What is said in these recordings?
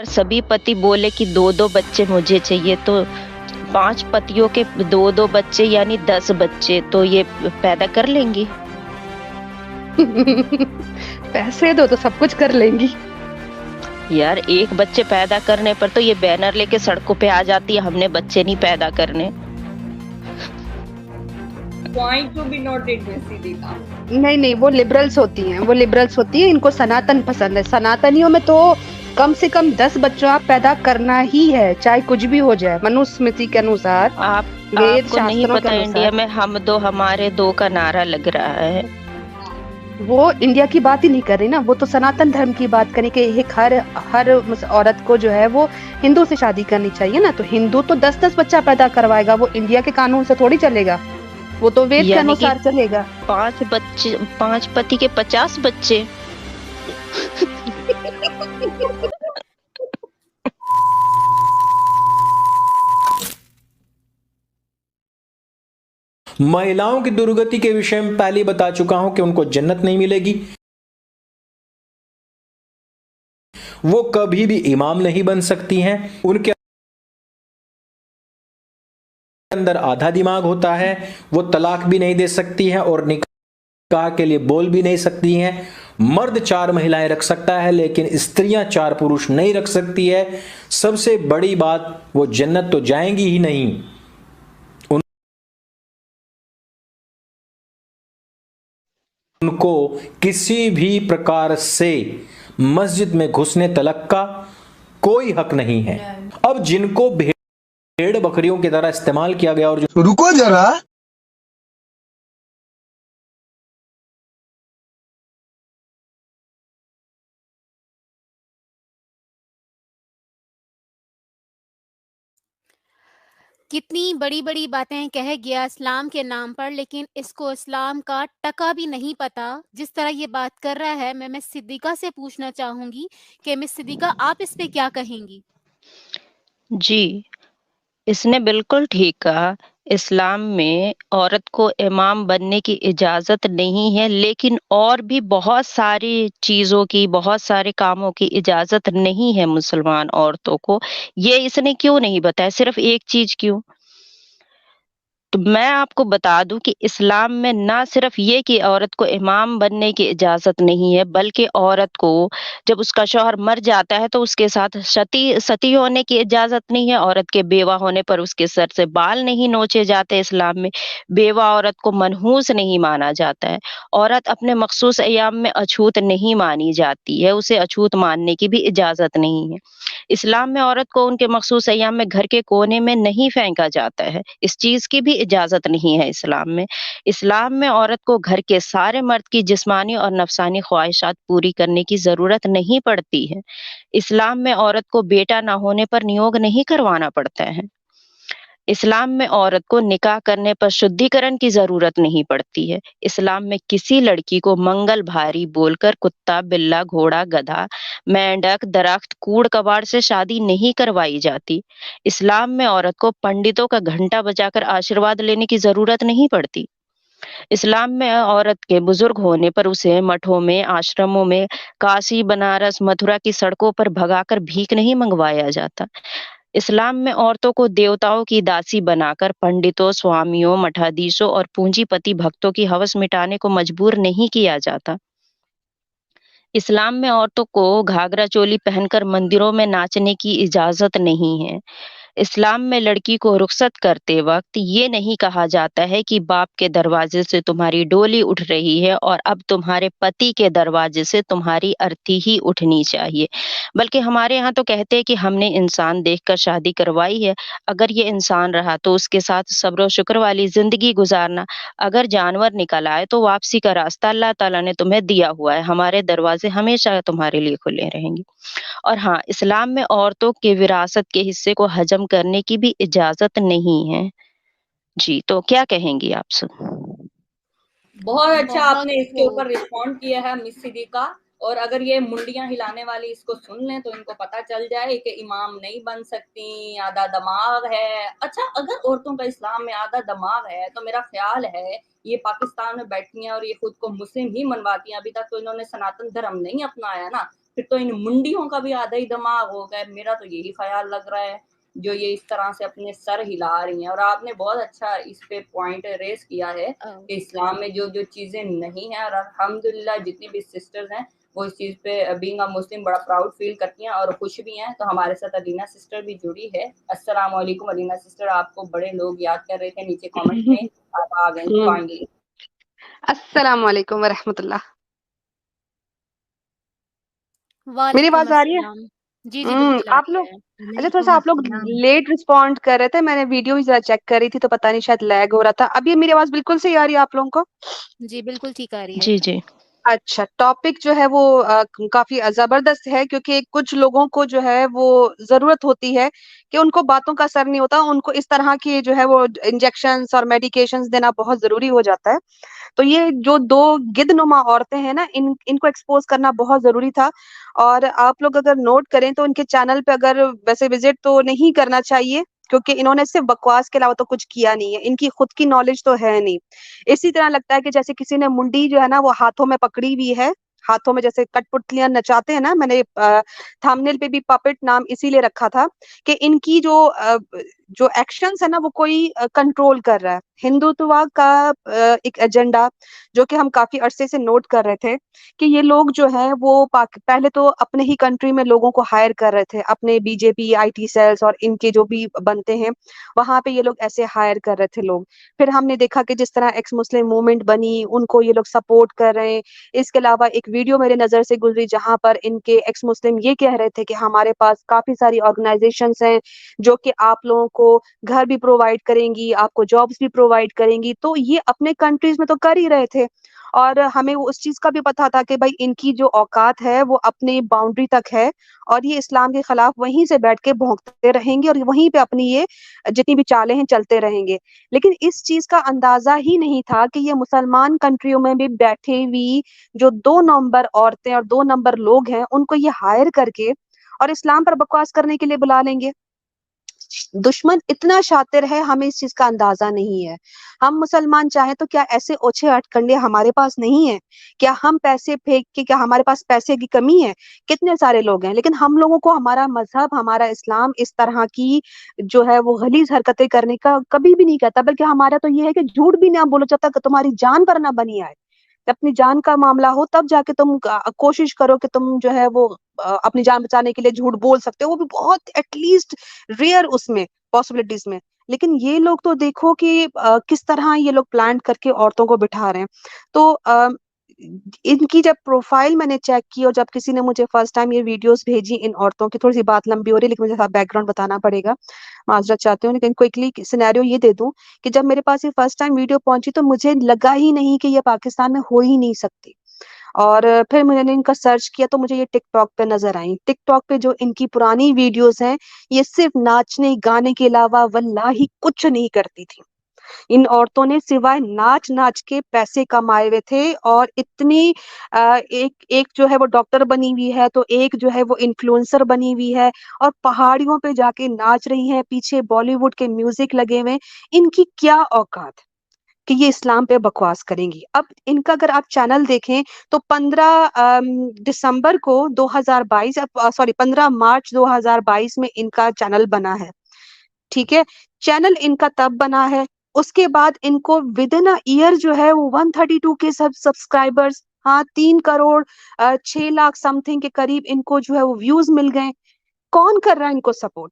अगर सभी पति बोले कि 2-2 बच्चे मुझे चाहिए तो 5 पतियों के 2-2 बच्चे यानी 10 बच्चे तो ये पैदा कर लेंगी। पैसे दो तो सब कुछ कर लेंगी। यार एक बच्चे पैदा करने पर तो ये बैनर लेके सड़कों पे आ जाती है, हमने बच्चे नहीं पैदा करने। Point to be noted, Miss Sidika. नहीं नहीं, वो लिबरल्स होती हैं, वो लिबरल्स होती हैं, इनको सनातन पसंद है। सनातनियों में तो कम से कम 10 बच्चों आप पैदा करना ही है, चाहे कुछ भी हो जाए। मनुस्मृति के अनुसार, वेद आपको नहीं शास्त्रों के पता इंडिया अनुसार। में हम दो हमारे दो का नारा लग रहा है। वो इंडिया की बात ही नहीं कर रही ना, वो तो सनातन धर्म की बात करें कि एक हर औरत को जो है वो हिंदू से शादी करनी चाहिए ना। तो हिंदू तो 10-10 बच्चा पैदा करवाएगा, वो इंडिया के कानून से थोड़ी चलेगा, वो तो वेद के यानी कि अनुसार चलेगा। 5 बच्चे, 5 पति के 50 बच्चे। महिलाओं की दुर्गति के विषय में पहले बता चुका हूं कि उनको जन्नत नहीं मिलेगी, वो कभी भी इमाम नहीं बन सकती हैं, उनके अंदर आधा दिमाग होता है, वो तलाक भी नहीं दे सकती हैं और निकाह के लिए बोल भी नहीं सकती हैं। मर्द 4 महिलाएं रख सकता है लेकिन स्त्रियां 4 पुरुष नहीं रख सकती है। सबसे बड़ी बात, वो जन्नत तो जाएंगी ही नहीं, उनको किसी भी प्रकार से मस्जिद में घुसने तलक का कोई हक नहीं है। अब जिनको भेड़ बकरियों की तरह इस्तेमाल किया गया और जो रुको जरा, कितनी बड़ी-बड़ी बातें कह गया इस्लाम के नाम पर, लेकिन इसको इस्लाम का टका भी नहीं पता। जिस तरह ये बात कर रहा है, मैं मिस सिद्दीक़ा से पूछना चाहूँगी कि मिस सिद्दीक़ा आप इस पे क्या कहेंगी? जी, इसने बिल्कुल ठीक कहा। इस्लाम में औरत को इमाम बनने की इजाज़त नहीं है, लेकिन और भी बहुत सारी चीज़ों की, बहुत सारे कामों की इजाज़त नहीं है मुसलमान औरतों को। ये इसने क्यों नहीं बताया? सिर्फ़ एक चीज़ क्यों? तो मैं आपको बता दूँ कि इस्लाम में ना सिर्फ़ ये कि औरत को इमाम बनने की इजाज़त नहीं है, बल्कि औरत को जब उसका शौहर मर जाता है, तो उसके साथ सती होने की इजाज़त नहीं है। औरत के बेवा होने पर उसके सर से बाल नहीं नोचे जाते इस्लाम में। बेवा औरत को मनहूस नहीं माना जाता है। औरत अपने मख़सूस अय्याम में अछूत नहीं मानी जाती है, उसे अछूत मानने की भी इजाज़त नहीं है। इस्लाम में औरत को उनके मख़सूस अय्याम में घर के कोने में नहीं फेंका जाता है, इस चीज़ की भी इजाज़त नहीं है इस्लाम में। इस्लाम में औरत को घर के सारे मर्द की जिस्मानी और नफ़सानी ख़्वाहिशात पूरी करने की ज़रूरत नहीं पड़ती है। इस्लाम में औरत को बेटा ना होने पर नियोग नहीं करवाना पड़ता है। इस्लाम में औरत को निकाह करने पर शुद्धिकरण की ज़रूरत नहीं पड़ती है। इस्लाम में किसी लड़की को मंगल भारी बोलकर कुत्ता, बिल्ला, घोड़ा, गधा, मेंढक, दरख्त, कूड़-कबाड़ से शादी नहीं करवाई जाती। इस्लाम में औरत को पंडितों का घंटा बजाकर आशीर्वाद लेने की ज़रूरत नहीं पड़ती। इस्लाम में औरत के बुजुर्ग होने पर उसे मठों में, आश्रमों में, काशी, बनारस, मथुरा की सड़कों पर भगाकर भीख नहीं मंगवाया जाता। इस्लाम में औरतों को देवताओं की दासी बनाकर पंडितों, स्वामियों, मठाधीशों और पूंजीपति भक्तों की हवस मिटाने को मजबूर नहीं किया जाता। इस्लाम में औरतों को घाघरा चोली पहनकर मंदिरों में नाचने की इजाज़त नहीं है। इस्लाम में लड़की को रुख़सत करते वक़्त ये नहीं कहा जाता है कि बाप के दरवाज़े से तुम्हारी डोली उठ रही है और अब तुम्हारे पति के दरवाज़े से तुम्हारी अर्थी ही उठनी चाहिए। बल्कि हमारे यहाँ तो कहते हैं कि हमने इंसान देखकर शादी करवाई है, अगर ये इंसान रहा तो उसके साथ सब्र और शुक्र वाली ज़िंदगी गुज़ारना, अगर जानवर निकल आए तो वापसी का रास्ता अल्लाह ताला ने तुम्हें दिया हुआ है, हमारे दरवाज़े हमेशा तुम्हारे लिए खुले रहेंगे। और हाँ, इस्लाम में औरतों के विरासत के हिस्से को हजम करने की भी इजाज़त नहीं है। जी, तो क्या कहेंगी आप सब? बहुत अच्छा बहुत आपने इसके ऊपर खूब। रिस्पॉन्ड किया है मिस सिद्दीक़ा। और अगर ये मुंडियाँ हिलाने वाली इसको सुन लें तो इनको पता चल जाए कि इमाम नहीं बन सकती, आधा दिमाग है। अच्छा, अगर औरतों का इस्लाम में आधा दिमाग है तो मेरा ख्याल है ये पाकिस्तान में बैठी हैं और ये खुद को मुस्लिम ही मनवाती हैं। अभी तक तो इन्होंने सनातन धर्म नहीं अपनाया ना, फिर तो इन मुंडियों का भी आधा ही दिमाग हो गया। मेरा तो यही ख्याल लग रहा है, जो ये इस तरह से अपने सर हिला रही हैं। और आपने बहुत अच्छा इस पे पॉइंट रेज किया है कि इस्लाम में जो जो चीजें नहीं है, और अल्हम्दुलिल्लाह जितनी भी सिस्टर्स हैं वो इस चीज पे बीइंग अ मुस्लिम बड़ा प्राउड फील करती हैं और खुश भी हैं। तो हमारे साथ अलीना सिस्टर भी जुड़ी है। अस्सलाम वालेकुम अलीना सिस्टर, आपको बड़े लोग याद कर रहे थे नीचे कमेंट में, आप आ गई फाइनली। अस्सलाम वालेकुम वरहमतुल्लाह। मेरी वालेकुम आवाज आ रही है? अस्सलाम। जी, जी, बिल्कुल आ आप रही लोग, है। अच्छा थोड़ा-सा आप लोग लेट रिस्पॉन्ड कर रहे थे, मैंने वीडियो ही ज़रा चेक कर रही थी तो पता नहीं शायद लैग हो रहा था। अभी मेरी आवाज़ बिल्कुल सही आ रही है आप लोगों को? जी, बिल्कुल ठीक आ रही है। जी, जी। अच्छा, टॉपिक जो है वो काफ़ी ज़बरदस्त है क्योंकि कुछ लोगों को जो है वो ज़रूरत होती है कि उनको बातों का असर नहीं होता, उनको इस तरह की जो है वो इंजेक्शंस और मेडिकेशंस देना बहुत ज़रूरी हो जाता है। तो ये जो 2 गिद्धनुमा औरतें हैं ना, इनको एक्सपोज़ करना बहुत ज़रूरी था और आप लोग अगर नोट करें तो इनके चैनल पे अगर वैसे विज़िट तो नहीं करना चाहिए क्योंकि इन्होंने सिर्फ़ बकवास के अलावा तो कुछ किया नहीं है। इनकी खुद की नॉलेज तो है नहीं। इसी तरह लगता है कि जैसे किसी ने मुंडी जो है ना वो हाथों में पकड़ी हुई है, हाथों में जैसे कठपुतलियाँ नचाते हैं ना, मैंने थंबनेल पे भी पपेट नाम इसीलिए रखा था कि इनकी जो एक्शंस है ना वो कोई कंट्रोल कर रहा है। हिंदुत्व का एक एजेंडा जो कि हम काफ़ी अरसे से नोट कर रहे थे कि ये लोग जो हैं वो पहले तो अपने ही कंट्री में लोगों को हायर कर रहे थे, अपने बीजेपी, आईटी सेल्स और इनके जो भी बनते हैं, वहाँ पे ये लोग ऐसे हायर कर रहे थे लोग। फिर हमने देखा कि जिस तरह एक्स मुस्लिम मूवमेंट बनी, उनको ये लोग सपोर्ट कर रहे हैं। इसके अलावा एक वीडियो मेरे नज़र से गुज़री जहाँ पर इनके एक्स मुस्लिम ये कह रहे थे कि हमारे पास काफ़ी सारी ऑर्गनाइज़ेशंस हैं, जो कि आप लोगों को घर भी प्रोवाइड करेंगी, आपको जॉब्स भी प्रोवाइड करेंगी। तो ये अपने कंट्रीज़ में तो कर ही रहे थे और हमें वो उस चीज़ का भी पता था कि भाई इनकी जो औकात है वो अपनी बाउंड्री तक है और ये इस्लाम के खिलाफ वहीं से बैठ के भौंकते रहेंगे और वहीं पे अपनी ये जितनी भी चालें हैं चलते रहेंगे। लेकिन इस चीज़ का अंदाज़ा ही नहीं था कि ये मुसलमान कंट्रियों में भी बैठी हुई जो 2 नंबर औरतें और 2 नंबर लोग हैं, उनको ये हायर करके और इस्लाम पर बकवास करने के लिए बुला लेंगे। दुश्मन इतना शातिर है, हमें इस चीज़ का अंदाज़ा नहीं है। हम मुसलमान चाहें तो क्या ऐसे ओछे हथकंडे हमारे पास नहीं हैं? क्या हम पैसे फेंक के क्या हमारे पास पैसे की कमी है? कितने सारे लोग हैं, लेकिन हम लोगों को हमारा मज़हब, हमारा इस्लाम इस तरह की जो है वो गलीज़ हरकतें करने का कभी भी नहीं कहता, बल्कि हमारा तो ये है कि झूठ भी ना बोलो जब तक तुम्हारी जान पर ना बनी आए। जब अपनी जान का मामला हो तब जाके तुम कोशिश करो कि तुम जो है वो अपनी जान बचाने के लिए झूठ बोल सकते हो, वो भी बहुत एटलीस्ट रेयर उसमें पॉसिबिलिटीज में। लेकिन ये लोग तो देखो कि किस तरह ये लोग प्लान करके औरतों को बिठा रहे हैं। तो इनकी जब प्रोफाइल मैंने चेक की और जब किसी ने मुझे फर्स्ट टाइम ये वीडियोस भेजी इन औरतों की, थोड़ी सी बात लंबी हो रही है लेकिन मुझे बैकग्राउंड बताना पड़ेगा, माजरत चाहती हूँ, लेकिन क्विकली सिनेरियो ये दे दूं कि जब मेरे पास ये फर्स्ट टाइम वीडियो पहुंची तो मुझे लगा ही नहीं कि ये पाकिस्तान में हो ही नहीं सकती। और फिर मैंने इनका सर्च किया तो मुझे ये टिकटॉक पे नज़र आई। टिकटॉक पे जो इनकी पुरानी वीडियोज़ हैं, ये सिर्फ़ नाचने, गाने के अलावा वल्लाही कुछ नहीं करती थी। इन औरतों ने सिवाय नाच-नाच के पैसे कमाए हुए थे और इतनी एक एक जो है वो डॉक्टर बनी हुई है, तो एक जो है वो इन्फ्लुएंसर बनी हुई है और पहाड़ियों पे जाके नाच रही हैं, पीछे बॉलीवुड के म्यूज़िक लगे हुए हैं। इनकी क्या औकात कि ये इस्लाम पे बकवास करेंगी। अब इनका अगर आप चैनल देखें तो 15 दिसंबर को 2022 सॉरी 15 मार्च 2022 में इनका चैनल बना है, ठीक है? चैनल इनका तब बना है, उसके बाद इनको विदिन अ ईयर जो है वो 132 के सब्सक्राइबर्स, हाँ, 3 करोड़ 6 लाख समथिंग के करीब इनको जो है वो व्यूज़ मिल गए। कौन कर रहा है इनको सपोर्ट?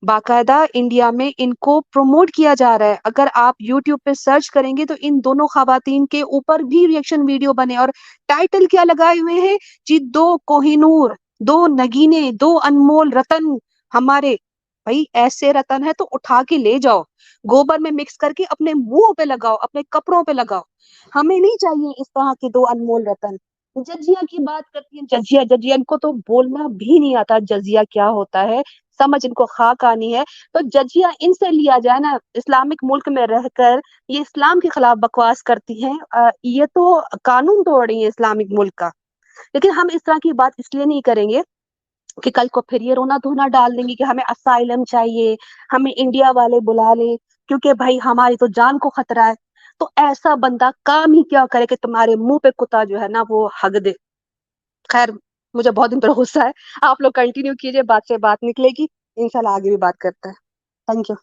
बाकायदा इंडिया में इनको प्रमोट किया जा रहा है। अगर आप यूट्यूब पे सर्च करेंगे तो इन दोनों खवातीन के ऊपर भी रिएक्शन वीडियो बने और टाइटल क्या लगाए हुए हैं जी, 2 कोहिनूर, 2 नगीने, 2 अनमोल रतन हमारे। भाई ऐसे रतन है तो उठा के ले जाओ, गोबर में मिक्स करके अपने मुंह पे लगाओ, अपने कपड़ों पे लगाओ। हमें नहीं चाहिए इस तरह के 2 अनमोल रतन। जजिया की बात करती है, जजिया जजिया इनको तो बोलना भी नहीं आता, जजिया क्या होता है समझ इनको खाक आनी है। तो जजिया इनसे लिया जाए ना, इस्लामिक मुल्क में रहकर ये इस्लाम के खिलाफ बकवास करती हैं, ये तो कानून तोड़ रही है इस्लामिक मुल्क का। लेकिन हम इस तरह की बात इसलिए नहीं करेंगे कि कल को फिर ये रोना धोना डाल देंगे कि हमें असाइलम चाहिए, हमें इंडिया वाले बुला लें क्योंकि भाई हमारी तो जान को खतरा है। तो ऐसा बंदा काम ही क्या करे कि तुम्हारे मुंह पे कुत्ता जो है ना वो हग दे। खैर, मुझे बहुत दिन पर गुस्सा है। आप लोग कंटिन्यू कीजिए, बात से बात निकलेगी, इंशाल्लाह आगे भी बात करते हैं। Thank you.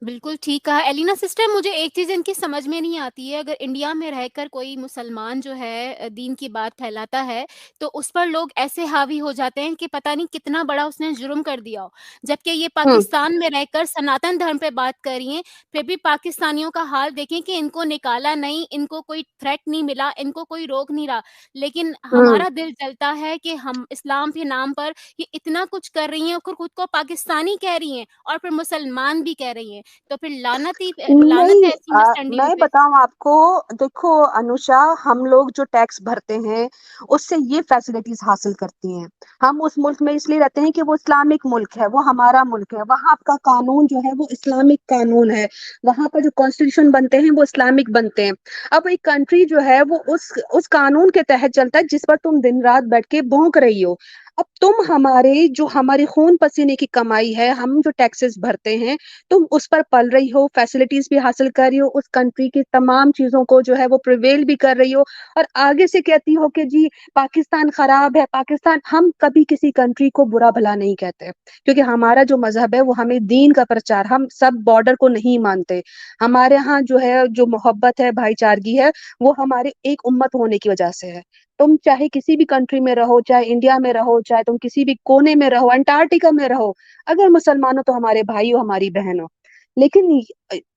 बिल्कुल ठीक कहा एलिना सिस्टर, मुझे एक चीज़ इनकी समझ में नहीं आती है, अगर इंडिया में रहकर कोई मुसलमान जो है दीन की बात फैलाता है, तो उस पर लोग ऐसे हावी हो जाते हैं कि पता नहीं कितना बड़ा उसने जुर्म कर दिया हो। जबकि ये हम्म। पाकिस्तान में रहकर सनातन धर्म पे बात कर रही हैं, फिर भी पाकिस्तानियों का हाल देखें कि इनको निकाला नहीं, इनको कोई थ्रेट नहीं मिला, इनको कोई रोक नहीं रहा। लेकिन हम्म। हमारा दिल जलता है कि हम इस्लाम के नाम पर ये इतना कुछ कर रही हैं और खुद को पाकिस्तानी कह रही हैं और फिर मुसलमान भी कह रही हैं। तो फिर लानत नहीं, है ऐसी मिसअंडरस्टैंडिंग मैं पे। बताऊं आपको, देखो अनुषा, हम लोग जो टैक्स भरते हैं उससे ये फैसिलिटीज हासिल करती हैं। हम उस मुल्क में इसलिए रहते हैं कि वो इस्लामिक मुल्क है, वो हमारा मुल्क है, वहाँ का कानून जो है वो इस्लामिक कानून है, वहाँ पर जो कॉन्स्टिट्यूशन बनते हैं वो इस्लामिक बनते हैं। अब एक कंट्री जो है वो उस कानून के तहत चलता है जिस पर तुम दिन रात बैठ के भौंक रही हो। अब तुम हमारे खून पसीने की कमाई है, हम जो टैक्सेस भरते हैं, तुम उस पर पल रही हो, फैसिलिटीज भी हासिल कर रही हो, उस कंट्री की तमाम चीजों को जो है वो प्रिवेल भी कर रही हो, और आगे से कहती हो कि जी पाकिस्तान खराब है। पाकिस्तान, हम कभी किसी कंट्री को बुरा भला नहीं कहते, क्योंकि हमारा जो मजहब है वो हमें दीन का प्रचार, हम सब बॉर्डर को नहीं मानते। हमारे यहाँ जो है, जो मोहब्बत है, भाईचारगी है, वो हमारे एक उम्मत होने की वजह से है। तुम चाहे किसी भी कंट्री में रहो, चाहे इंडिया में रहो, चाहे तुम किसी भी कोने में रहो, अंटार्कटिका में रहो, अगर मुसलमान हो तो हमारे भाई हो, हमारी बहन हो। लेकिन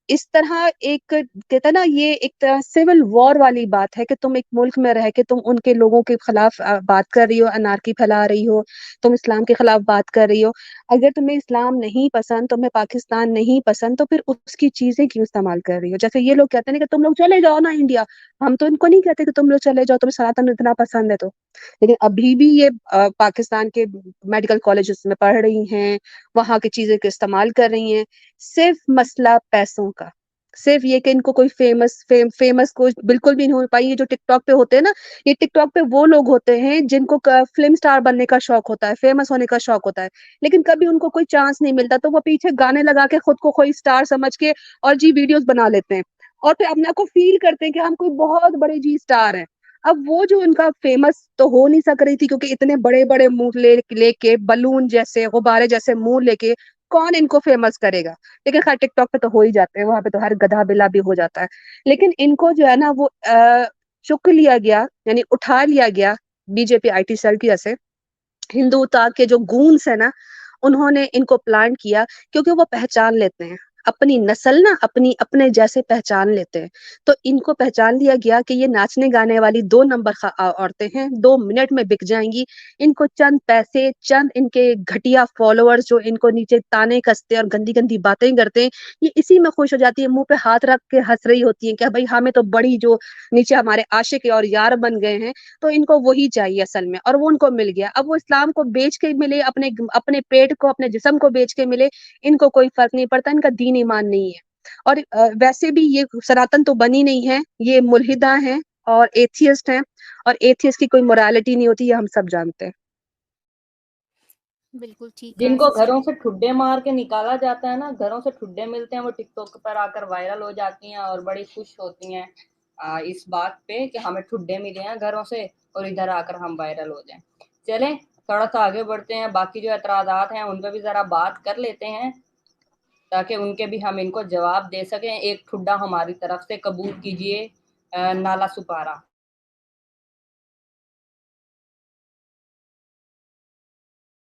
इस तरह एक, कहते हैं ना, ये एक तरह सिविल वॉर वाली बात है कि तुम एक मुल्क में रह के तुम उनके लोगों के खिलाफ बात कर रही हो, अनारकी फैला रही हो, तुम इस्लाम के खिलाफ बात कर रही हो। अगर तुम्हें इस्लाम नहीं पसंद, तुम्हें पाकिस्तान नहीं पसंद, तो फिर उसकी चीजें क्यों इस्तेमाल कर रही हो? जैसे ये लोग कहते हैं ना कि तुम लोग चले जाओ ना इंडिया, हम तो इनको नहीं कहते कि तुम लोग चले जाओ, तुम्हें सनातन इतना पसंद है तो। लेकिन अभी भी ये पाकिस्तान के मेडिकल कॉलेजेस में पढ़ रही हैं, वहां की चीजें को इस्तेमाल कर रही हैं, सिर्फ मसला पैसों का। सिर्फ ये कि इनको कोई फेमस को बिल्कुल भी नहीं हो पाई। ये जो टिकटॉक पे होते हैं ना, ये टिकटॉक पे वो लोग होते हैं जिनको फिल्म स्टार बनने का शौक होता है, फेमस होने का शौक होता है, लेकिन कभी उनको कोई चांस नहीं मिलता, तो वो पीछे गाने लगा के खुद को कोई स्टार समझ के और जी वीडियोस बना लेते हैं, और फिर अपने आप को फील करते हैं कि हम कोई बहुत बड़े जी स्टार हैं। अब वो जो उनका फेमस तो हो नहीं सक रही थी, क्योंकि इतने बड़े बड़े मुंह लेके, बलून जैसे, गुब्बारे जैसे मुंह लेके कौन इनको फेमस करेगा। लेकिन खैर टिकटॉक पे तो हो ही जाते हैं, वहां पे तो हर गधा बिला भी हो जाता है। लेकिन इनको जो है ना वो चुक लिया गया, यानी उठा लिया गया बीजेपी आईटी सेल की वजह से। हिंदुता के जो गूंस है ना, उन्होंने इनको प्लांट किया, क्योंकि वो पहचान लेते हैं अपनी नस्ल ना, अपने जैसे पहचान लेते हैं। तो इनको पहचान लिया गया कि ये नाचने गाने वाली 2 नंबर औरतें हैं, 2 मिनट में बिक जाएंगी। इनको चंद पैसे, चंद इनके घटिया फॉलोअर्स जो इनको नीचे ताने कसते हैं और गंदी गंदी बातें करते हैं, ये इसी में खुश हो जाती है, मुंह पे हाथ रख के हंस रही होती है कि भाई हमें तो बड़ी जो नीचे हमारे आशिक और यार बन गए हैं, तो इनको वही चाहिए असल में, और वो उनको मिल गया। अब वो इस्लाम को बेच के मिले, अपने अपने पेट को, अपने जिस्म को बेच के मिले, इनको कोई फर्क नहीं पड़ता, इनका दीन ईमान नहीं है। और वैसे भी ये सनातन तो बनी नहीं है, ये मुल्हिदा हैं और एथियस्ट हैं, और एथियस्ट की कोई मोरालिटी नहीं होती, ये हम सब जानते हैं। बिल्कुल ठीक कहा जिनको सिस्टर। घरों से ठुड्डे मार के निकाला जाता है ना, घरों से ठुड्डे मिलते हैं, वो टिकटॉक पर आकर वायरल हो जाती हैं और बड़ी खुश होती हैं इस बात पे कि हमें ठुड्डे मिले हैं घरों से और इधर आकर हम वायरल हो जाएं। चलें थोड़ा सा आगे बढ़ते हैं, बाकी जो एतराज़ात हैं उन पर भी ज़रा बात कर लेते हैं ताकि उनके भी हम इनको जवाब दे सकें। एक ठुड्डा हमारी तरफ से कबूल कीजिए, नाला सुपारा।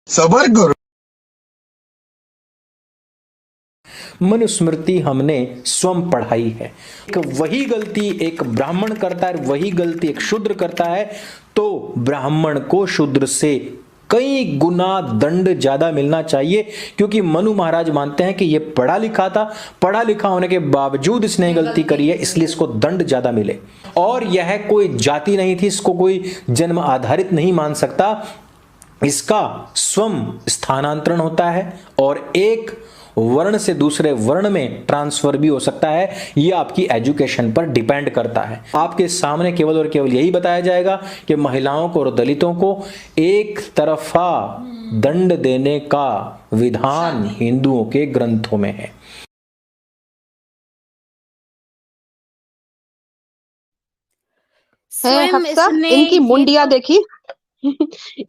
सबर करो। मनुस्मृति हमने स्वयं पढ़ाई है। वही गलती एक ब्राह्मण करता है, वही गलती एक शूद्र करता है, तो ब्राह्मण को शूद्र से कई गुना दंड ज्यादा मिलना चाहिए, क्योंकि मनु महाराज मानते हैं कि यह पढ़ा लिखा था, पढ़ा लिखा होने के बावजूद इसने गलती करी है, इसलिए इसको दंड ज्यादा मिले। और यह कोई जाति नहीं थी, इसको कोई जन्म आधारित नहीं मान सकता, इसका स्वयं स्थानांतरण होता है और एक वर्ण से दूसरे वर्ण में ट्रांसफर भी हो सकता है। यह आपकी एजुकेशन पर डिपेंड करता है। आपके सामने केवल और केवल यही बताया जाएगा कि महिलाओं को और दलितों को एक तरफा दंड देने का विधान हिंदुओं के ग्रंथों में है। है स्वयं हफ्सा, इसने इनकी ये मुंडिया तो देखी।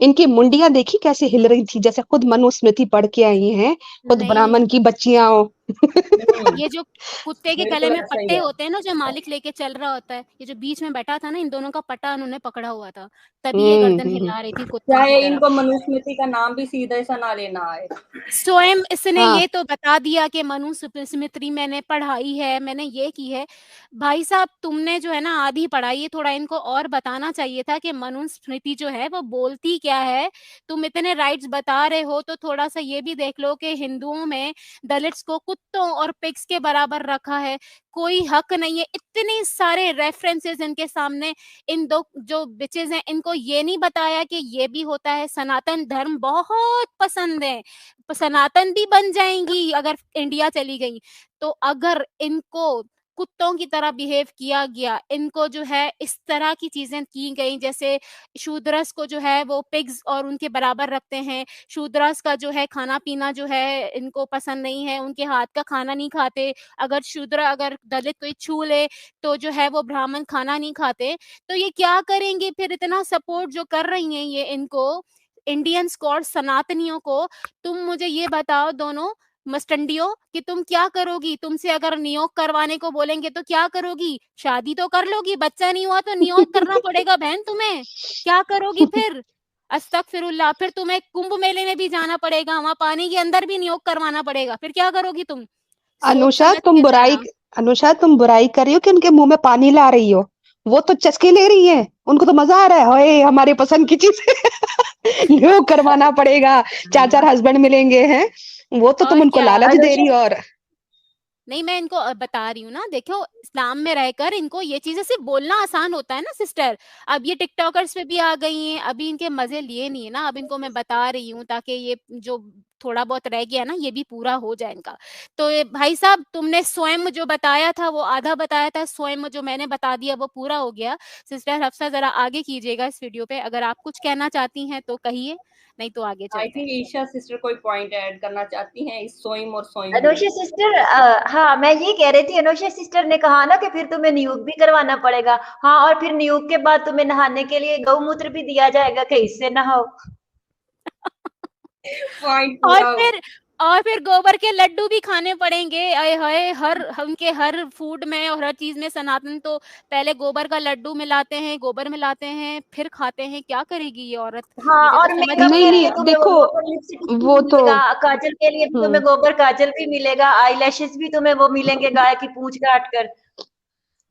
इनकी मुंडिया देखी कैसे हिल रही थी, जैसे खुद मनुस्मृति पढ़ के आई हैं, खुद नहीं, ब्राह्मण की बच्चियां हो। हम्म, ये जो कुत्ते के गले बिल्कुल में ऐसा ही पट्टे है। होते हैं ना, जो मालिक लेके चल रहा होता है, ये जो बीच में बैठा था ना, इन दोनों का पट्टा उन्होंने पकड़ा हुआ था, तभी ये हम्म गर्दन हम्म, हम्म। हिला रही थी कुत्तों की चाहे तरह। इनको मनुस्मृति का नाम भी सीधे सा ना लेना आए। स्वयं इसने हाँ ये तो बता दिया कि मनुस्मृति मैंने पढ़ाई है, मैंने ये की है। भाई साहब, तुमने जो है ना आधी पढ़ाई है, थोड़ा इनको और बताना चाहिए था कि मनुस्मृति जो है वो बोलती क्या है। तुम इतने राइट्स बता रहे हो तो थोड़ा सा ये भी देख लो कि हिंदुओं में दलित्स को कुत्तों और पिग्स के बराबर रखा है। कोई हक नहीं है। इतने सारे रेफरेंसेस इनके सामने, इन दो जो बिचेस हैं इनको ये नहीं बताया कि ये भी होता है। सनातन धर्म बहुत पसंद है, सनातन भी बन जाएंगी अगर इंडिया चली गई। तो अगर इनको कुत्तों की तरह बिहेव किया गया, इनको जो है इस तरह की चीजें की गई, जैसे शूद्रस को जो है वो पिग्स और उनके बराबर रखते हैं। शूद्रस का जो है खाना पीना जो है इनको पसंद नहीं है, उनके हाथ का खाना नहीं खाते। अगर दलित कोई छू ले तो जो है वो ब्राह्मण खाना नहीं खाते। तो ये क्या करेंगे फिर? इतना सपोर्ट जो कर रही हैं ये इनको, इंडियंस को और सनातनियों को। तुम मुझे ये बताओ दोनों मस्टंडियों कि तुम क्या करोगी? तुमसे अगर नियोग करवाने को बोलेंगे तो क्या करोगी? शादी तो कर लोगी, बच्चा नहीं हुआ तो नियोग करना पड़ेगा बहन तुम्हें। क्या करोगी फिर? अस्तगफिरुल्लाह, फिर तुम्हें कुंभ मेले में भी जाना पड़ेगा, वहां पानी के अंदर भी नियोग करवाना पड़ेगा। फिर क्या करोगी तुम? सोच अनुषा समझ तुम के बुराई जाना। अनुषा तुम बुराई कर रही हो कि उनके मुंह में पानी ला रही हो? वो तो चस्के ले रही है, उनको तो मजा आ रहा है, ओए हमारे पसंद की चीज लो करवाना पड़ेगा, चार चार हस्बैंड मिलेंगे हैं। वो तो तुम और उनको क्या? लालच दे अनुषा रही हो। और नहीं, मैं इनको बता रही हूँ ना, देखो इस्लाम में रहकर इनको ये चीज़ें सिर्फ़ बोलना आसान होता है ना सिस्टर। अब ये टिकटॉकर्स पे भी आ गई हैं, अभी इनके मज़े लिए नहीं है ना, अब इनको मैं बता रही हूँ ताकि ये जो थोड़ा बहुत रह गया ना, ये भी पूरा हो जाए इनका। तो ये भाई साहब, तुमने स्वयं जो बताया था वो आधा बताया था, स्वयं जो मैंने बता दिया वो पूरा हो गया। सिस्टर हफ्सा ज़रा आगे कीजिएगा इस वीडियो पे, अगर आप कुछ कहना चाहती हैं तो कहिए, नहीं तो आगे आई चलते हैं। थिंक ईशा सिस्टर कोई पॉइंट ऐड करना चाहती हैं इस सोइम और सोइम में। अनुषा सिस्टर, हाँ मैं ये कह रही थी, अनुषा सिस्टर ने कहा ना कि फिर तुम्हें नियोग भी करवाना पड़ेगा। हाँ, और फिर नियोग के बाद तुम्हें नहाने के लिए गौमूत्र भी दिया जाएगा कि इससे नहाओ। पॉइंट और पूरा हो। फिर और फिर गोबर के लड्डू भी खाने पड़ेंगे। आय हाय! हर उनके हर फूड में और हर चीज़ में सनातन तो पहले गोबर का लड्डू मिलाते हैं, गोबर मिलाते हैं, फिर खाते हैं। क्या करेगी ये औरत? हाँ, मुझे तो और समझ ही मेकअप नहीं नहीं के आ लिए नहीं रहा। तुम्हें वो देखो, गोबर लिपस्टिक भी वो तो मिलेगा, काजल के लिए भी तुम्हें गोबर काजल भी मिलेगा, आईलैशेस भी तुम्हें वो मिलेंगे गाय की पूंछ काट कर।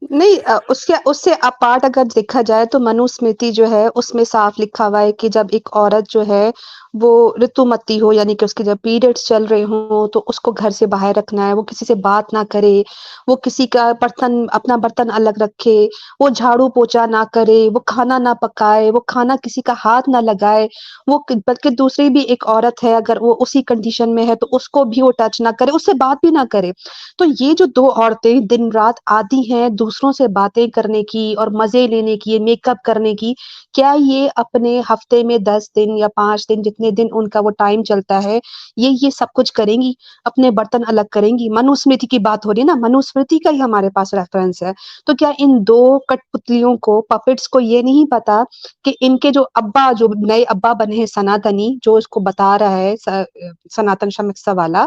नहीं उसके उससे अपार्ट अगर देखा जाए तो मनुस्मृति जो है उसमें साफ लिखा हुआ है कि जब एक औरत जो है वो ऋतुमती हो, यानी कि उसके जब पीरियड्स चल रहे हो, तो उसको घर से बाहर रखना है, वो किसी से बात ना करे, वो किसी का बर्तन अपना बर्तन अलग रखे, वो झाड़ू पोछा ना करे, वो खाना ना पकाए, वो खाना किसी का हाथ ना लगाए, बल्कि दूसरी भी एक औरत है अगर वो उसी कंडीशन में है तो उसको भी वो टच ना करे, उससे बात भी ना करे। तो ये जो दो औरतें दिन रात आती हैं दूसरों से बातें करने की और मजे लेने की, मेकअप करने की, क्या ये अपने हफ्ते में 10 दिन या 5 दिन जितने दिन उनका वो टाइम चलता है, ये सब कुछ करेंगी? अपने बर्तन अलग करेंगी? मनुस्मृति की बात हो रही है ना, मनुस्मृति का ही हमारे पास रेफरेंस है। तो क्या इन दो कठपुतलियों को, पपेट्स को ये नहीं पता कि इनके जो अब्बा, जो नए अब्बा बने हैं सनातनी, जो इसको बता रहा है सनातन समीक्षा वाला,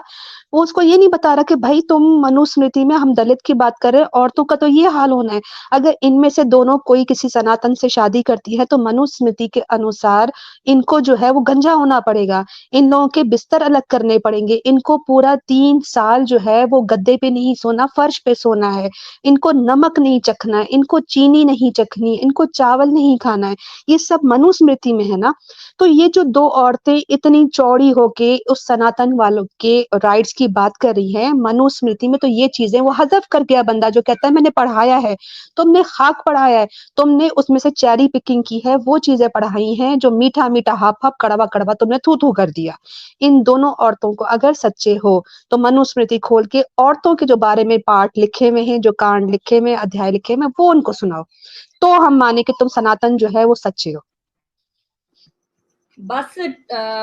वो उसको ये नहीं बता रहा कि भाई तुम मनुस्मृति में हम दलित की बात कर रहे हैं, औरतों का तो ये हाल होना है। अगर इनमें से दोनों कोई किसी सनातन से शादी करती है तो मनुस्मृति के अनुसार इनको जो है वो गंजा होना पड़ेगा, इन लोगों के बिस्तर अलग करने पड़ेंगे, इनको पूरा 3 साल जो है वो गद्दे पे नहीं सोना, फर्श पे सोना है, इनको नमक नहीं चखना है, इनको चीनी नहीं चखनी, इनको चावल नहीं खाना है। ये सब मनुस्मृति में है ना। तो ये जो दो औरतें इतनी चौड़ी होके उस सनातन वालों के राइट्स की बात कर रही हैं मनुस्मृति में, तो ये चीजें वो हजफ कर गया बंदा जो कहता है मैंने पढ़ाया है। तुमने खाक पढ़ाया है, तुमने उसमें से चेरी पिकिंग की है, वो चीजें पढ़ाई हैं जो मीठा मीठा हाफ हाफ कड़वा कड़वा तुमने थू थू कर दिया। इन दोनों औरतों को अगर सच्चे हो तो मनुस्मृति खोल के औरतों के जो बारे में पाठ लिखे हुए हैं, जो कांड लिखे हुए, अध्याय लिखे हुए, वो उनको सुनाओ, तो हम माने कि तुम सनातन जो है वो सच्चे हो। बस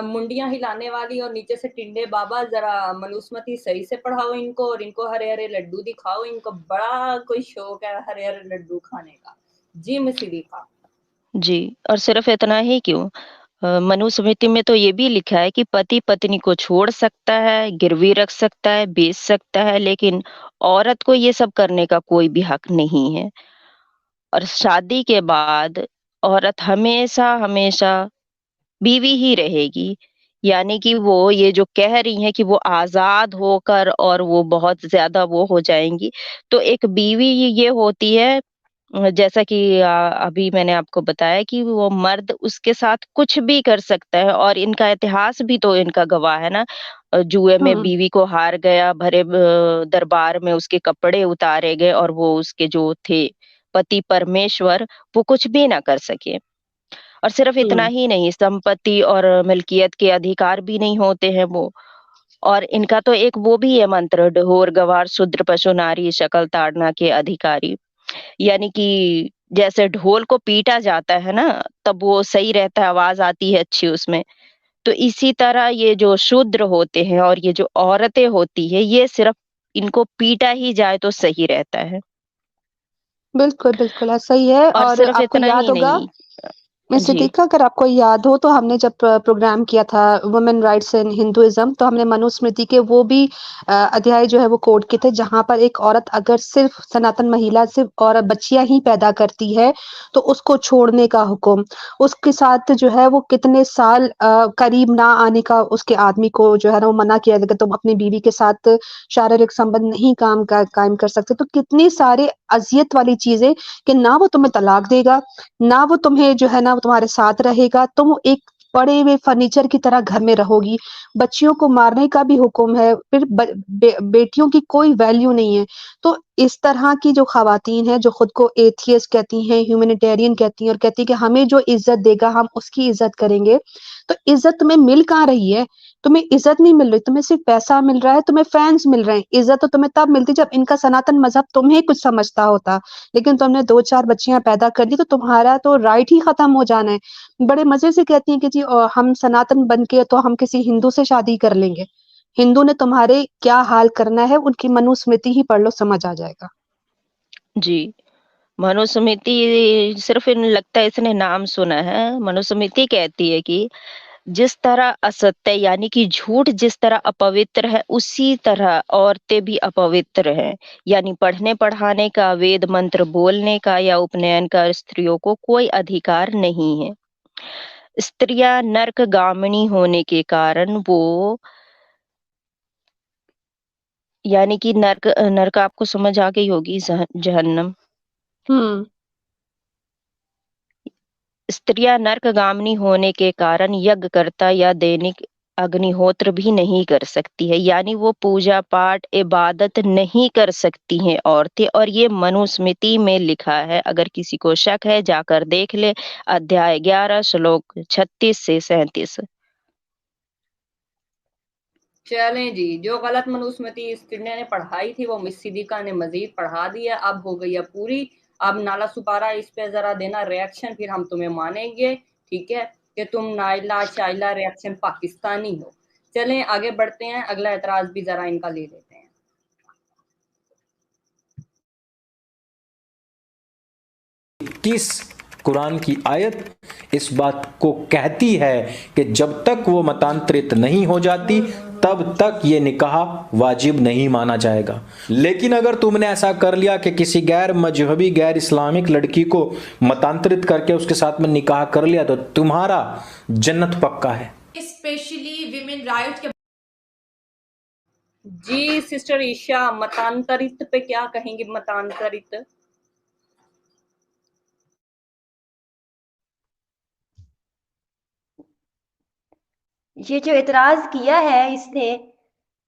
मुंडियां हिलाने वाली और नीचे से टिंडे बाबा, जरा मनुस्मृति सही से पढ़ाओ इनको और इनको हरे हरे लड्डू दिखाओ। इनको बड़ा कोई शौक है हरे हरे लड्डू खाने का। जी मिस सिद्दीका। जी, और सिर्फ इतना ही क्यों, मनुस्मृति में तो ये भी लिखा है कि पति पत्नी को छोड़ सकता है, गिरवी रख सकता है, बेच सकता है, लेकिन औरत को ये सब करने का कोई भी हक नहीं है। और शादी के बाद औरत हमेशा-हमेशा बीवी ही रहेगी। यानी कि वो ये जो कह रही हैं कि वो आज़ाद होकर और वो बहुत ज़्यादा वो हो जाएँगी, तो एक बीवी ये होती है, जैसा कि अभी मैंने आपको बताया कि वो मर्द उसके साथ कुछ भी कर सकता है, और इनका इतिहास भी तो इनका गवाह है ना। जुए में हुँ, बीवी को हार गया, भरे दरबार में उसके कपड़े उतारे गए और वो उसके जो थे पति परमेश्वर, वो कुछ भी ना कर सके। और सिर्फ इतना हुँ, ही नहीं, संपत्ति और मिल्कियत के अधिकार भी नहीं होते हैं वो। और इनका तो एक वो भी है मंत्र, ढोर गवार शूद्र पशु नारी शकल ताड़ना के अधिकारी। यानी कि जैसे ढोल को पीटा जाता है ना, तब वो सही रहता है, आवाज़ आती है अच्छी उसमें। तो इसी तरह ये जो शूद्र होते हैं और ये जो औरतें होती हैं, ये सिर्फ इनको पीटा ही जाए तो सही रहता है। बिल्कुल, बिल्कुल ऐसा ही है और और सिर्फ आपको इतना याद ही होगा नहीं। मिस्टर जी, टीका, अगर आपको याद हो तो हमने जब प्रोग्राम किया था वुमेन राइट्स इन हिंदुइज्म, तो हमने मनुस्मृति के वो भी अध्याय जो है वो कोट किए थे, जहाँ पर एक औरत अगर सिर्फ सनातन महिला सिर्फ और बच्चियां ही पैदा करती है तो उसको छोड़ने का हुक्म, उसके साथ जो है वो कितने साल करीब ना आने का उसके आदमी को जो है ना वो मना किया गया, तुम अपनी बीवी के साथ शारीरिक संबंध नहीं कायम कर सकते। तो कितनी सारे अजियत वाली चीजें कि ना वो तुम्हें तलाक देगा, ना वो तुम्हें जो है ना वो तुम्हारे साथ रहेगा, तुम एक पड़े हुए फर्नीचर की तरह घर में रहोगी। बच्चियों को मारने का भी हुक्म है, फिर बेटियों की कोई वैल्यू नहीं है। तो इस तरह की जो ख़वातीन हैं, जो खुद को एथियस्ट कहती हैं, ह्यूमैनिटेरियन कहती हैं और कहती हैं कि हमें जो इज़्ज़त देगा हम उसकी इज़्ज़त करेंगे। तो इज़्ज़त तुम्हें मिल कहाँ रही है? तुम्हें इज़्ज़त नहीं मिल रही, तुम्हें सिर्फ़ पैसा मिल रहा है, तुम्हें फैन्स मिल रहे हैं। इज़्ज़त तो तुम्हें तब मिलती जब इनका सनातन मज़हब तुम्हें कुछ समझता होता। लेकिन तुमने 2-4 बच्चियाँ पैदा कर दी तो तुम्हारा तो राइट ही खत्म हो जाना है। बड़े मज़े से कहती हैं कि जी हम सनातन बन के तो हम किसी हिंदू से शादी कर लेंगे। हिंदू ने तुम्हारे क्या हाल करना है उनकी मनुस्मृति ही पढ़ लो समझ आ जाएगा। जी। मनुस्मृति सिर्फ़ इन लगता है इसने नाम सुना है। मनुस्मृति कहती है कि जिस तरह असत्य यानी कि झूठ जिस तरह अपवित्र है, उसी तरह औरतें भी अपवित्र हैं। यानी पढ़ने-पढ़ाने का, वेद मंत्र बोलने का या उपनयन का स्त्रियों को कोई अधिकार नहीं है। स्त्रियाँ नरकगामिनी होने के कारण वो, यानी कि नर्क आपको समझ आ गई होगी, जहन्नम। हुँ। स्त्रियाँ नरकगामिनी होने के कारण यज्ञकर्ता या दैनिक अग्निहोत्र भी नहीं कर सकती है, यानी वो पूजा पाठ इबादत नहीं कर सकती हैं औरतें, और ये मनुस्मृति में लिखा है। अगर किसी को शक है जाकर देख ले, अध्याय 11 श्लोक 36 से 37। चलें जी, जो गलत मनुस्मृति इस टिड्डे ने पढ़ाई थी वो मिस सिद्दीका ने मज़ीद पढ़ा दी है, अब हो गई है पूरी। अब नाला सुपारा इस पे ज़रा देना रिएक्शन, फिर हम तुम्हें मानेंगे, ठीक है? कि तुम नाइला शाइला रिएक्शन पाकिस्तानी हो। चलें आगे बढ़ते हैं, अगला एतराज़ भी ज़रा इनका ले लेते हैं। 21 कुरान की आयत इस बात को कहती है कि जब तक वो मतांतरित नहीं हो जाती तब तक ये निकाह वाजिब नहीं माना जाएगा। लेकिन अगर तुमने ऐसा कर लिया कि किसी गैर मजहबी गैर इस्लामिक लड़की को मतांतरित करके उसके साथ में निकाह कर लिया तो तुम्हारा जन्नत पक्का है। स्पेशली विमेन राइट के जी सिस्टर ईशा, मतांतरित पे क्या कहेंगी? मतांतरित ये जो एतराज किया है इसने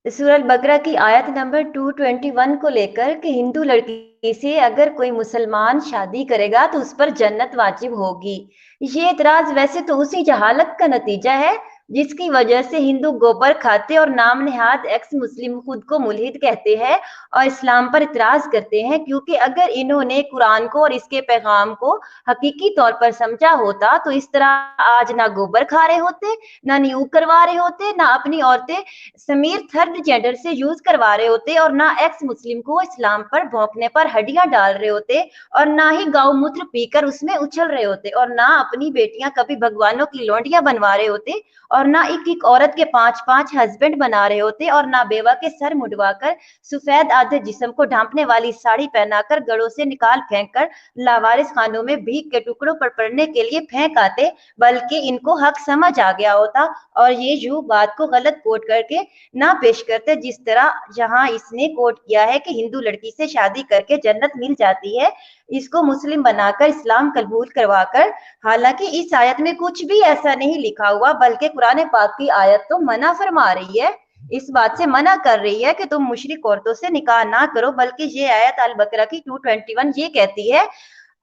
सूरह बकरा की आयत नंबर 221 को लेकर कि हिंदू लड़की से अगर कोई मुसलमान शादी करेगा तो उस पर जन्नत वाजिब होगी। ये एतराज वैसे तो उसी जहालत का नतीजा है जिसकी वजह से हिंदू गोबर खाते और नाम नेहाद एक्स मुस्लिम खुद को मुल्हिद कहते हैं और इस्लाम पर इतराज करते हैं, क्योंकि अगर इन्होंने कुरान को और इसके पैगाम को हकीकी तौर पर समझा होता तो इस तरह आज ना गोबर खा रहे होते, ना नियूग करवा रहे होते, ना अपनी औरतें समीर थर्ड जेंडर से यूज करवा रहे होते, और ना एक्स मुस्लिम को इस्लाम पर भौंकने पर हड्डियां डाल रहे होते, और ना ही गौमूत्र पीकर उसमें उछल रहे होते, और ना अपनी बेटियां कभी भगवानों की लौंडियां बनवा रहे होते, और ना एक एक औरत के 5-5 हस्बैंड बना रहे होते, और ना बेवा के सर मुड़वाकर सफेद आधे जिस्म को ढांपने वाली साड़ी पहनाकर गड़ों से निकाल फेंक कर लावारिस खानों में भीख के टुकड़ों पर पड़ने के लिए फेंक आते, बल्कि इनको हक समझ आ गया होता और ये यूं बात को गलत कोट करके ना पेश करते जिस तरह जहां इसने कोट किया है कि हिंदू लड़की से शादी करके जन्नत मिल जाती है, इसको मुस्लिम बनाकर इस्लाम कबूल करवाकर। हालांकि इस आयत में कुछ भी ऐसा नहीं लिखा हुआ, बल्कि कुरान पाक की आयत तो मना फरमा रही है, इस बात से मना कर रही है कि तुम मुशरिक औरतों से निकाह ना करो, बल्कि ये आयत अल बकरा की 221 ये कहती है,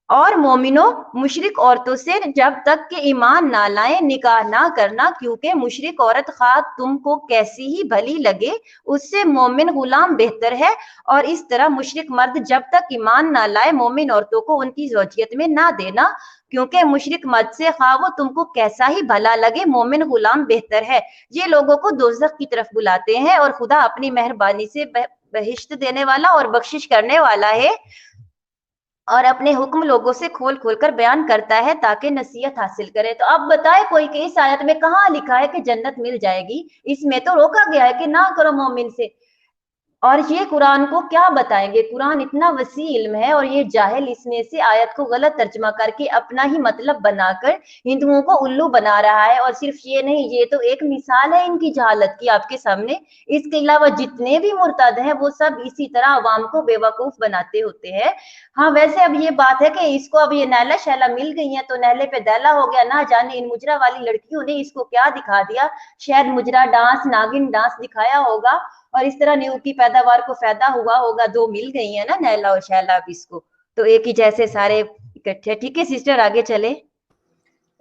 और मोमिनो मुशरिक औरतों से जब तक के ईमान ना लाए निकाह ना करना, क्योंकि मुशरिक औरत खा तुमको कैसी ही भली लगे उससे मोमिन गुलाम बेहतर है, और इस तरह मुशरिक मर्द जब तक ईमान ना लाए मोमिन औरतों को उनकी ज़ौजियत में ना देना, क्योंकि मुशरिक मर्द से खा वो तुमको कैसा ही भला लगे मोमिन गुलाम बेहतर है। ये लोगों को दोज़ख की तरफ बुलाते हैं और खुदा अपनी मेहरबानी से बहिश्त देने वाला और बख्शिश करने वाला है, और अपने हुक्म लोगों से खोल खोल कर बयान करता है ताकि नसीहत हासिल करे। तो अब बताए कोई कि इस आयत में कहाँ लिखा है कि जन्नत मिल जाएगी? इसमें तो रोका गया है कि ना करो मोमिन से, और ये कुरान को क्या बताएंगे? कुरान इतना वसी इल्म है, और ये जाहिल इसमें से आयत को गलत तर्जमा करके अपना ही मतलब बनाकर हिंदुओं को उल्लू बना रहा है। और सिर्फ ये नहीं, ये तो एक मिसाल है इनकी जहालत की आपके सामने। इसके अलावा जितने भी मुर्तद हैं वो सब इसी तरह अवाम को बेवकूफ बनाते होते हैं। हाँ, वैसे अब ये बात है कि इसको अब ये नैला शैला मिल गई है तो नहले पे दैला हो गया। ना जाने इन मुजरा वाली लड़कियों ने इसको क्या दिखा दिया, शायद मुजरा डांस, नागिन डांस दिखाया होगा, और इस तरह न्यू की पैदावार को फायदा हुआ होगा। दो मिल गई है ना, नैला और शैला, अब इसको तो एक ही जैसे सारे इकट्ठे। ठीक है सिस्टर, आगे चले।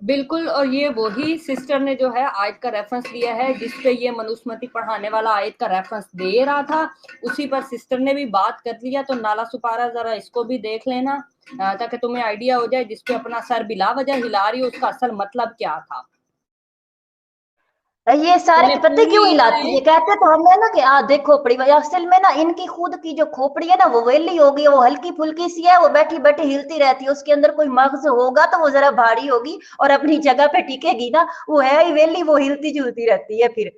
बिल्कुल, और ये वही सिस्टर ने जो है आयत का रेफरेंस दिया है जिसपे ये मनुस्मृति पढ़ाने वाला आयत का रेफरेंस दे रहा था, उसी पर सिस्टर ने भी बात कर लिया। तो नाला सुपारा जरा इसको भी देख लेना ताकि तुम्हें आइडिया हो जाए, जिसपे अपना सर बिला वजह हिला रही हो उसका असल मतलब क्या था। ये सारे पत्ते क्यों हिलाती है? कहते तो हम है ना कि देखो खोपड़ी, असल में ना इनकी खुद की जो खोपड़ी है ना वो वेली होगी, वो हल्की फुल्की सी है, वो बैठी बैठी हिलती रहती है। उसके अंदर कोई मगज होगा तो वो जरा भारी होगी और अपनी जगह पे टिकेगी ना, वो है ही वेली, वो हिलती जुलती रहती है फिर।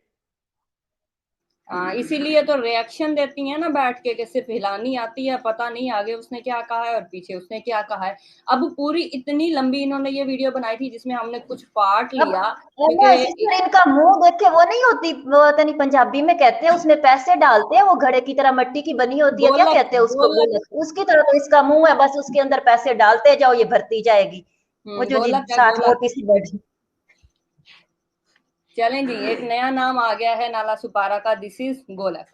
इसीलिए तो रिएक्शन देती है ना बैठ के, कि सिर्फ हिलानी आती है, पता नहीं आगे उसने क्या कहा है और पीछे उसने क्या कहा है। अब पूरी इतनी लंबी इन्होंने ये वीडियो बनाई थी जिसमें हमने कुछ पार्ट लिया। इनका मुंह देखे, वो नहीं होती, वो पता नहीं पंजाबी में कहते हैं, उसमें पैसे डालते हैं, वो घड़े की तरह मिट्टी की बनी होती है, क्या कहते हैं उसको, उसकी तरह तो इसका मुंह है, बस उसके अंदर पैसे डालते जाओ, ये भरती जाएगी। वो जो साथ मोटी सी बैठी। चलें जी, एक नया नाम आ गया है नाला सुपारा का, दिस इज गोलक।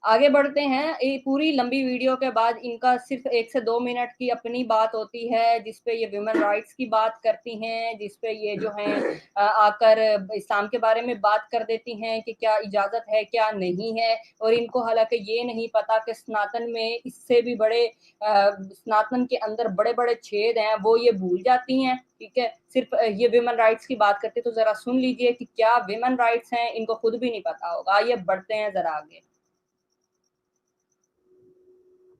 आगे बढ़ते हैं। ये पूरी लंबी वीडियो के बाद इनका सिर्फ 1 से 2 मिनट की अपनी बात होती है जिसपे ये वुमेन राइट्स की बात करती हैं, जिसपे ये जो है आकर इस्लाम के बारे में बात कर देती हैं कि क्या इजाज़त है क्या नहीं है। और इनको हालांकि ये नहीं पता कि सनातन में इससे भी बड़े सनातन के अंदर बड़े बड़े छेद हैं, वो ये भूल जाती हैं। ठीक है, सिर्फ ये वुमेन राइट्स की बात करते तो जरा सुन लीजिए कि क्या वुमेन राइट्स हैं, इनको खुद भी नहीं पता होगा। ये बढ़ते हैं जरा आगे।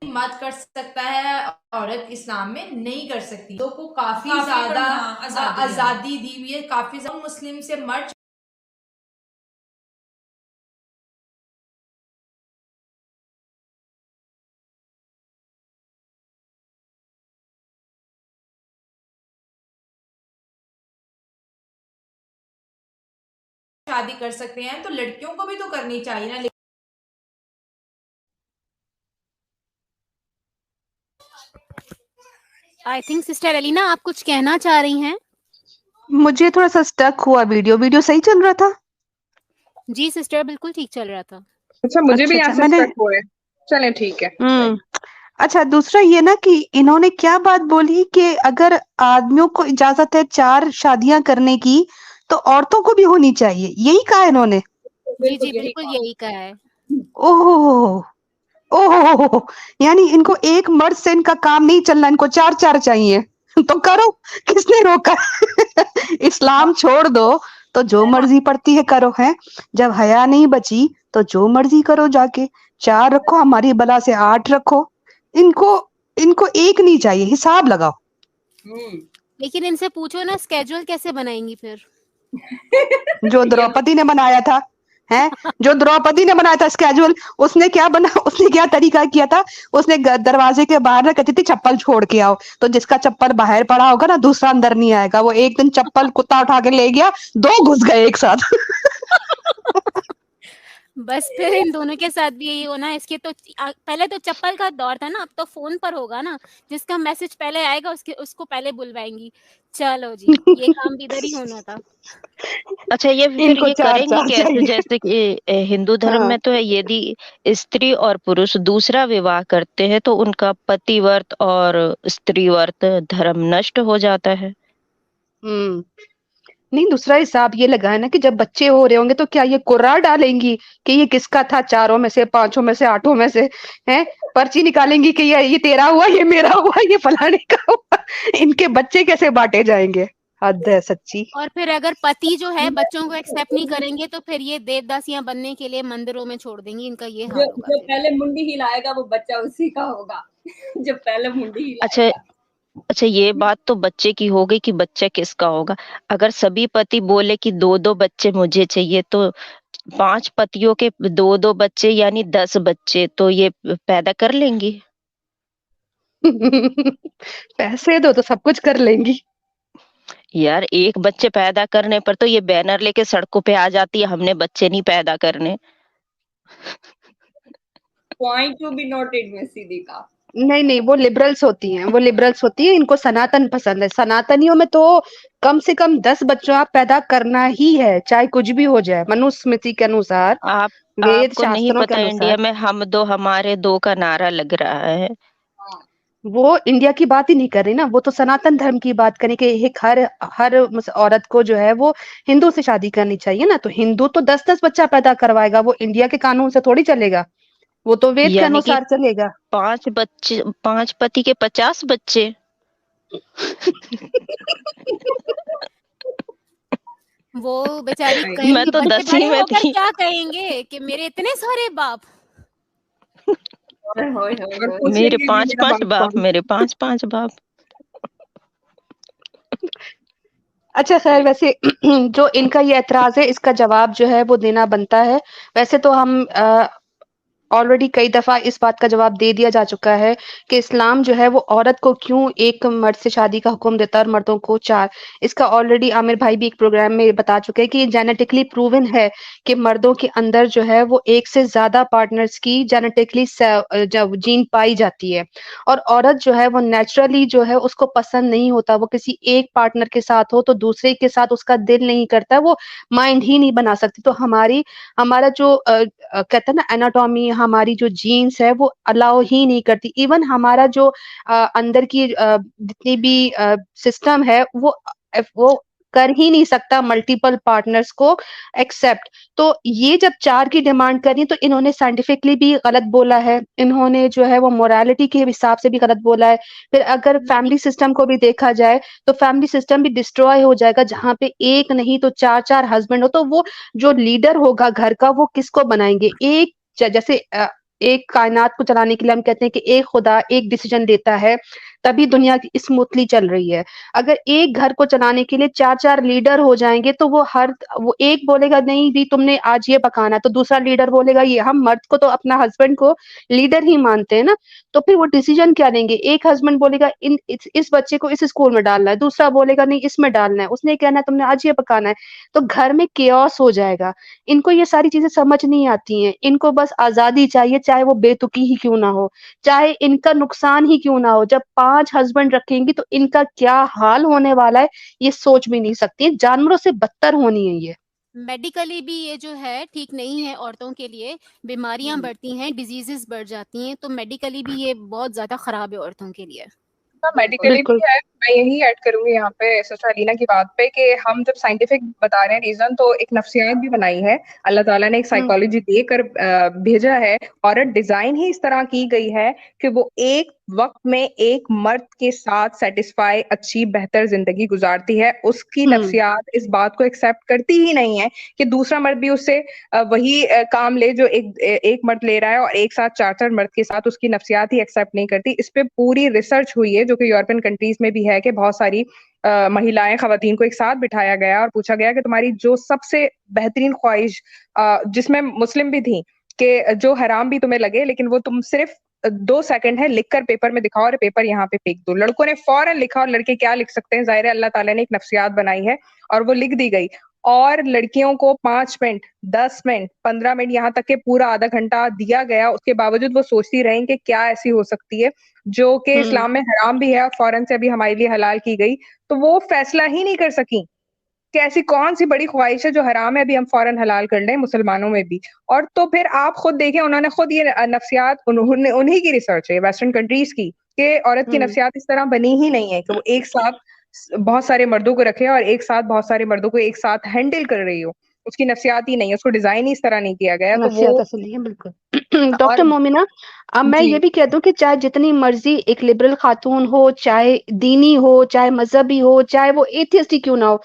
मत कर सकता है औरत इस्लाम में नहीं कर सकती, तो को काफी ज्यादा आजादी दी हुई है, काफी ज्यादा मुस्लिम से मर्द शादी कर सकते हैं, तो लड़कियों को भी तो करनी चाहिए ना। आई थिंक सिस्टर एलिना आप कुछ कहना चाह रही हैं? मुझे थोड़ा सा स्टक हुआ, वीडियो सही चल रहा था? जी सिस्टर, बिल्कुल ठीक चल रहा था। अच्छा, मुझे भी यहाँ से स्टक हुआ है। चलें ठीक है। अच्छा, दूसरा ये ना कि इन्होंने क्या बात बोली कि अगर आदमियों को इजाजत है 4 शादियां करने की, तो तो औरतों को भी होनी चाहिए, यही कहा इन्होंने। जी जी बिल्कुल यही कहा है। ओह ओह, यानी इनको एक मर्द से इनका काम नहीं चलना, इनको 4 चाहिए। तो करो, किसने रोका? इस्लाम छोड़ दो तो जो मर्जी पड़ती है करो, है जब हया नहीं बची तो जो मर्जी करो, जाके 4 रखो, हमारी बला से 8 रखो। इनको इनको एक नहीं चाहिए, हिसाब लगाओ। लेकिन इनसे पूछो ना स्केड्यूल कैसे बनाएंगी फिर? जो द्रौपदी ने बनाया था, हैं जो द्रौपदी ने बनाया था स्केड्यूल, उसने क्या तरीका किया था? उसने दरवाजे के बाहर ना कहती थी चप्पल छोड़ के आओ, तो जिसका चप्पल बाहर पड़ा होगा ना दूसरा अंदर नहीं आएगा। वो एक दिन चप्पल कुत्ता उठा के ले गया, 2 घुस गए एक साथ। बस फिर इन दोनों के साथ भी यही होना। इसके तो पहले तो चप्पल का दौर था ना, अब तो फोन पर होगा ना, जिसका मैसेज पहले आएगा उसको पहले बुलवाएंगी। चलो जी, ये काम भी इधर ही होना था। अच्छा, ये फिर इनको ये 4 करेंगे कैसे? चाहिए। जैसे कि हिंदू धर्म हाँ। में तो है, यदि स्त्री और पुरुष दूसरा विवाह करते हैं तो उनका पतिव्रत और स्त्रीव्रत धर्म नष्ट हो जाता है। नहीं, दूसरा हिसाब ये लगा है ना कि जब बच्चे हो रहे होंगे तो क्या ये कुर्रा डालेंगी कि ये किसका था, 4 में से, 5 में से, 8 में से, हैं पर्ची निकालेंगी कि ये तेरा हुआ, ये मेरा हुआ, ये फलाने का हुआ। इनके बच्चे कैसे बांटे जाएंगे? हद है सच्ची। और फिर अगर पति जो है बच्चों को एक्सेप्ट नहीं करेंगे तो फिर ये देवदासियां बनने के लिए मंदिरों में छोड़ देंगी। इनका ये हाल होगा। जो पहले मुंडी हिलाएगा वो बच्चा उसी का होगा। जो पहले मुंडी अच्छा अच्छा, ये बात तो बच्चे की हो गई कि बच्चा किसका होगा। अगर सभी पति बोले कि 2-2 बच्चे मुझे चाहिए, तो 5 पतियों के 2-2 बच्चे यानी 10 बच्चे तो ये पैदा कर लेंगी। पैसे दो तो सब कुछ कर लेंगी। यार, एक बच्चे पैदा करने पर तो ये बैनर लेके सड़कों पे आ जाती है, हमने बच्चे नहीं पैदा करने। पॉइंट टू बी नोटेड में सिद्दीका। नहीं, वो लिबरल्स होती हैं, इनको सनातन पसंद है। सनातनियों में तो कम से कम 10 बच्चों आप पैदा करना ही है, चाहे कुछ भी हो जाए, मनुस्मृति के अनुसार, वेद आपको नहीं शास्त्रों के पता, इंडिया अनुसार। में हम दो हमारे दो का नारा लग रहा है। वो इंडिया की बात ही नहीं कर रही ना, वो तो सनातन धर्म की बात करें कि एक हर हर औरत को जो है वो हिंदू से शादी करनी चाहिए ना। तो हिंदू तो 10-10 बच्चा पैदा करवाएगा, वो इंडिया के कानून से थोड़ी चलेगा, वो तो वेद के यानी कि अनुसार चलेगा। 5 बच्चे, 5 पति के 50 बच्चे। वो बेचारी मैं कहेंगी, तो बच्चे 10वीं बड़े में होकर थी। क्या कहेंगे कि मेरे इतने सारे बाप। मेरे 5-5 बाप, मेरे 5-5 बाप। अच्छा खैर, वैसे जो इनका ये ऐतराज है, इसका जवाब जो है वो देना बनता है। वैसे तो हम ऑलरेडी कई दफा इस बात का जवाब दे दिया जा चुका है कि इस्लाम जो है वो औरत को क्यों एक मर्द से शादी का हुक्म देता है और मर्दों को 4। इसका ऑलरेडी आमिर भाई भी एक प्रोग्राम में बता चुके हैं कि ये जेनेटिकली प्रूवन है कि मर्दों के अंदर जो है वो 1 से ज्यादा पार्टनर्स की जेनेटिकली जीन पाई जाती है, और औरत जो है वो नेचुरली जो है उसको पसंद नहीं होता, वो किसी एक पार्टनर के साथ हो तो दूसरे के साथ उसका दिल नहीं करता, वो माइंड ही नहीं बना सकती। तो हमारा जो कहते हैं ना एनाटॉमी, हमारी जो जीन्स है वो अलाउ ही नहीं करती। इवन हमारा जो अंदर की जितनी भी सिस्टम है वो कर ही नहीं सकता मल्टीपल पार्टनर्स को एक्सेप्ट। तो ये जब 4 की डिमांड करी तो इन्होंने साइंटिफिकली भी गलत बोला है, इन्होंने जो है वो मोरालिटी के हिसाब से भी गलत बोला है। फिर अगर फैमिली सिस्टम को भी देखा जाए तो फैमिली सिस्टम भी डिस्ट्रॉय हो जाएगा, जहाँ पे एक नहीं तो 4-4 हस्बैंड हो, तो वो जो लीडर होगा घर का वो किसको बनाएंगे? जैसे एक कायनात को चलाने के लिए हम कहते हैं कि एक खुदा एक डिसीजन देता है, तभी दुनिया की स्मूथली चल रही है। अगर एक घर को चलाने के लिए 4-4 लीडर हो जाएंगे तो वो एक बोलेगा नहीं भी तुमने आज ये पकाना, तो दूसरा लीडर बोलेगा ये। हम मर्द को तो अपना हस्बैंड को लीडर ही मानते हैं ना, तो फिर वो डिसीजन क्या लेंगे? एक हस्बैंड बोलेगा इस बच्चे को इस स्कूल में डालना है, दूसरा बोलेगा नहीं इसमें डालना है, उसने कहना है तुमने आज ये पकाना है, तो घर में केओस हो जाएगा। इनको ये सारी चीजें समझ नहीं आती हैं, इनको बस आजादी चाहिए, चाहे वो बेतुकी ही क्यों ना हो, चाहे इनका नुकसान ही क्यों ना हो। जब 5 हस्बैंड रखेंगी तो इनका क्या हाल होने वाला है ये सोच भी नहीं सकती, जानवरों से बदतर होनी है ये। मेडिकली भी ये जो है ठीक नहीं है औरतों के लिए, बीमारियां बढ़ती हैं, डिजीजेस बढ़ जाती हैं, तो मेडिकली भी ये बहुत ज्यादा खराब है औरतों के लिए। मेडिकली भी बिल्कुल। है। मैं यही ऐड करूंगी यहाँ पे सिस्टर अलीना की बात पे कि हम जब साइंटिफिक बता रहे हैं रीजन, तो एक नफ्सियात भी बनाई है अल्लाह ताला ने, एक साइकोलॉजी देकर भेजा है। औरत डिजाइन ही इस तरह की गई है कि वो एक वक्त में एक मर्द के साथ सेटिस्फाई, अच्छी बेहतर जिंदगी गुजारती है। उसकी नफ्सियात इस बात को एक्सेप्ट करती ही नहीं है कि दूसरा मर्द भी उससे वही काम ले जो एक मर्द ले रहा है, और एक साथ चार चार मर्द के साथ उसकी नफ्सियात ही एक्सेप्ट नहीं करती। इस पे पूरी रिसर्च हुई है, जो कि यूरोपियन कंट्रीज में भी है, कि बहुत सारी महिलाएं, खवातीन को एक साथ बिठाया गया और पूछा गया कि तुम्हारी जो सबसे बेहतरीन ख्वाहिश, जिसमें मुस्लिम भी थी, कि जो हराम भी तुम्हें लगे लेकिन वो तुम सिर्फ 2 सेकंड है लिखकर पेपर में दिखाओ और पेपर यहाँ पे फेंक दो। लड़कों ने फौरन लिखा, और लड़के क्या लिख सकते हैं, जाहिर है अल्लाह ताला ने एक नफ्सियात बनाई है और वो लिख दी गई। और लड़कियों को 5 मिनट, 10 मिनट, 15 मिनट, यहाँ तक के पूरा आधा घंटा दिया गया। उसके बावजूद वो सोचती रही कि क्या ऐसी हो सकती है जो कि इस्लाम में हराम भी है और फौरन से अभी हमारे लिए हलाल की गई। तो वो फैसला ही नहीं कर सकी कि ऐसी कौन सी बड़ी ख्वाहिश है जो हराम है, अभी हम फौरन हलाल कर लें, मुसलमानों में भी। और तो फिर आप खुद देखें, उन्होंने खुद ये नफ्सियात, उन्होंने, उन्हीं की रिसर्च है वेस्टर्न कंट्रीज की, कि औरत की नफ्सियात इस तरह बनी ही नहीं है कि वो एक साथ बहुत सारे मर्दों को रखे और एक साथ बहुत सारे मर्दों को एक साथ हैंडल कर रही हो। उसकी नफ्सियात ही नहीं है, उसको डिजाइन ही इस तरह नहीं किया गया। तो नफ्सियात वो असल नहीं है, बिल्कुल। डॉक्टर और मोमिना, अब मैं जी ये भी कह दूं कि चाहे जितनी मर्जी एक लिबरल खातून हो, चाहे दीनी हो, चाहे मजहबी हो, चाहे वो एथियस्ट ही क्यों ना हो,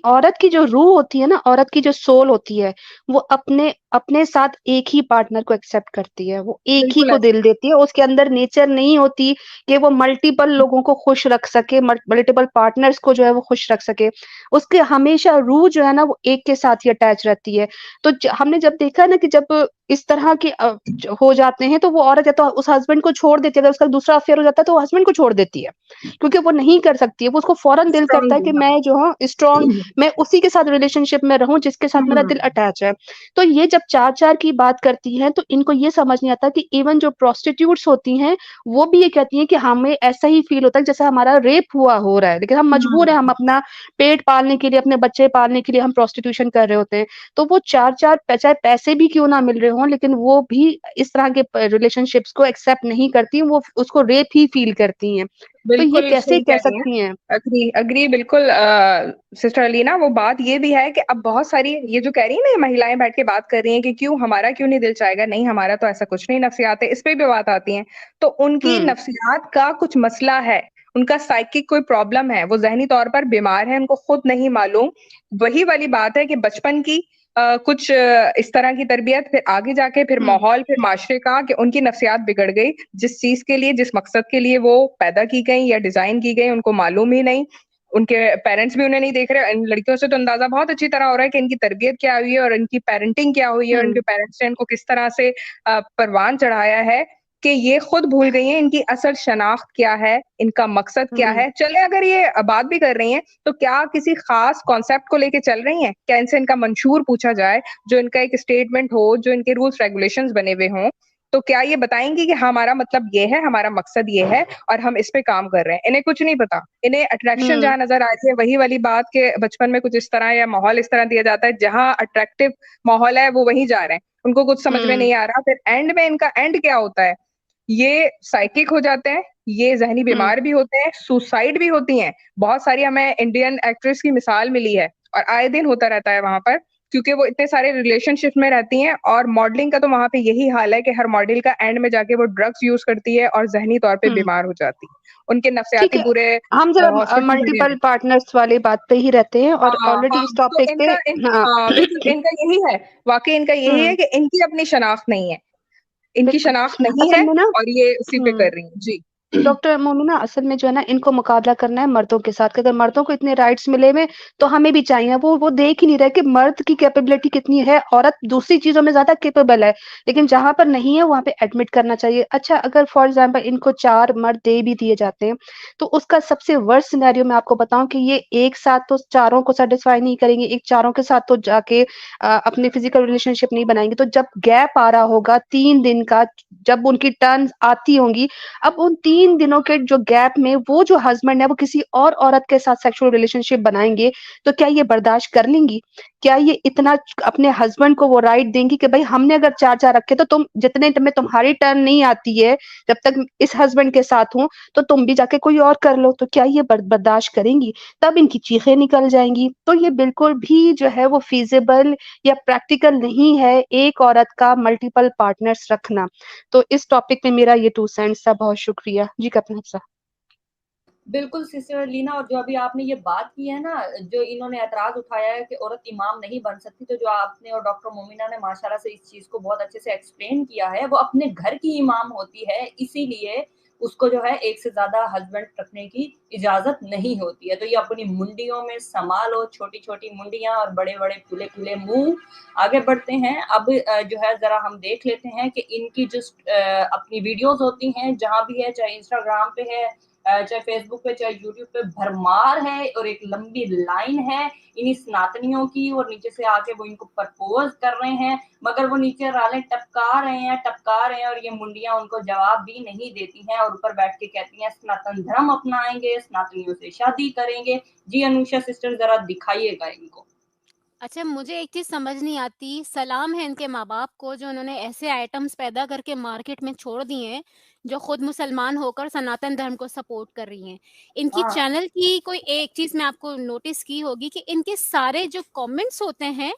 औरत की जो रूह होती है ना, औरत की जो सोल होती है, वो अपने अपने साथ एक ही पार्टनर को एक्सेप्ट करती है, वो एक ही बिल्कुल को ऐसा दिल देती है। उसके अंदर नेचर नहीं होती कि वो मल्टीपल लोगों को खुश रख सके, मल्टीपल पार्टनर्स को जो है वो खुश रख सके। उसके हमेशा रूह जो है ना, वो एक के साथ ही अटैच रहती है। तो हमने जब देखा ना कि जब इस तरह के हो जाते हैं, तो वो औरत या तो उस हस्बैंड को छोड़ देती है, अगर उसका दूसरा अफेयर हो जाता है तो वो हस्बैंड को छोड़ देती है, क्योंकि वो नहीं कर सकती है। वो उसको फौरन दिल करता है स्ट्रांग कि मैं जो हूँ स्ट्रॉन्ग, मैं उसी के साथ रिलेशनशिप में रहूं जिसके साथ मेरा दिल अटैच है। तो ये जब चार चार की बात करती हैं, तो इनको ये समझ नहीं आता कि इवन जो प्रोस्टिट्यूट्स होती हैं, वो भी ये कहती हैं कि हमें ऐसा ही फील होता है जैसे हमारा रेप हुआ हो रहा है, लेकिन हम मजबूर है, हम अपना पेट पालने के लिए, अपने बच्चे पालने के लिए हम प्रोस्टिट्यूशन कर रहे होते हैं। तो वो चार चार चाहे पैसे भी क्यों ना मिल रहे हों, लेकिन वो भी इस तरह के रिलेशनशिप्स को एक्सेप्ट नहीं करती, वो उसको रेप ही फील करती हैं। तो ये बिल्कुल कैसे सही कह कह रही हैं। सकती हैं? अग्री अग्री बिल्कुल सिस्टर अलीना। वो बात ये भी है कि अब बहुत सारी ये जो कह रही है ना, ये महिलाएं बैठ के बात कर रही हैं कि क्यों हमारा क्यों नहीं दिल चाहेगा, नहीं हमारा तो ऐसा कुछ नहीं, नफ्सियात है, इस पे भी बात आती है। तो उनकी नफ्सियात का कुछ मसला है, उनका साइकिक कोई प्रॉब्लम है, वो जहनी तौर पर बीमार है, उनको खुद नहीं मालूम। वही वाली बात है कि बचपन की कुछ इस तरह की तरबियत, फिर आगे जाके फिर माहौल, फिर माशरे का, कि उनकी नफ्सियात बिगड़ गई। जिस चीज के लिए, जिस मकसद के लिए वो पैदा की गई या डिजाइन की गई, उनको मालूम ही नहीं। उनके पेरेंट्स भी उन्हें नहीं देख रहे। इन लड़कियों से तो अंदाजा बहुत अच्छी तरह हो रहा है कि इनकी तरबियत क्या हुई है और इनकी पेरेंटिंग क्या हुई है और इनके पेरेंट्स ने इनको किस तरह से परवान चढ़ाया है, कि ये खुद भूल गई हैं इनकी असल शनाख्त क्या है, इनका मकसद क्या है। चले अगर ये बात भी कर रही हैं, तो क्या किसी खास कॉन्सेप्ट को लेके चल रही हैं? क्या इनसे इनका मंशूर पूछा जाए, जो इनका एक स्टेटमेंट हो, जो इनके रूल्स रेगुलेशंस बने हुए हों, तो क्या ये बताएंगी कि हमारा मतलब ये है, हमारा मकसद ये है और हम इस पे काम कर रहे हैं? इन्हें कुछ नहीं पता। इन्हें अट्रैक्शन जहां नजर आ रही है, वही वाली बात के बचपन में कुछ इस तरह या माहौल इस तरह दिया जाता है, जहां अट्रैक्टिव माहौल है वो वहीं जा रहे हैं, उनको कुछ समझ में नहीं आ रहा। फिर एंड में इनका एंड क्या होता है? ये साइकिक हो जाते हैं, ये जहनी बीमार भी होते हैं, सुसाइड भी होती हैं। बहुत सारी हमें इंडियन एक्ट्रेस की मिसाल मिली है और आए दिन होता रहता है वहां पर, क्योंकि वो इतने सारे रिलेशनशिप में रहती हैं। और मॉडलिंग का तो वहां पे यही हाल है कि हर मॉडल का एंड में जाके वो ड्रग्स यूज करती है और जहनी तौर पे बीमार हो जाती है। उनके ठीक नफ्सियाती है, पूरे हम जरा हॉस्पिटल बने मल्टीपल हैं। पार्टनर्स वाली बात पे ही रहते हैं और हाँ ऑलरेडी हाँ, इस तो टॉपिक पे हाँ हाँ बिल्कुल इनका यही है, वाकई इनका यही है कि इनकी अपनी शनाख्त नहीं है, इनकी बिल्कुल। शनाख्त नहीं असल है में ना और ये उसी पे कर रही हैं। जी डॉक्टर मोमिना, असल में जो है ना, इनको मुकाबला करना है मर्दों के साथ, कि अगर मर्दों को इतने राइट्स मिले हुए, तो हमें भी चाहिए। वो देख ही नहीं रहे कि मर्द की कैपेबिलिटी कितनी है, औरत दूसरी चीजों में ज्यादा कैपेबल है, लेकिन जहां पर नहीं है वहां पे एडमिट करना चाहिए। अच्छा, अगर फॉर एग्जांपल इनको 4 मर्द दे भी दिए जाते हैं, तो उसका सबसे वर्स्ट सिनेरियो मैं आपको बताऊं कि ये एक साथ तो चारों को सेटिस्फाई नहीं करेंगे, एक चारों के साथ तो जाके अपने फिजिकल रिलेशनशिप नहीं बनाएंगे। तो जब गैप आ रहा होगा 3 दिन का, जब उनकी टर्न आती होंगी, अब उन 3 दिनों के जो गैप में वो जो हस्बैंड है वो किसी और औरत के साथ सेक्सुअल रिलेशनशिप बनाएंगे, तो क्या ये बर्दाश्त कर लेंगी? क्या ये इतना अपने हस्बैंड को वो राइट देंगी कि भाई हमने अगर 4 रखे तो तुम जितने में तुम्हारी टर्न नहीं आती है, जब तक इस हस्बैंड के साथ हूँ तो तुम भी जाके कोई और कर लो, तो क्या ये बर्दाश्त करेंगी? तब इनकी चीखें निकल जाएंगी। तो ये बिल्कुल भी जो है वो फीजिबल या प्रैक्टिकल नहीं है एक औरत का मल्टीपल पार्टनर्स रखना। तो इस टॉपिक में मेरा ये 2 सेंट्स था। बहुत शुक्रिया जी। कपना साहब। बिल्कुल सिस्टर लीना, और जो अभी आपने ये बात की है ना, जो इन्होंने ऐतराज उठाया है कि औरत इमाम नहीं बन सकती, तो जो आपने और डॉक्टर मोमिना ने माशाल्लाह से इस चीज को बहुत अच्छे से एक्सप्लेन किया है, वो अपने घर की इमाम होती है, इसीलिए उसको जो है एक से ज्यादा हस्बैंड रखने की इजाजत नहीं होती है। तो ये अपनी मुंडियों में संभालो, छोटी छोटी मुंडियां और बड़े बड़े खुले खुले मुंह। आगे बढ़ते हैं। अब जो है जरा हम देख लेते हैं कि इनकी जो अपनी वीडियोस होती हैं, जहां भी है, चाहे इंस्टाग्राम पे है, चाहे फेसबुक पे, चाहे यूट्यूब पे, भरमार है और एक लंबी लाइन है इन्हीं सनातनियों की, और नीचे से आके वो इनको प्रपोज कर रहे हैं, मगर वो नीचे राले टपका रहे हैं और ये मुंडियां उनको जवाब भी नहीं देती हैं, और ऊपर बैठ के कहती हैं सनातन धर्म अपनाएंगे, सनातनियों से शादी करेंगे। जी अनुषा सिस्टर, जरा दिखाइएगा इनको। अच्छा, मुझे एक चीज़ समझ नहीं आती, सलाम है इनके माँ-बाप को जो उन्होंने ऐसे आइटम्स पैदा करके मार्केट में छोड़ दिए हैं, जो खुद मुसलमान होकर सनातन धर्म को सपोर्ट कर रही हैं। इनकी हाँ। चैनल की कोई एक चीज़ मैं आपको नोटिस की होगी कि इनके सारे जो कमेंट्स होते हैं,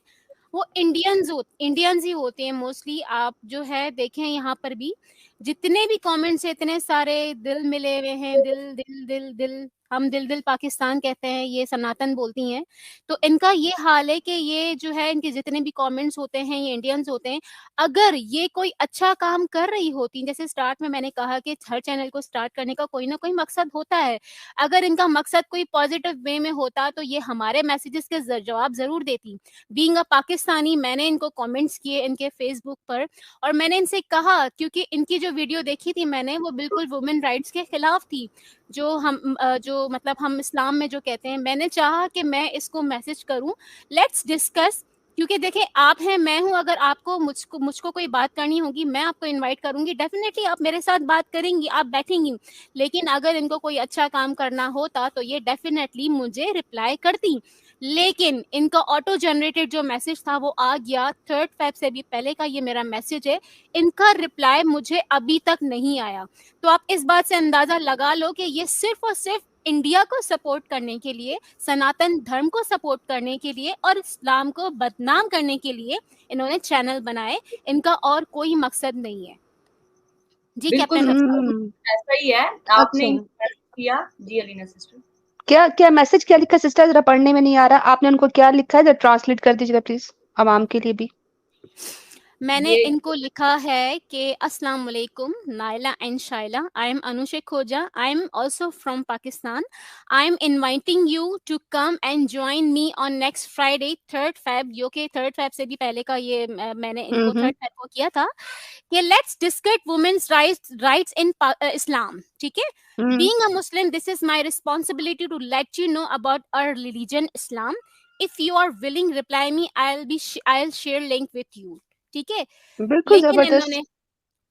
वो इंडियंस ही होते हैं मोस्टली। आप जो है देखें यहाँ पर भी जितने भी कमेंट्स हैं, इतने सारे दिल मिले हुए हैं, दिल दिल दिल दिल, हम दिल दिल पाकिस्तान कहते हैं, ये सनातन बोलती हैं। तो इनका ये हाल है कि ये जो है इनके जितने भी कमेंट्स होते हैं ये इंडियंस होते हैं। अगर ये कोई अच्छा काम कर रही होती, जैसे स्टार्ट में मैंने कहा कि हर चैनल को स्टार्ट करने का कोई ना कोई मकसद होता है, अगर इनका मकसद कोई पॉजिटिव वे में होता तो ये हमारे मैसेजेस के जवाब जरूर देती। बीइंग अ पाकिस्तानी, मैंने इनको कमेंट्स किए इनके फेसबुक पर, और मैंने इनसे कहा, क्योंकि इनकी जो वीडियो देखी थी मैंने, वो बिल्कुल वुमेन राइट्स के खिलाफ थी, जो मतलब हम इस्लाम में जो कहते हैं। मैंने चाहा कि मैं इसको मैसेज करूं, लेट्स डिस्कस, क्योंकि देखिए आप हैं, मैं हूं, अगर आपको मुझको कोई बात करनी होगी, मैं आपको इनवाइट करूंगी, डेफिनेटली आप मेरे साथ बात करेंगी, आप बैठेंगी। लेकिन अगर इनको कोई अच्छा काम करना होता तो ये डेफिनेटली मुझे रिप्लाई करती। लेकिन इनका ऑटो जनरेटेड जो मैसेज था वो आ गया 3 फेब से भी पहले का, ये मेरा मैसेज है, इनका रिप्लाई मुझे अभी तक नहीं आया। तो आप इस बात से अंदाजा लगा लो कि ये सिर्फ और सिर्फ इंडिया को सपोर्ट करने के लिए, सनातन धर्म को सपोर्ट करने के लिए और इस्लाम को बदनाम करने के लिए इन्होंने चैनल बनाए, इनका और कोई मकसद नहीं है। जी बिल्कुल कैप्टन। ऐसा ही है। आपने अच्छा, किया जी अलीना सिस्टर। क्या क्या मैसेज क्या लिखा सिस्टर? जरा पढ़ने में नहीं आ रहा। आपने उनको क्या लिखा है? जरा ट्रांसलेट कर दीजिएगा प्लीज, आवाम के लिए भी। मैंने ये इनको लिखा है कि अस्सलाम वालेकुम Naila and Shaila, I am Anusha Khoja, I am also from Pakistan, I am inviting you to come and join me on next Friday 3 Feb, जो कि 3 फेब से भी पहले का ये मैंने इनको 3 फेब को किया था, कि let's discuss women's rights in Islam. ठीक है, being a Muslim, this is my responsibility to let you know about our religion Islam. If you are willing reply me, I will share link with you. ठीक है, बिल्कुल लेकिन जबरदस्त।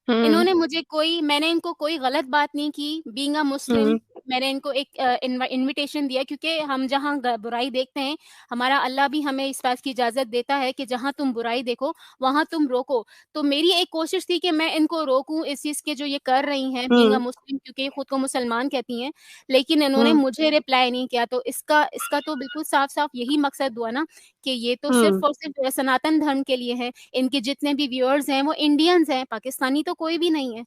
इन्होंने मुझे मैंने इनको कोई गलत बात नहीं की। बीइंग अ मुस्लिम, मैंने इनको एक इनविटेशन दिया, क्योंकि हम जहाँ बुराई देखते हैं, हमारा अल्लाह भी हमें इस बात की इजाजत देता है कि जहाँ तुम बुराई देखो वहां तुम रोको। तो मेरी एक कोशिश थी कि मैं इनको रोकूं इस चीज के जो ये कर रही हैं, बीइंग अ मुस्लिम, क्योंकि खुद को मुसलमान कहती हैं, लेकिन इन्होंने मुझे रिप्लाई नहीं किया। तो इसका इसका तो बिल्कुल साफ साफ यही मकसद हुआ ना कि ये तो सिर्फ और सिर्फ सनातन धर्म के लिए है। इनके जितने भी व्यूअर्स हैं वो इंडियंस हैं, पाकिस्तानी तो कोई भी नहीं है।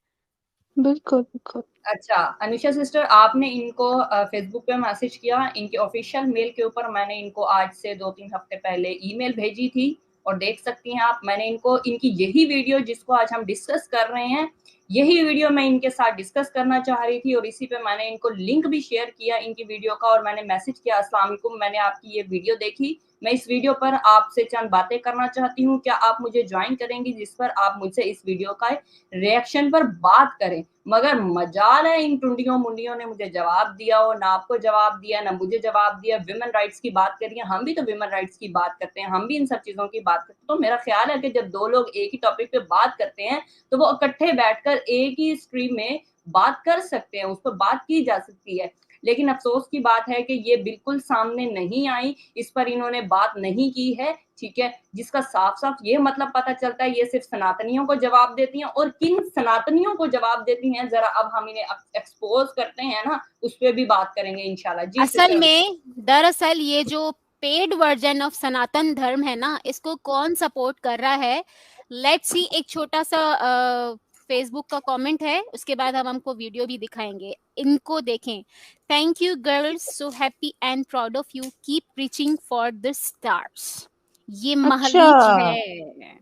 बिल्कुल बिल्कुल। अच्छा अनुषा सिस्टर, आपने इनको फेसबुक पे मैसेज किया, इनके ऑफिशियल मेल के ऊपर मैंने इनको आज से 2-3 हफ्ते पहले ईमेल भेजी थी, और देख सकती हैं आप, मैंने इनको इनकी यही वीडियो जिसको आज हम डिस्कस कर रहे हैं, यही वीडियो मैं इनके साथ डिस्कस करना चाह रही थी, और इसी पे मैंने इनको लिंक भी शेयर किया इनकी वीडियो का, और मैंने मैसेज किया, अस्सलाम वालेकुम, मैंने आपकी ये वीडियो देखी, मैं इस वीडियो पर आपसे चंद बातें करना चाहती हूँ, क्या आप मुझे ज्वाइन करेंगी, जिस पर आप मुझसे इस वीडियो का रिएक्शन पर बात करें। मगर मजाल है इन टुंडियों मुंडियों ने मुझे जवाब दिया हो, ना आपको जवाब दिया, ना मुझे जवाब दिया। विमेन राइट्स की बात करिए, हम भी तो विमेन राइट्स की बात करते हैं, हम भी इन सब चीजों की बात करते हैं। तो मेरा ख्याल है कि जब 2 लोग एक ही टॉपिक पे बात करते हैं तो वो इकट्ठे बैठकर एक ही स्ट्रीम में बात कर सकते हैं, उस पर बात की जा सकती है। लेकिन अफसोस की बात है कि ये बिल्कुल सामने नहीं आई, इस पर इन्होंने बात नहीं की है, ठीक है, जिसका साफ-साफ ये मतलब पता चलता है ये सिर्फ सनातनियों को जवाब देती हैं और किन सनातनियों को जवाब देती हैं, ज़रा अब हम इन्हें एक्सपोज़ करते हैं ना, उस पे भी बात करेंगे इंशाल्लाह। जी असल में दरअसल ये जो पेड वर्जन ऑफ सनातन धर्म है ना, इसको कौन सपोर्ट कर रहा है? लेट्स सी, एक छोटा सा फेसबुक का कमेंट है, उसके बाद हम हमको वीडियो भी दिखाएंगे, इनको देखें। Thank you girls, so happy and proud of you, keep reaching for the stars. ये महलीज है।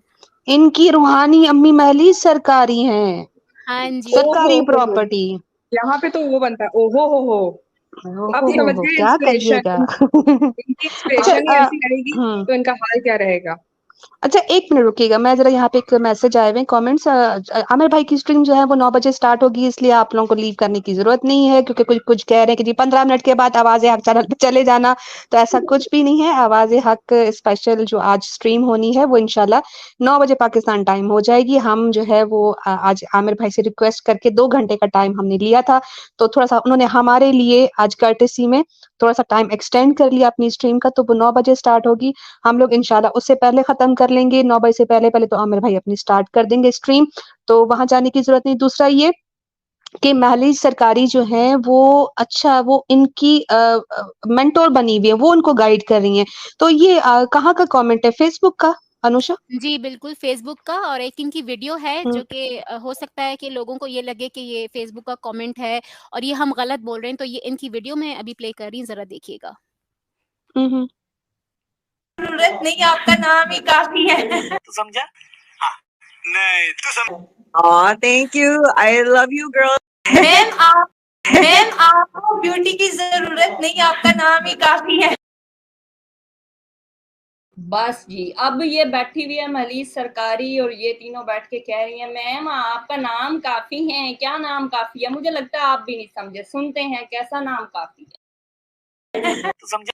इनकी रूहानी अम्मी महलीज सरकारी हैं, हाँ जी। सरकारी प्रॉपर्टी। यहाँ पे तो वो बनता है, ओहो हो, अब समझ गए क्या इंस्पिरेशन। करिएगा। इनकी इंस्पिरेशन ही ऐसी रहेगी तो इनका हाल क्या रहेगा। अच्छा, 1 मिनट रुकिएगा, मैं जरा यहाँ पे एक मैसेज आए हुए हैं, कमेंट्स। आमिर भाई की स्ट्रीम जो है वो 9 बजे स्टार्ट होगी, इसलिए आप लोगों को लीव करने की जरूरत नहीं है, क्योंकि कुछ कह रहे हैं कि जी 15 मिनट के बाद आवाज़े हक चैनल पे चले जाना, तो ऐसा कुछ भी नहीं है। आवाज़े हक स्पेशल जो आज स्ट्रीम होनी है वो इंशाल्लाह 9 बजे पाकिस्तान टाइम हो जाएगी। हम जो है वो आज आमिर भाई से रिक्वेस्ट करके 2 घंटे का टाइम हमने लिया था, तो थोड़ा सा उन्होंने हमारे लिए आज कर्टेसी में थोड़ा सा टाइम एक्सटेंड कर लिया अपनी स्ट्रीम का, तो वो 9 बजे स्टार्ट होगी। हम लोग इंशाल्लाह उससे पहले खत्म कर लेंगे, 9 बजे से पहले तो आमिर भाई अपनी स्टार्ट कर देंगे स्ट्रीम, तो वहां जाने की जरूरत नहीं। दूसरा ये कि महलीज सरकारी जो है वो अच्छा, वो इनकी मेंटोर बनी हुई है, वो उनको गाइड कर रही हैं। तो ये कहाँ का कमेंट है? फेसबुक का अनुषा? जी बिल्कुल, फेसबुक का, और एक इनकी वीडियो है जो कि हो सकता है कि लोगों को ये लगे कि ये फेसबुक का कमेंट है और ये हम गलत बोल रहे हैं, तो ये इनकी वीडियो मैं अभी प्ले कर रही हूँ, जरा देखिएगा। जरूरत नहीं, आपका नाम ही काफी है। तू समझा? हाँ, नहीं तू समझ। Thank you, I love you girl. Ma'am आपको ब्यूटी की जरूरत नहीं, आपका नाम ही काफी है। बस जी, अब ये बैठी हुई है महलीज सरकारी और ये तीनों बैठ के कह रही हैं मैम आपका नाम काफी है। क्या नाम काफी है? मुझे लगता है आप भी नहीं समझे, सुनते हैं कैसा नाम काफी है। तू समझा?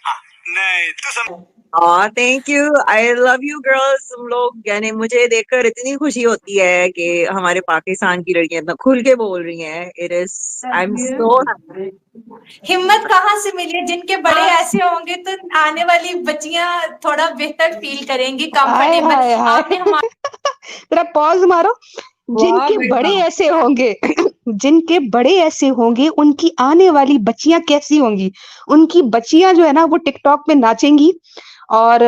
हाँ, नहीं तू समझ। Thank you, I love you girls. तुम लोग, यानी मुझे देखकर इतनी खुशी होती है कि हमारे पाकिस्तान की लड़कियां इतना खुल के बोल रही हैं। It is, I am so happy. हिम्मत कहाँ से मिली? जिनके बड़े ऐसे होंगे तो आने वाली बच्चियां थोड़ा बेहतर फील करेंगी, कंफर्टेबल। आपने हमारे जरा पॉज मारो। जिनके बड़े ऐसे होंगे जिनके बड़े ऐसे होंगे उनकी आने वाली बच्चियां कैसी होंगी? उनकी बच्चियां जो है ना वो टिकटॉक पे नाचेंगी और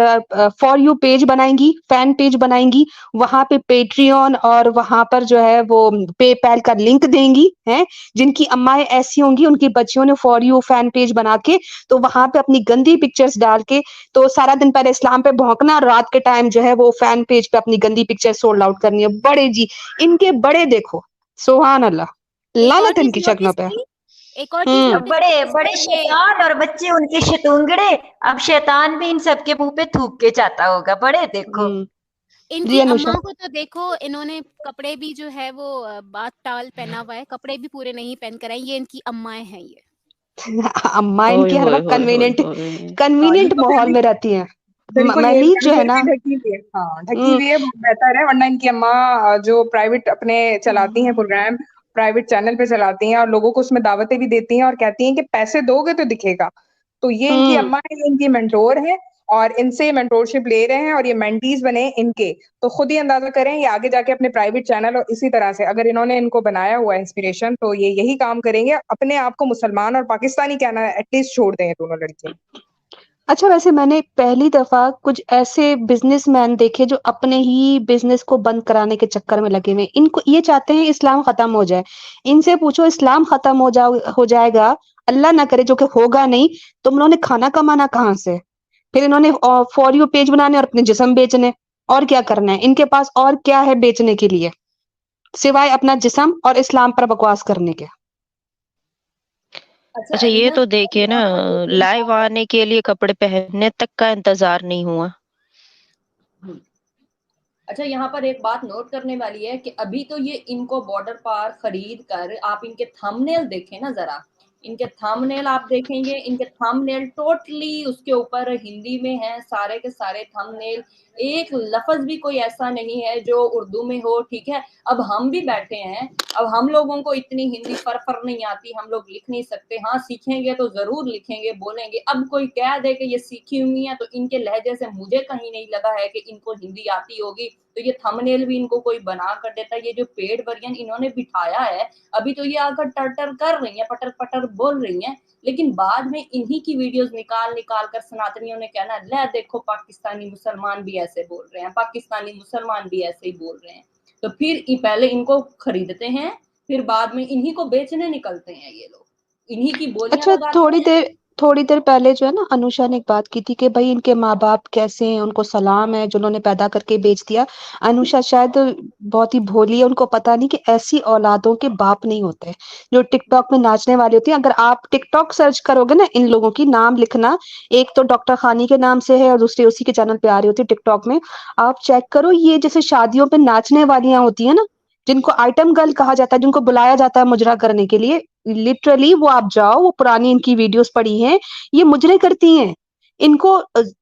फॉर यू पेज बनाएंगी, फैन पेज बनाएंगी, वहां पे पेट्रियन और वहां पर जो है वो पेपैल का लिंक देंगी हैं। जिनकी अम्माएं ऐसी होंगी उनकी बच्चियों ने फॉर यू फैन पेज बना के तो वहां पे अपनी गंदी पिक्चर्स डाल के तो सारा दिन पहले इस्लाम पे भौंकना और रात के टाइम जो है वो फैन पेज पे अपनी गंदी पिक्चर सोल्ड आउट करनी है। बड़े जी, इनके बड़े देखो, सुभान अल्लाह, लानत इनकी शक्लों पे। एक और चीज बड़े बड़े शैतान और बच्चे उनके शतूंगड़े, अब शैतान भी इन सबके मुंह पे थूक के जाता होगा। बड़े देखो इनकी अम्मा को तो देखो, इन्होंने कपड़े भी जो है वो बात टाल पहना हुआ है, कपड़े भी पूरे नहीं पहन कर आई। ये इनकी अम्माएं हैं ये। अम्मा इनकी हर वक्त कन्वीनियंट माहौल में रहती हैं। महलीज जो है ना ढकी हुई है, हाँ ढकी हुई है, बेहतर है। वरना इनकी अम्मा जो प्राइवेट अपने चलाती हैं प्रोग्राम, प्राइवेट चैनल पे चलाती हैं और लोगों को उसमें दावतें भी देती हैं और कहती हैं कि पैसे दोगे तो दिखेगा। तो ये इनकी अम्मा है, ये इनकी मेंटोर है और इनसे मेंटोरशिप ले रहे हैं और ये मेंटीज बने इनके। तो खुद ही अंदाजा करें ये आगे जाके अपने प्राइवेट चैनल और इसी तरह से अगर इन्होंने इनको बनाया हुआ है इंस्पिरेशन, तो ये यही काम करेंगे। अपने आप को मुसलमान और पाकिस्तानी कहना एटलीस्ट छोड़ दें दोनों लड़कियां। अच्छा, वैसे मैंने पहली दफा कुछ ऐसे बिजनेसमैन देखे जो अपने ही बिजनेस को बंद कराने के चक्कर में लगे हुए। इनको ये चाहते हैं इस्लाम खत्म हो जाए। इनसे पूछो इस्लाम खत्म हो जाएगा, अल्लाह ना करे जो कि होगा नहीं, तुम लोगों ने खाना कमाना कहाँ से? फिर इन्होंने फॉर यू पेज बनाने और अपने जिस्म बेचने, और क्या करना है इनके पास? और क्या है बेचने के लिए सिवाय अपना जिस्म और इस्लाम पर बकवास करने के? अच्छा, ये तो देखिए ना, लाइव आने के लिए कपड़े पहनने तक का इंतजार नहीं हुआ। अच्छा, यहाँ पर एक बात नोट करने वाली है कि अभी तो ये इनको बॉर्डर पार खरीद कर आप इनके थंबनेल देखें ना जरा, इनके थंबनेल आप देखेंगे, इनके थंबनेल टोटली उसके ऊपर हिंदी में है, सारे के सारे थंबनेल, एक लफ्ज भी कोई ऐसा नहीं है जो उर्दू में हो, ठीक है। अब हम भी बैठे हैं, अब हम लोगों को इतनी हिंदी फर नहीं आती, हम लोग लिख नहीं सकते, हाँ सीखेंगे तो जरूर लिखेंगे, बोलेंगे। अब कोई कह दे कि ये सीखी हुई है, तो इनके लहजे से मुझे कहीं नहीं लगा है कि इनको हिंदी आती होगी, तो ये थंबनेल भी इनको कोई बना कर देता है। ये जो पेड वर्जन इन्होंने बिठाया है, अभी तो ये आकर टर कर रही है, पटर पटर बोल रही है, लेकिन बाद में इन्हीं की वीडियोस निकाल निकाल कर सनातनियों ने कहना, ले देखो पाकिस्तानी मुसलमान भी ऐसे बोल रहे हैं, पाकिस्तानी मुसलमान भी ऐसे ही बोल रहे हैं। तो फिर पहले इनको खरीदते हैं, फिर बाद में इन्हीं को बेचने निकलते हैं ये लोग, इन्हीं की बोलियां अच्छा, लगाते हैं। थोड़ी देर पहले जो है ना, अनुषा ने एक बात की थी कि भाई इनके माँ बाप कैसे हैं, उनको सलाम है जो उन्होंने पैदा करके बेच दिया। अनुषा शायद बहुत ही भोली है, उनको पता नहीं कि ऐसी औलादों के बाप नहीं होते जो टिकटॉक में नाचने वाली होती है। अगर आप टिकटॉक सर्च करोगे ना, इन लोगों की नाम लिखना, एक तो डॉक्टर खानी के नाम से है और दूसरी उसी के चैनल पे आ रही होती है टिकटॉक में। आप चेक करो, ये जैसे शादियों पे नाचने वालियां होती है ना, जिनको आइटम गर्ल कहा जाता है, जिनको बुलाया जाता है मुजरा करने के लिए, लिटरली वो आप जाओ, वो पुरानी इनकी वीडियोस पड़ी हैं, ये मुजरे करती हैं। इनको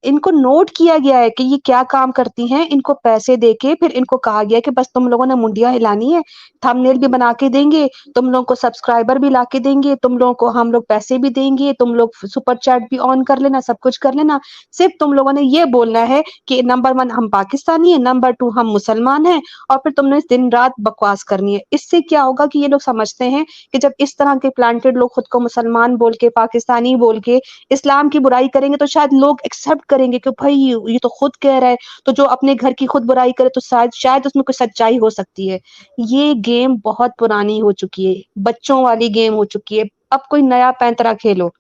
इनको नोट किया गया है कि ये क्या काम करती हैं। इनको पैसे देके फिर इनको कहा गया है कि बस तुम लोगों ने मुंडियां हिलानी है, थंबनेल भी बना के देंगे, तुम लोगों को सब्सक्राइबर भी ला के देंगे, तुम लोगों को हम लोग पैसे भी देंगे, तुम लोग सुपर चैट भी ऑन कर लेना, सब कुछ कर लेना। सिर्फ तुम लोगों ने ये बोलना है कि नंबर 1 हम पाकिस्तानी है, नंबर 2 हम मुसलमान हैं, और फिर तुमने दिन रात बकवास करनी है। इससे क्या होगा कि ये लोग समझते हैं कि जब इस तरह के प्लांटेड लोग खुद को मुसलमान बोल के, पाकिस्तानी बोल के इस्लाम की बुराई करेंगे, तो शायद लोग एक्सेप्ट करेंगे कि भाई ये तो खुद कह रहा है, तो जो अपने घर की खुद बुराई करे तो शायद उसमें कुछ सच्चाई हो सकती है। ये गेम बहुत पुरानी हो चुकी है, बच्चों वाली गेम हो चुकी है। अब कोई नया पैंतरा खेलो,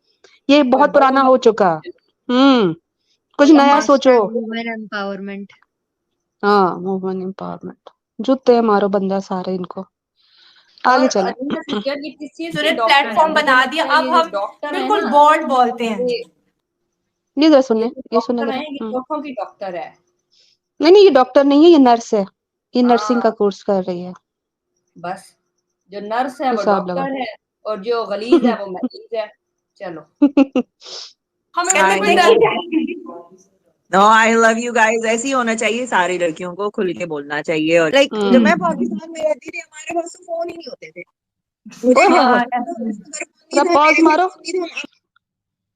ये कोई बहुत बड़ी पुराना हो चुका। कुछ कोई नया सोचो। Women empowerment. हाँ, वुमेन एम्पावरमेंट। जूते मारो बंदा सारे इनको। और आगे चले। अजीजा सिद्दीकी ये किस चीज के सूरत डॉक्टर हैं? प्लेटफॉर्म मुझे बना लगता दिया, है अब ये जो हम डॉक्टर है बिल्कुल ना, बोल्ड बोलते हैं। ये जरा सुन ये ले, जो ये सुनने डॉक्टर है, जरा। ये जोखों की डॉक्टर है। नहीं नहीं, ये डॉक्टर नहीं है, ये नर्स है। ये नर्सिंग का हाँ कोर्स कर रही है। बस, जो नर्स है वो हिसाब लगा। डॉक्टर है, और जो गलीज है वो मरीज है। चलो, हमें आई कोई डर no, I love you guys. ऐसे ही होना चाहिए, सारी लड़कियों को खुल के बोलना चाहिए। और लाइक जब मैं पाकिस्तान में रहती थी, हमारे पास तो फोन ही नहीं होते थे। मुझे ओए नहीं होए होए, पता था, इसका घर फोन नहीं जरा था, पॉज मेरे घर मारो, फोन नहीं था।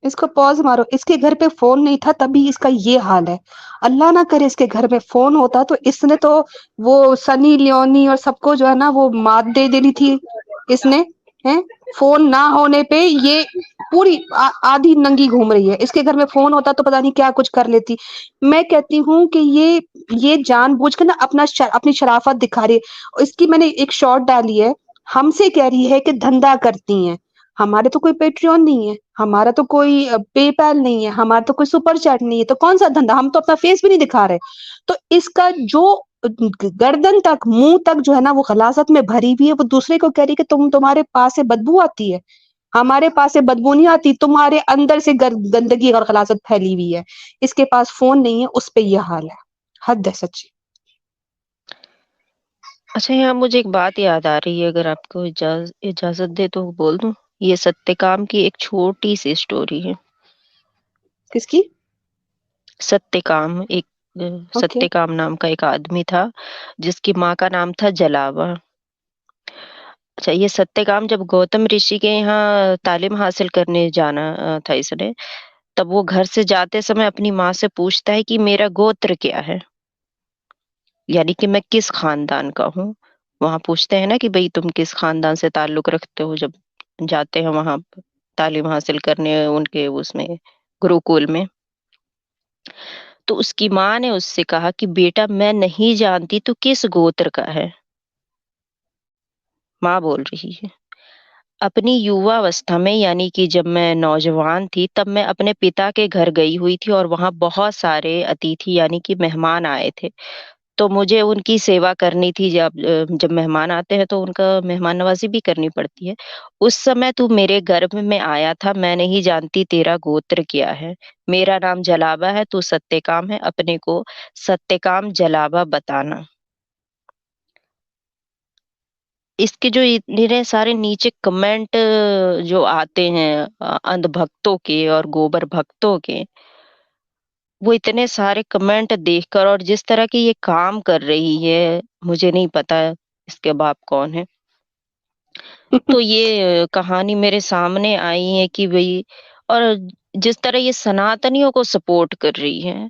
इसको पॉज मारो। इसके घर पे फोन नहीं था तभी इसका ये हाल है। अल्लाह ना करे इसके घर में फोन होता तो इसने तो वो सनी लियोनी और सबको जो है ना वो मात दे देनी थी इसने। है, फोन ना होने पे ये पूरी आधी नंगी घूम रही है। इसके घर में फोन होता तो पता नहीं क्या कुछ कर लेती। मैं कहती हूँ कि ये जानबूझ के ना अपनी शराफत दिखा रही है। इसकी मैंने एक शॉर्ट डाली है, हमसे कह रही है कि धंधा करती हैं। हमारे तो कोई पेट्रियन नहीं है, हमारा तो कोई पेपैल नहीं है, हमारा तो कोई सुपर चैट नहीं है, तो कौन सा धंधा? हम तो अपना फेस भी नहीं दिखा रहे। तो इसका जो गर्दन तक, मुंह तक जो है ना वो गलाजत में भरी हुई है, वो दूसरे को कह रही कि तुम्हारे पास से बदबू आती है, हमारे पास से बदबू नहीं आती, तुम्हारे अंदर से गंदगी और गलाजत फैली हुई है। इसके पास फोन नहीं है, उस पे ये हाल है। हद है सच्ची। अच्छा, यहाँ मुझे एक बात याद आ रही है, अगर आपको इजाजत दे तो बोल दूं। ये सत्यकाम की एक छोटी सी स्टोरी है। किसकी? सत्यकाम, एक ओके। सत्यकाम नाम का एक आदमी था, जिसकी माँ का नाम था जलावा। अच्छा, ये सत्यकाम जब गौतम ऋषि के यहाँ तालीम हासिल करने जाना था इसने, तब वो घर से जाते समय अपनी माँ से पूछता है कि मेरा गोत्र क्या है, यानी कि मैं किस खानदान का हूँ। वहां पूछते हैं ना कि भाई तुम किस खानदान से ताल्लुक रखते हो, जब जाते हैं वहां तालीम हासिल करने उनके उसमें गुरुकुल में। तो उसकी माँ ने उससे कहा कि बेटा मैं नहीं जानती तू किस गोत्र का है। माँ बोल रही है, अपनी युवावस्था में, यानी कि जब मैं नौजवान थी, तब मैं अपने पिता के घर गई हुई थी और वहां बहुत सारे अतिथि यानी कि मेहमान आए थे। तो मुझे उनकी सेवा करनी थी। जब मेहमान आते हैं तो उनका मेहमान नवाजी भी करनी पड़ती है। उस समय तू मेरे गर्भ में आया था। मैं नहीं जानती तेरा गोत्र क्या है। मेरा नाम जलावा है, तू सत्यकाम है, अपने को सत्यकाम जलावा बताना। इसके जो इतने सारे नीचे कमेंट जो आते हैं अंधभक्तों के और गोबर भक्तों के, वो इतने सारे कमेंट देखकर और जिस तरह की ये काम कर रही है, मुझे नहीं पता इसके बाप कौन है। तो ये कहानी मेरे सामने आई है कि भई, और जिस तरह ये सनातनियों को सपोर्ट कर रही है,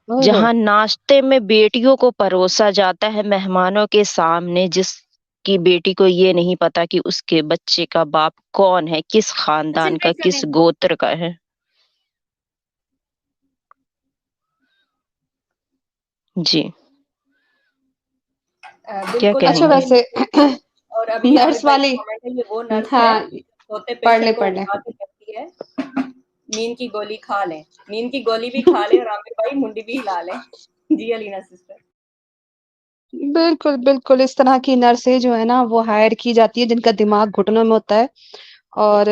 ओहो! जहाँ नाश्ते में बेटियों को परोसा जाता है मेहमानों के सामने, जिसकी बेटी को ये नहीं पता कि उसके बच्चे का बाप कौन है, किस खानदान का, किस गोत्र का है। जी। क्या बिल्कुल अच्छा कहेंगे? वैसे और अभी यहाँ नर्स पे वाली कमेंट है, ये वो नर्स है हाँ, सोते पढ़ ले पेशेंट को पढ़ ले। उठा के कहती है नींद की गोली खा लें, नींद की गोली भी खा लें और आमिर भाई मुंडी भी हिला लें। जी अलीना सिस्टर। बिल्कुल, बिल्कुल इस तरह की नर्सें जो है ना वो हायर की जाती है जिनका दिमाग घुटनों में होता है और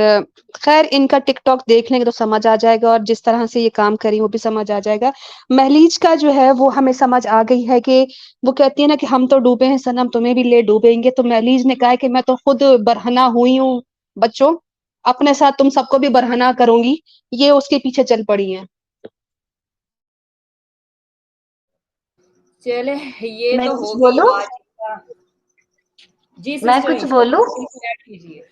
खैर इनका टिकटॉक देख लेंगे तो समझ आ जाएगा और जिस तरह से ये काम करी वो भी समझ आ जाएगा। महलीज का जो है वो हमें समझ आ गई है कि वो कहती है ना कि हम तो डूबे हैं सनम तुम्हें भी ले डूबेंगे, तो महलीज ने कहा है कि मैं तो खुद बरहना हुई हूँ बच्चों, अपने साथ तुम सबको भी बरहना करूँगी, ये उसके पीछे चल पड़ी हैं। चले ये मैं तो कुछ होगी बोलूं? आज का। जी मैं सिस्टर कुछ बोलूं? बिल्कुल ऐड कीजिए।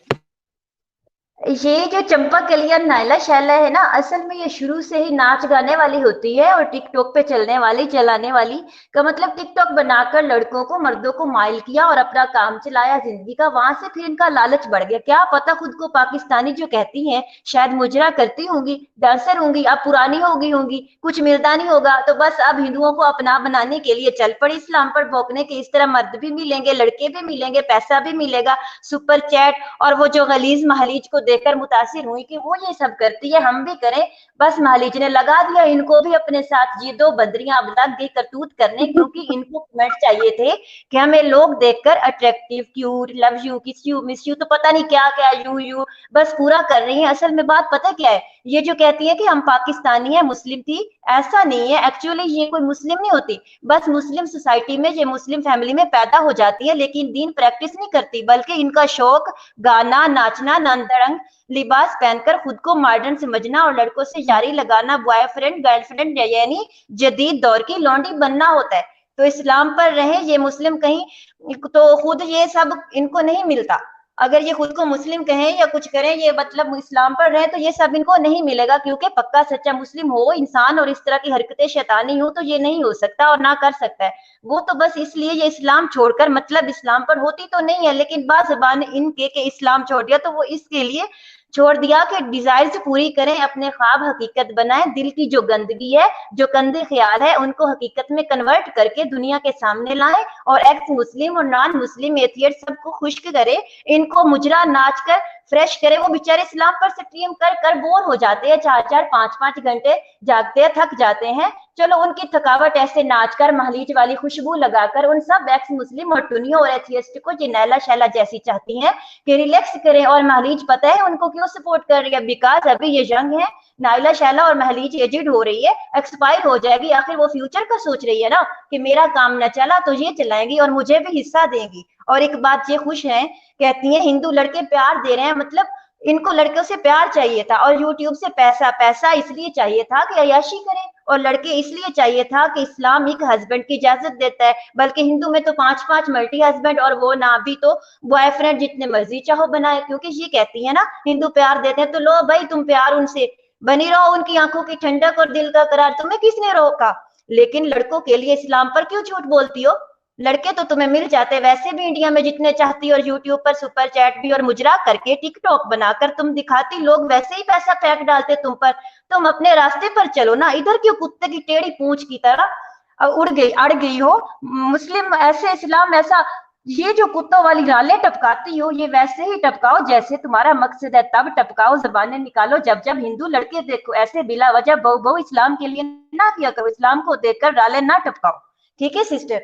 ये जो चंपा कलियान नायला शैला है ना, असल में ये शुरू से ही नाच गाने वाली होती है और टिकटॉक पे चलने वाली चलाने वाली का मतलब टिकटॉक बनाकर लड़कों को मर्दों को माइल किया और अपना काम चलाया जिंदगी का। वहां से फिर इनका लालच बढ़ गया, क्या पता खुद को पाकिस्तानी जो कहती हैं, शायद मुजरा करती होंगी, डांसर होंगी, अब पुरानी हो गई होंगी, कुछ मिलता नहीं होगा तो बस अब हिंदुओं को अपना बनाने के लिए चल पड़ी इस्लाम पर भौंकने के। इस तरह मर्द भी मिलेंगे, लड़के भी मिलेंगे, पैसा भी मिलेगा, सुपर चैट, और वो जो गलीज महलीज को देखकर मुतासिर हुई कि वो ये सब करती है हम भी करें, बस महलीज ने लगा दिया इनको भी अपने साथ। ये दो बंदरियां अब लग गई करतूत करने, क्योंकि इनको कमेंट चाहिए थे कि हमें लोग देखकर अट्रैक्टिव, क्यूट, लव यू, किस यू, मिस यू, तो पता नहीं क्या क्या यू बस पूरा कर रही है। असल में बात पता क्या है, ये जो कहती है कि हम पाकिस्तानी है, मुस्लिम थी, ऐसा नहीं है। एक्चुअली ये कोई मुस्लिम नहीं होती, बस मुस्लिम सोसाइटी में, ये मुस्लिम फैमिली में पैदा हो जाती है, लेकिन दीन प्रैक्टिस नहीं करती, बल्कि इनका शौक गाना, नाचना, नंदरंग लिबास पहनकर खुद को मॉडर्न समझना और लड़कों से यारी लगाना, बॉयफ्रेंड गर्लफ्रेंड यानी जदीद दौर की लौंडी बनना होता है। तो इस्लाम पर रहे ये मुस्लिम कहीं तो खुद ये सब इनको नहीं मिलता। अगर ये खुद को मुस्लिम कहें या कुछ करें, ये मतलब इस्लाम पर रहे तो ये सब इनको नहीं मिलेगा, क्योंकि पक्का सच्चा मुस्लिम हो इंसान और इस तरह की हरकतें शैतानी हो तो ये नहीं हो सकता और ना कर सकता है। वो तो बस इसलिए ये इस्लाम छोड़कर, मतलब इस्लाम पर होती तो नहीं है, लेकिन बाज़बान इनके के इस्लाम छोड़ दिया तो वो इसके लिए छोड़ दिया कि डिजायर्स पूरी करें, अपने ख्वाब हकीकत बनाएं, दिल की जो गंदगी है, जो गंदे ख्याल है, उनको हकीकत में कन्वर्ट करके दुनिया के सामने लाएं और एक्स मुस्लिम और नॉन मुस्लिम एथियट सबको खुश करें, इनको मुजरा नाच कर फ्रेश करे। वो बेचारे इस्लाम पर स्ट्रीम कर कर बोर हो जाते हैं, 4-4 5-5 घंटे जागते हैं, थक जाते हैं। चलो उनकी थकावट ऐसे नाचकर, महलीज वाली खुशबू लगाकर उन सब एक्स मुस्लिम और टुनियों और एथियस्ट को जो नैला शैला जैसी चाहती हैं कि रिलैक्स करें। और महलीज पता है उनको क्यों सपोर्ट कर रही है? बिकॉज अभी ये यंग है, नायला शैला और महलीज एजिड हो रही है, एक्सपायर हो जाएगी। आखिर वो फ्यूचर का सोच रही है ना कि मेरा काम न चला तो ये चलाएंगी और मुझे भी हिस्सा देंगी। और एक बात ये खुश है, कहती है हिंदू लड़के प्यार दे रहे हैं, मतलब इनको लड़कों से प्यार चाहिए था और यूट्यूब से पैसा, पैसा इसलिए चाहिए था कि अयाशी करें, और लड़के इसलिए चाहिए था कि इस्लाम एक हस्बैंड की इजाजत देता है, बल्कि हिंदू में तो 5-5 मल्टी हस्बैंड, और वो ना भी तो बॉयफ्रेंड जितने मर्जी चाहो बनाए, क्योंकि ये कहती है ना हिंदू प्यार देते हैं, तो लो भाई तुम प्यार उनसे बनी रहो, उनकी आंखों की ठंडक और दिल का करार, तुम्हें किसने रोका? लेकिन लड़कों के लिए इस्लाम पर क्यों झूठ बोलती हो? लड़के तो तुम्हें मिल जाते वैसे भी इंडिया में जितने चाहती, और यूट्यूब पर सुपर चैट भी और मुजरा करके टिकटॉक बनाकर तुम दिखाती, लोग वैसे ही पैसा फेंक डालते तुम पर। तुम अपने रास्ते पर चलो ना, इधर क्यों कुत्ते की टेढ़ी पूंछ की तरह उड़ गई अड़ गई हो? मुस्लिम ऐसे, इस्लाम ऐसा, ये जो कुत्तों वाली रालें टपकाती हो ये वैसे ही टपकाओ जैसे तुम्हारा मकसद है, तब टपकाओ, जबानें निकालो जब जब हिंदू लड़के देखो, ऐसे बिला वजह बहु बहु इस्लाम के लिए ना किया करो, इस्लाम को देखकर रालें ना टपकाओ। ठीक है सिस्टर?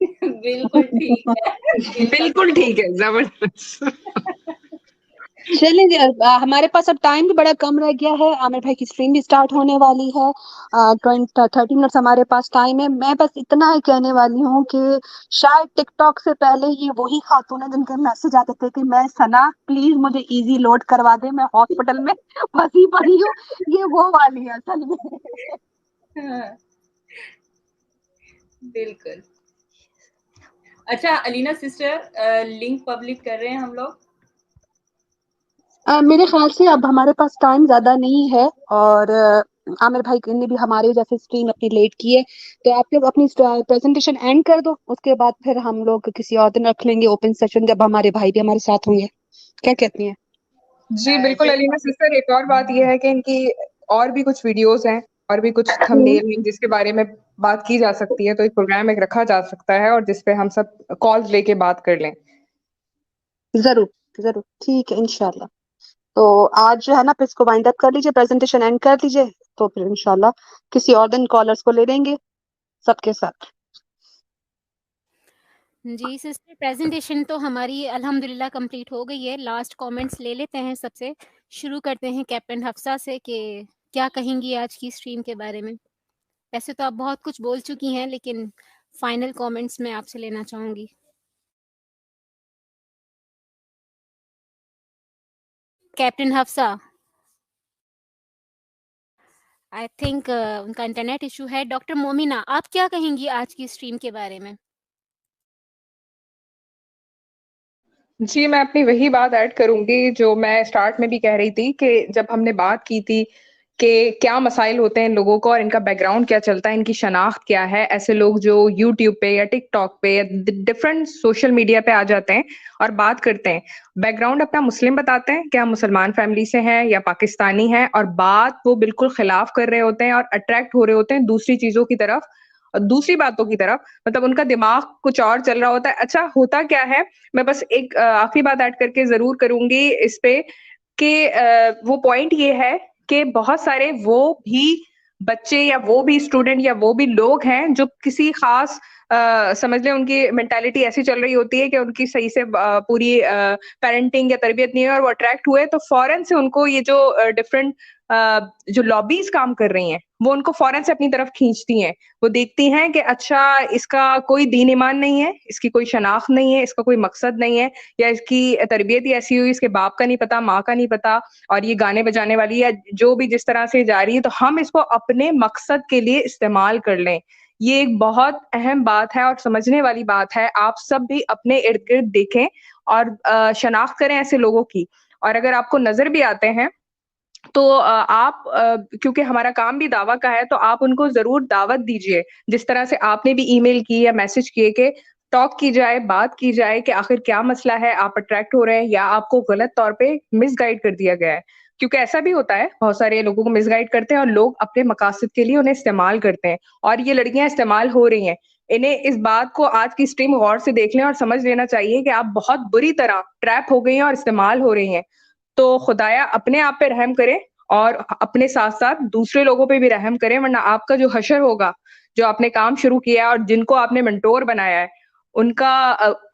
बिल्कुल ठीक है। बिल्कुल ठीक है, जबरदस्त। चलें जी, हमारे पास अब टाइम भी बड़ा कम रह गया है। आमिर भाई की स्ट्रीम भी स्टार्ट होने वाली है। 30 मिनट्स हमारे पास टाइम है। मैं बस इतना ही कहने वाली हूँ कि शायद टिकटॉक से पहले ये वही खातून है जिनके मैसेज आते थे कि मैं सना प्लीज मुझे इजी लोड करवा दे, मैं हॉस्पिटल में फंसी पड़ी हूँ। ये वो वाली है असल में। हाँ, बिल्कुल। अच्छा अलीना सिस्टर, लिंक पब्लिक कर रहे हैं हम लोग। मेरे ख्याल से अब हमारे पास टाइम ज्यादा नहीं है, और आमिर भाई ने भी हमारे जैसे स्ट्रीम अपनी लेट की है, तो आप लोग अपनी प्रेजेंटेशन एंड कर दो, उसके बाद फिर हम लोग किसी और दिन रख लेंगे ओपन सेशन जब हमारे भाई भी हमारे साथ होंगे। क्या कहती हैं? जी बिल्कुल अलीना सिस्टर, एक और बात यह है कि इनकी और भी कुछ वीडियोस हैं और भी कुछ थंबनेल हैं जिसके बारे में बात की जा सकती है, तो एक प्रोग्राम एक रखा जा सकता है और जिसपे हम सब कॉल्स लेके बात कर लें। जरूर जरूर, ठीक है इंशाल्लाह। तो आज जो है ना, इसको वाइंड अप कर लीजिए, प्रेजेंटेशन एंड कर लीजिए, तो फिर इंशाल्लाह किसी और दिन कॉलर्स को ले लेंगे सबके साथ। जी सिस्टर, प्रेजेंटेशन तो हमारी अल्हम्दुलिल्लाह कंप्लीट हो गई है। लास्ट कमेंट्स ले लेते हैं सबसे। शुरू करते हैं कैप्टन हफ्सा से कि क्या कहेंगी आज की स्ट्रीम के बारे में। वैसे तो आप बहुत कुछ बोल चुकी हैं, लेकिन फाइनल कमेंट्स मैं आपसे लेना चाहूंगी। कैप्टन हफ्सा, आई थिंक उनका इंटरनेट इशू है। डॉक्टर मोमिना, आप क्या कहेंगी आज की स्ट्रीम के बारे में? जी, मैं अपनी वही बात ऐड करूँगी जो मैं स्टार्ट में भी कह रही थी कि जब हमने बात की थी कि क्या मसाइल होते हैं इन लोगों को और इनका बैकग्राउंड क्या चलता है, इनकी शनाख्त क्या है। ऐसे लोग जो यूट्यूब पे या टिकटॉक पे या डिफरेंट सोशल मीडिया पे आ जाते हैं और बात करते हैं। बैकग्राउंड अपना मुस्लिम बताते हैं कि हम मुसलमान फैमिली से हैं या पाकिस्तानी हैं, और बात वो बिल्कुल खिलाफ कर रहे होते हैं और अट्रैक्ट हो रहे होते हैं दूसरी चीज़ों की तरफ, दूसरी बातों की तरफ। मतलब उनका दिमाग कुछ और चल रहा होता है। अच्छा होता क्या है, मैं बस एक आखिरी बात ऐड करके ज़रूर करूँगी इस पे कि वो पॉइंट ये है कि बहुत सारे वो भी बच्चे या वो भी स्टूडेंट या वो भी लोग हैं जो किसी ख़ास समझ लें उनकी मेंटालिटी ऐसी चल रही होती है कि उनकी सही से पूरी पैरेंटिंग या तरबियत नहीं है और वो अट्रैक्ट हुए, तो फ़ौरन से उनको ये जो डिफरेंट जो लॉबीज़ काम कर रही हैं, वो उनको फ़ौरन से अपनी तरफ खींचती हैं। वो देखती हैं कि अच्छा इसका कोई दीन ईमान नहीं है, इसकी कोई शनाख्त नहीं है, इसका कोई मकसद नहीं है, या इसकी तरबियत ही ऐसी हुई, इसके बाप का नहीं पता, माँ का नहीं पता, और ये गाने बजाने वाली है, जो भी जिस तरह से जा रही है, तो हम इसको अपने मकसद के लिए इस्तेमाल कर लें। ये एक बहुत अहम बात है और समझने वाली बात है। आप सब भी अपने इर्द-गिर्द देखें और शनाख्त करें ऐसे लोगों की, और अगर आपको नज़र भी आते हैं तो आप क्योंकि हमारा काम भी दावा का है, तो आप उनको ज़रूर दावत दीजिए। जिस तरह से आपने भी ईमेल की या मैसेज किए कि टॉक की जाए, बात की जाए कि आखिर क्या मसला है, आप अट्रैक्ट हो रहे हैं या आपको गलत तौर पे मिसगाइड कर दिया गया है। क्योंकि ऐसा भी होता है, बहुत सारे लोगों को मिसगाइड करते हैं और लोग अपने मकासद के लिए उन्हें इस्तेमाल करते हैं, और ये लड़कियाँ इस्तेमाल हो रही हैं। इन्हें इस बात को आज की स्ट्रीम गौर से देख लें और समझ लेना चाहिए कि आप बहुत बुरी तरह ट्रैप हो गई हैं और इस्तेमाल हो रही हैं। तो खुदाया अपने आप पे रहम करे और अपने साथ-साथ दूसरे लोगों पे भी रहम करें, वरना आपका जो हशर होगा, जो आपने काम शुरू किया है और जिनको आपने मेंटोर बनाया है, उनका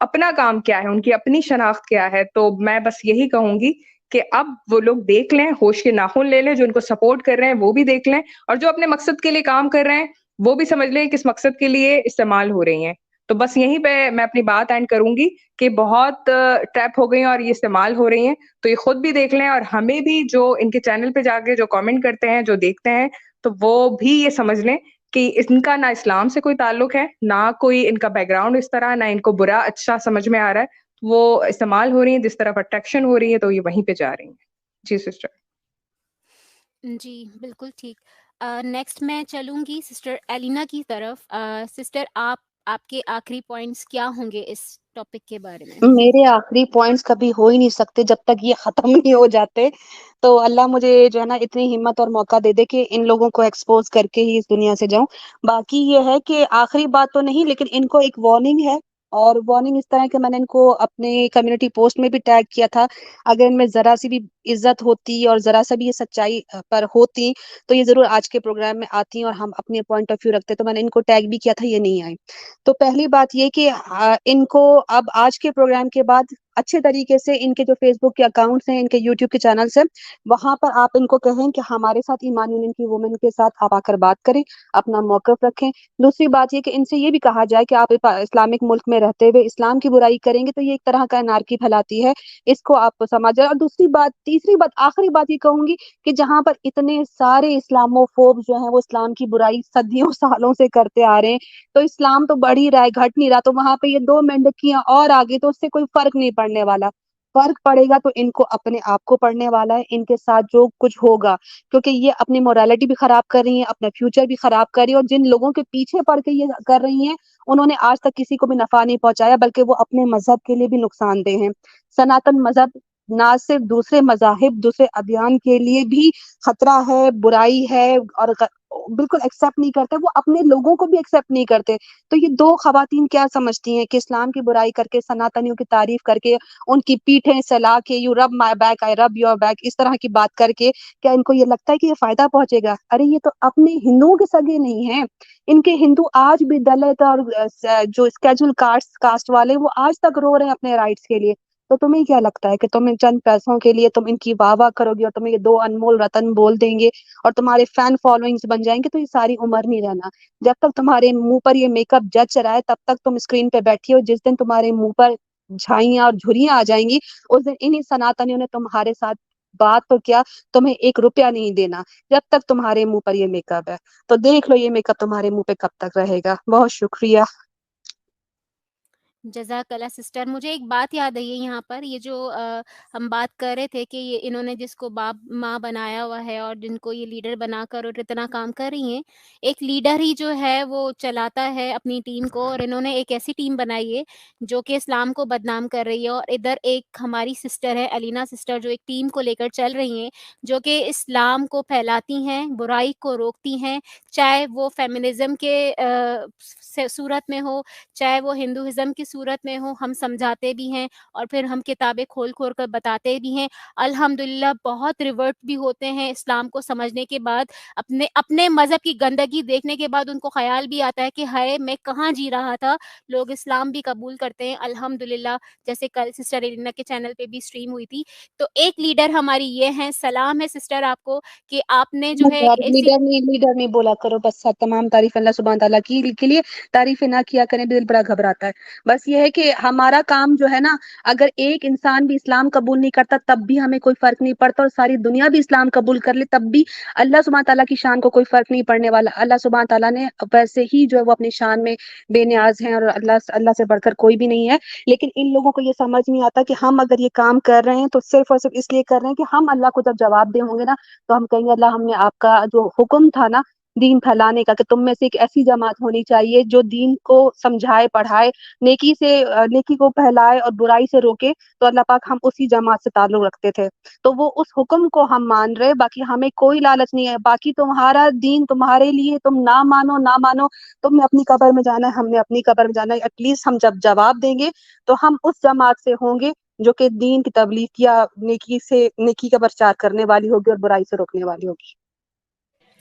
अपना काम क्या है, उनकी अपनी शनाख्त क्या है। तो मैं बस यही कहूँगी कि अब वो लोग देख लें, होश के नाखून ले लें, जो उनको सपोर्ट कर रहे हैं वो भी देख लें, और जो अपने मकसद के लिए काम कर रहे हैं, वो भी समझ लें किस मकसद के लिए इस्तेमाल हो रही हैं। तो बस यहीं पे मैं अपनी बात एंड करूँगी कि बहुत ट्रैप हो गई हैं और ये इस्तेमाल हो रही हैं। तो ये खुद भी देख लें, और हमें भी जो इनके चैनल पे जाके जो कमेंट करते हैं, जो देखते हैं, तो वो भी ये समझ लें कि इनका ना इस्लाम से कोई ताल्लुक है, ना कोई इनका बैकग्राउंड इस तरह, ना इनको बुरा अच्छा समझ में आ रहा है। वो इस्तेमाल हो रही हैं, जिस तरफ अट्रैक्शन हो रही है, तो ये वहीं पे जा रही हैं। जी सिस्टर। जी, बिल्कुल ठीक। नेक्स्ट मैं चलूँगी सिस्टर एलिना की तरफ। सिस्टर आपके आखिरी पॉइंट्स क्या होंगे इस टॉपिक के बारे में? मेरे आखिरी पॉइंट्स कभी हो ही नहीं सकते जब तक ये खत्म नहीं हो जाते। तो अल्लाह मुझे जो है ना इतनी हिम्मत और मौका दे दे कि इन लोगों को एक्सपोज करके ही इस दुनिया से जाऊं। बाकी ये है कि आखिरी बात तो नहीं, लेकिन इनको एक वार्निंग है, और वार्निंग इस तरह कि मैंने इनको अपने कम्युनिटी पोस्ट में भी टैग किया था। अगर इनमें जरा सी भी इज्जत होती और जरा सा भी ये सच्चाई पर होती, तो ये जरूर आज के प्रोग्राम में आती और हम अपने पॉइंट ऑफ व्यू रखते। तो मैंने इनको टैग भी किया था, ये नहीं आई। तो पहली बात ये कि इनको अब आज के प्रोग्राम के बाद अच्छे तरीके से इनके जो फेसबुक के अकाउंट्स हैं, इनके यूट्यूब के चैनल्स हैं, वहां पर आप इनको कहें कि हमारे साथ ईमान यूनियन की वुमेन के साथ आप आकर बात करें, अपना मौकफ रखें। दूसरी बात ये कि इनसे ये भी कहा जाए कि आप इस्लामिक मुल्क में रहते हुए इस्लाम की बुराई करेंगे तो ये एक तरह का अनारकी फैलाती है, इसको आप समझ जाए। और दूसरी बात, तीसरी बात, आखिरी बात ये कहूंगी कि जहां पर इतने सारे इस्लामोफोब जो हैं वो इस्लाम की बुराई सदियों सालों से करते आ रहे हैं, तो इस्लाम तो बढ़ ही रहा है, घट नहीं रहा, तो वहां पे ये दो मेंढकियां और आगे तो उससे कोई फर्क नहीं पड़ने वाला। फर्क पड़ेगा तो इनको अपने आप को पड़ने वाला है, इनके साथ जो कुछ होगा, क्योंकि ये अपनी मोरालिटी भी खराब कर रही है, अपना फ्यूचर भी खराब कर रही है, और जिन लोगों के पीछे पड़ के ये कर रही हैं उन्होंने आज तक किसी को भी नफा नहीं पहुंचाया, बल्कि वो अपने मजहब के लिए भी नुकसानदेह हैं। सनातन मजहब ना सिर्फ दूसरे मजाहिब, दूसरे अभियान के लिए भी खतरा है, बुराई है, और बिल्कुल एक्सेप्ट नहीं करते, वो अपने लोगों को भी एक्सेप्ट नहीं करते। तो ये दो खवातीन क्या समझती हैं कि इस्लाम की बुराई करके, सनातनियों की तारीफ करके, उनकी पीठें सहला के, you rub my back I rub your back, इस तरह की बात करके क्या इनको ये लगता है कि ये फायदा पहुंचेगा? अरे ये तो अपने हिंदुओं के सगे नहीं है, इनके हिंदू आज भी दलित और जो स्केड्यूल कास्ट वाले, वो आज तक रो रहे हैं अपने राइट्स के लिए। तो तुम्हें क्या लगता है कि तुम इन चंद पैसों के लिए तुम इनकी वाह वाह करोगे और तुम्हें ये दो अनमोल रतन बोल देंगे और तुम्हारे फैन फॉलोइंग्स बन जाएंगे? तो ये सारी उम्र नहीं रहना। जब तक तुम्हारे मुंह पर ये मेकअप जच रहा है तब तक तुम स्क्रीन पे बैठी हो, जिस दिन तुम्हारे मुंह पर झाइयां और झुर्रियां आ जाएंगी उस दिन इन्हीं सनातनियों ने तुम्हारे साथ बात तो क्या, तुम्हें 1 रुपया नहीं देना जब तक तुम्हारे मुंह पर ये मेकअप है। तो देख लो ये मेकअप तुम्हारे मुंह पे कब तक रहेगा। बहुत शुक्रिया। जज़ाकल्लाह सिस्टर। मुझे एक बात याद आई है यहाँ पर, ये जो हम बात कर रहे थे कि ये इन्होंने जिसको बाप माँ बनाया हुआ है और जिनको ये लीडर बनाकर और इतना काम कर रही हैं, एक लीडर ही जो है वो चलाता है अपनी टीम को, और इन्होंने एक ऐसी टीम बनाई है जो कि इस्लाम को बदनाम कर रही है। और इधर एक हमारी सिस्टर है अलीना सिस्टर, जो एक टीम को लेकर चल रही हैं, जो कि इस्लाम को फैलाती हैं, बुराई को रोकती हैं, चाहे वो फेमिनिज्म के सूरत में हो, चाहे वो हिंदुइज्म की सूरत में हो, हम समझाते भी हैं और फिर हम किताबें खोल-खोल कर बताते भी हैं। अल्हम्दुलिल्लाह बहुत रिवर्ट भी होते हैं इस्लाम को समझने के बाद, अपने अपने मज़हब की गंदगी देखने के बाद उनको ख़्याल भी आता है कि हाय मैं कहाँ जी रहा था, लोग इस्लाम भी कबूल करते हैं अल्हम्दुलिल्लाह। जैसे कल सिस्टर एलिना के चैनल पे भी स्ट्रीम हुई थी। तो एक लीडर हमारी ये हैं, सलाम है सिस्टर आपको कि आपने जो है एक ऐसी लीडर नहीं बोला करो बस। तमाम तारीफ अल्लाह सुब्हान तआला की के लिए, तारीफें ना किया करें, दिल बड़ा घबराता है। बस ये है कि हमारा काम जो है ना, अगर एक इंसान भी इस्लाम कबूल नहीं करता तब भी हमें कोई फर्क नहीं पड़ता, और सारी दुनिया भी इस्लाम कबूल कर ले तब भी अल्लाह सुब्हान तआला की शान को कोई फर्क नहीं पड़ने वाला। अल्लाह सुब्हान तआला ने वैसे ही जो है वो अपनी शान में बेनियाज हैं, और अल्लाह से बढ़कर कोई भी नहीं है। लेकिन इन लोगों को ये समझ नहीं आता कि हम अगर ये काम कर रहे हैं तो सिर्फ और सिर्फ इसलिए कर रहे हैं कि हम अल्लाह को जब जवाब दे होंगे ना, तो हम कहेंगे अल्लाह हमने आपका जो हुक्म था ना दीन फैलाने का, कि तुम में से एक ऐसी जमात होनी चाहिए जो दीन को समझाए, पढ़ाए, नेकी को फैलाए और बुराई से रोके, तो अल्लाह पाक हम उसी जमात से ताल्लुक रखते थे। तो वो उस हुक्म को हम मान रहे, बाकी हमें कोई लालच नहीं है। बाकी तुम्हारा दीन तुम्हारे लिए, तुम ना मानो ना मानो, तुमने अपनी कब्र में जाना है, हमने अपनी कब्र में जाना है। एटलीस्ट हम जब जवाब देंगे तो हम उस जमात से होंगे जो कि दीन की तबलीग या नेकी का प्रचार करने वाली होगी और बुराई से रोकने वाली होगी।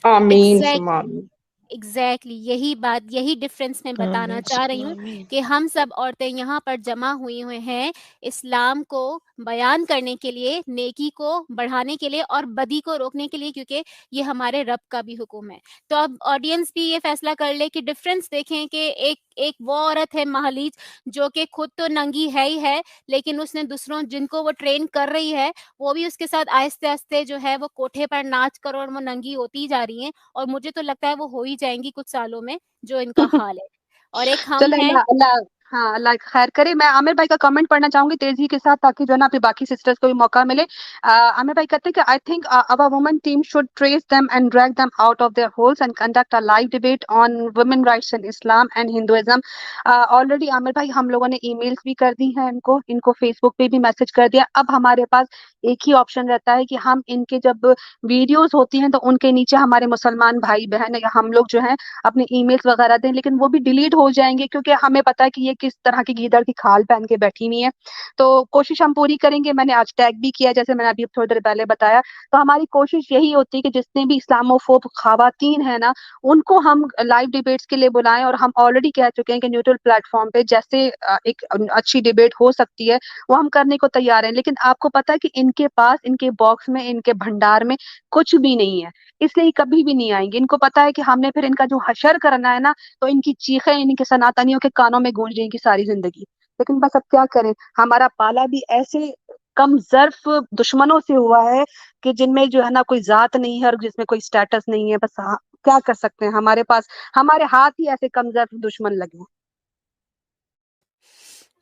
आमीन एग्जैक्ट सुम्मा आमीन। एग्जैक्टली यही बात, यही डिफरेंस मैं बताना चाह रही हूँ कि हम सब औरतें यहाँ पर जमा हुए हैं इस्लाम को बयान करने के लिए, नेकी को बढ़ाने के लिए और बदी को रोकने के लिए, क्योंकि ये हमारे रब का भी हुक्म है। तो अब ऑडियंस भी ये फैसला कर ले कि डिफरेंस देखें कि एक एक वो औरत है महलीज जो कि खुद तो नंगी है ही है, लेकिन उसने दूसरों जिनको वो ट्रेन कर रही है वो भी उसके साथ आहिस्ते आहिस्ते जो है वो कोठे पर नाच कर और वो नंगी होती जा रही हैं, और मुझे तो लगता है वो हो ही जाएंगी कुछ सालों में, जो इनका हाल है। और एक हम चलो हैं। अल्लाह अल्लाह हाँ अल्लाह खैर करे। मैं आमिर भाई का कमेंट पढ़ना चाहूंगी तेजी के साथ, ताकि जो है ना फिर बाकी सिस्टर्स को भी मौका मिले। आमिर भाई कहते हैं कि I think our women team should trace them and drag them out of their holes and conduct a live debate on women rights in Islam and Hinduism. Already Aamir भाई हम लोगों ने ईमेल्स भी कर दी हैं इनको फेसबुक पे भी मैसेज कर दिया। अब हमारे पास एक ही ऑप्शन रहता है कि हम इनके जब वीडियोस होती हैं तो उनके नीचे हमारे मुसलमान भाई बहन या हम लोग जो है अपने ईमेल्स वगैरह दें, लेकिन वो भी डिलीट हो जाएंगे क्योंकि हमें पता है कि ये किस तरह की गीदड़ की खाल पहन के बैठी हुई है। तो कोशिश हम पूरी करेंगे, मैंने आज टैग भी किया जैसे मैंने अभी थोड़ी देर पहले बताया। तो हमारी कोशिश यही होती है कि जितने भी इस्लामोफोब खवातीन है ना, उनको हम लाइव डिबेट्स के लिए बुलाएं, और हम ऑलरेडी कह चुके हैं कि न्यूट्रल प्लेटफॉर्म पे जैसे एक अच्छी डिबेट हो सकती है वो हम करने को तैयार हैं। लेकिन आपको पता है कि इनके पास, इनके बॉक्स में, इनके भंडार में कुछ भी नहीं है, इसलिए कभी भी नहीं आएंगे। इनको पता है कि हमने फिर इनका जो हशर करना है ना, तो इनकी चीखें इनके सनातनियों के कानों में गूंज जाएंगी सारी जिंदगी। लेकिन बस अब क्या करें, हमारा पाला भी ऐसे कम ज़र्फ दुश्मनों से हुआ है कि जिनमें जो है ना कोई जात नहीं है और जिसमें कोई स्टेटस नहीं है। बस क्या कर सकते हैं, हमारे पास हमारे हाथ ही ऐसे कम ज़र्फ दुश्मन लगे हैं।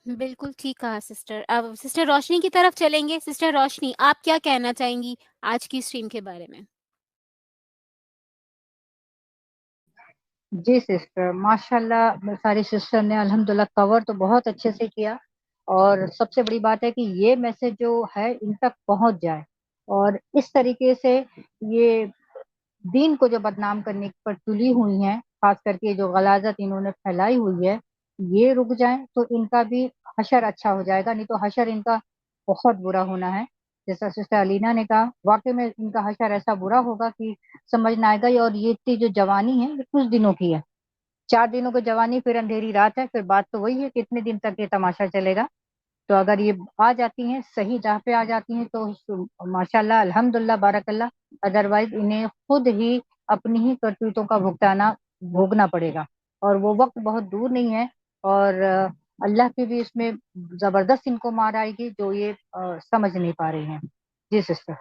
बिल्कुल ठीक कहा सिस्टर। अब सिस्टर रोशनी की तरफ चलेंगे। सिस्टर रोशनी, आप क्या कहना चाहेंगी आज की स्ट्रीम के बारे में? जी सिस्टर, माशाल्लाह सारी सिस्टर ने अल्हम्दुलिल्लाह कवर तो बहुत अच्छे से किया। और सबसे बड़ी बात है कि ये मैसेज जो है इन तक पहुंच जाए, और इस तरीके से ये दीन को जो बदनाम करने पर तुली हुई हैं, खास करके जो गलाजत इन्होंने फैलाई हुई है, ये रुक जाए तो इनका भी हशर अच्छा हो जाएगा। नहीं तो हशर इनका बहुत बुरा होना है। जैसा सिस्टर अलीना ने कहा, वाकई में इनका हशर ऐसा बुरा होगा कि समझ ना आएगा। और ये इतनी जो जवानी है ये कुछ दिनों की है, 4 दिनों की जवानी, फिर अंधेरी रात है। फिर बात तो वही है, कितने दिन तक ये तमाशा चलेगा। तो अगर ये आ जाती हैं, सही राह पे आ जाती हैं, तो माशाल्लाह अल्हम्दुलिल्लाह बारकल्ला। अदरवाइज इन्हें खुद ही अपनी ही करतूतों का भुगताना भोगना पड़ेगा, और वो वक्त बहुत दूर नहीं है। और अल्लाह की भी इसमें जबरदस्त इनको मार आएगी जो ये समझ नहीं पा रही हैं। जी सिस्टर।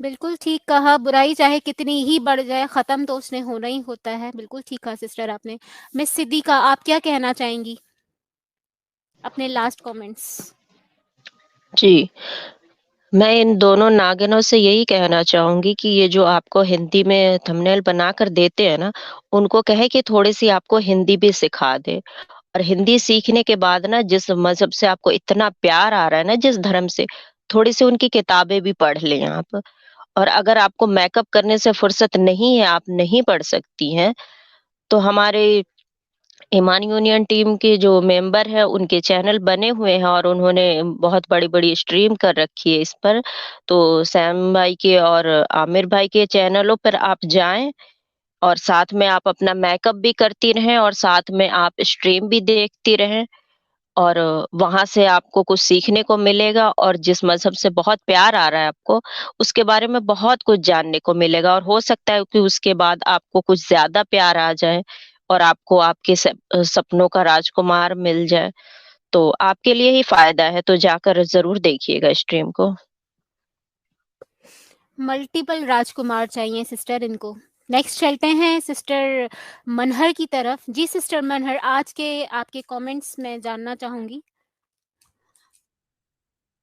बिल्कुल ठीक कहा। बुराई चाहे कितनी ही बढ़ जाए, ख़त्म तो उसने होना ही होता है। बिल्कुल ठीक कहा सिस्टर आपने। मिस सिद्दीक़ा, आप क्या कहना चाहेंगी? अपने लास्ट कमेंट्स। जी, मैं इन दोनों नागिनों से यही कहना चाहूँगी कि ये जो आपको हिंदी में थंबनेल बनाकर देते हैं ना, उनको कहें कि थोड़ी-सी आपको हिंदी भी सिखा दें। और हिंदी सीखने के बाद ना, जिस मज़हब से आपको इतना प्यार आ रहा है ना, जिस धर्म से, थोड़ी-सी उनकी किताबें भी पढ़ लें आप। और अगर आपको मेकअप करने से फुर्सत नहीं है, आप नहीं पढ़ सकती हैं, तो हमारे ईमान यूनियन टीम के जो मेंबर हैं, उनके चैनल बने हुए हैं और उन्होंने बहुत बड़ी-बड़ी स्ट्रीम कर रखी है इस पर। तो सैम भाई के और आमिर भाई के चैनलों पर आप जाएँ, और साथ में आप अपना मेकअप भी करती रहें और साथ में आप स्ट्रीम भी देखती रहें। और वहाँ से आपको कुछ सीखने को मिलेगा, और जिस मज़हब से बहुत प्यार आ रहा है आपको, उसके बारे में बहुत कुछ जानने को मिलेगा। और हो सकता है कि उसके बाद आपको कुछ ज़्यादा प्यार आ जाए और आपको आपके सपनों का राजकुमार मिल जाए, तो आपके लिए ही फ़ायदा है। तो जाकर ज़रूर देखिएगा स्ट्रीम को। मल्टीपल राजकुमार चाहिए सिस्टर इनको। नेक्स्ट चलते हैं सिस्टर मनहर की तरफ। जी सिस्टर मनहर, आज के आपके कमेंट्स मैं जानना चाहूँगी।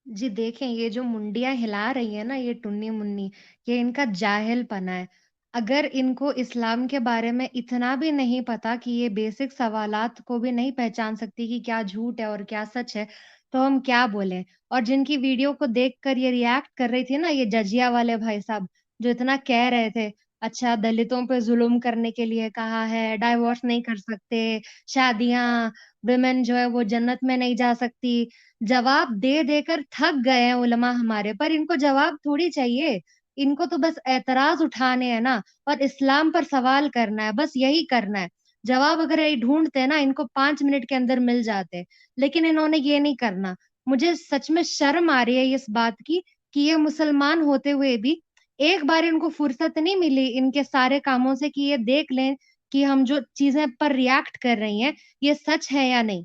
जी देखें, ये जो मुंडियाँ हिला रही है ना ये टुन्नी-मुन्नी, ये इनका जाहिलपना है। अगर इनको इस्लाम के बारे में इतना भी नहीं पता कि ये बेसिक सवालात को भी नहीं पहचान सकती कि क्या झूठ है और क्या सच है, तो हम क्या बोलें? और जिनकी वीडियो को देखकर ये रिएक्ट कर रही थी ना, ये जजिया वाले भाई साहब, जो इतना कह रहे थे, अच्छा दलितों पे ज़ुल्म करने के लिए कहा है, डाइवोर्स नहीं कर सकते, शादियाँ, वुमेन जो है वो जन्नत में नहीं जा सकती। जवाब दे देकर थक गए हैं उलमा हमारे, पर इनको जवाब थोड़ी चाहिए। इनको तो बस एतराज उठाने हैं ना, और इस्लाम पर सवाल करना है, बस यही करना है। जवाब अगर ये ढूंढते ना, इनको 5 मिनट के अंदर मिल जाते, लेकिन इन्होंने ये नहीं करना। मुझे सच में शर्म आ रही है इस बात की कि ये मुसलमान होते हुए भी एक बार इनको फुर्सत नहीं मिली इनके सारे कामों से कि ये देख लें कि हम जो चीजें पर रिएक्ट कर रही हैं ये सच है या नहीं।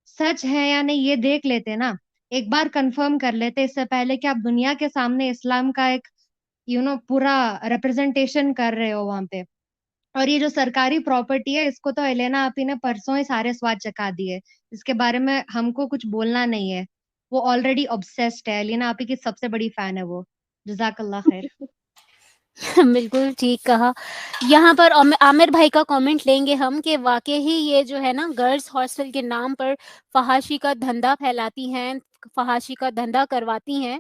सच है या नहीं ये देख लेते ना, एक बार कंफर्म कर लेते इससे पहले कि आप दुनिया के सामने इस्लाम का एक पूरा रिप्रेजेंटेशन कर रहे हो वहां पे। और ये जो सरकारी प्रॉपर्टी है इसको तो एलेना आपी ने परसों ही सारे स्वाद चखा दिए, इसके बारे में हमको कुछ बोलना नहीं है। वो ऑलरेडी ऑब्सेस्ड है, एलेना आपी की सबसे बड़ी फैन है वो। जज़ाकल्लाह खैर। बिल्कुल ठीक कहा। यहाँ पर आमिर भाई का कमेंट लेंगे हम कि वाक़ई ही ये जो है ना गर्ल्स हॉस्टल के नाम पर फ़हाशी का धंधा फैलाती हैं, फ़हाशी का धंधा करवाती हैं।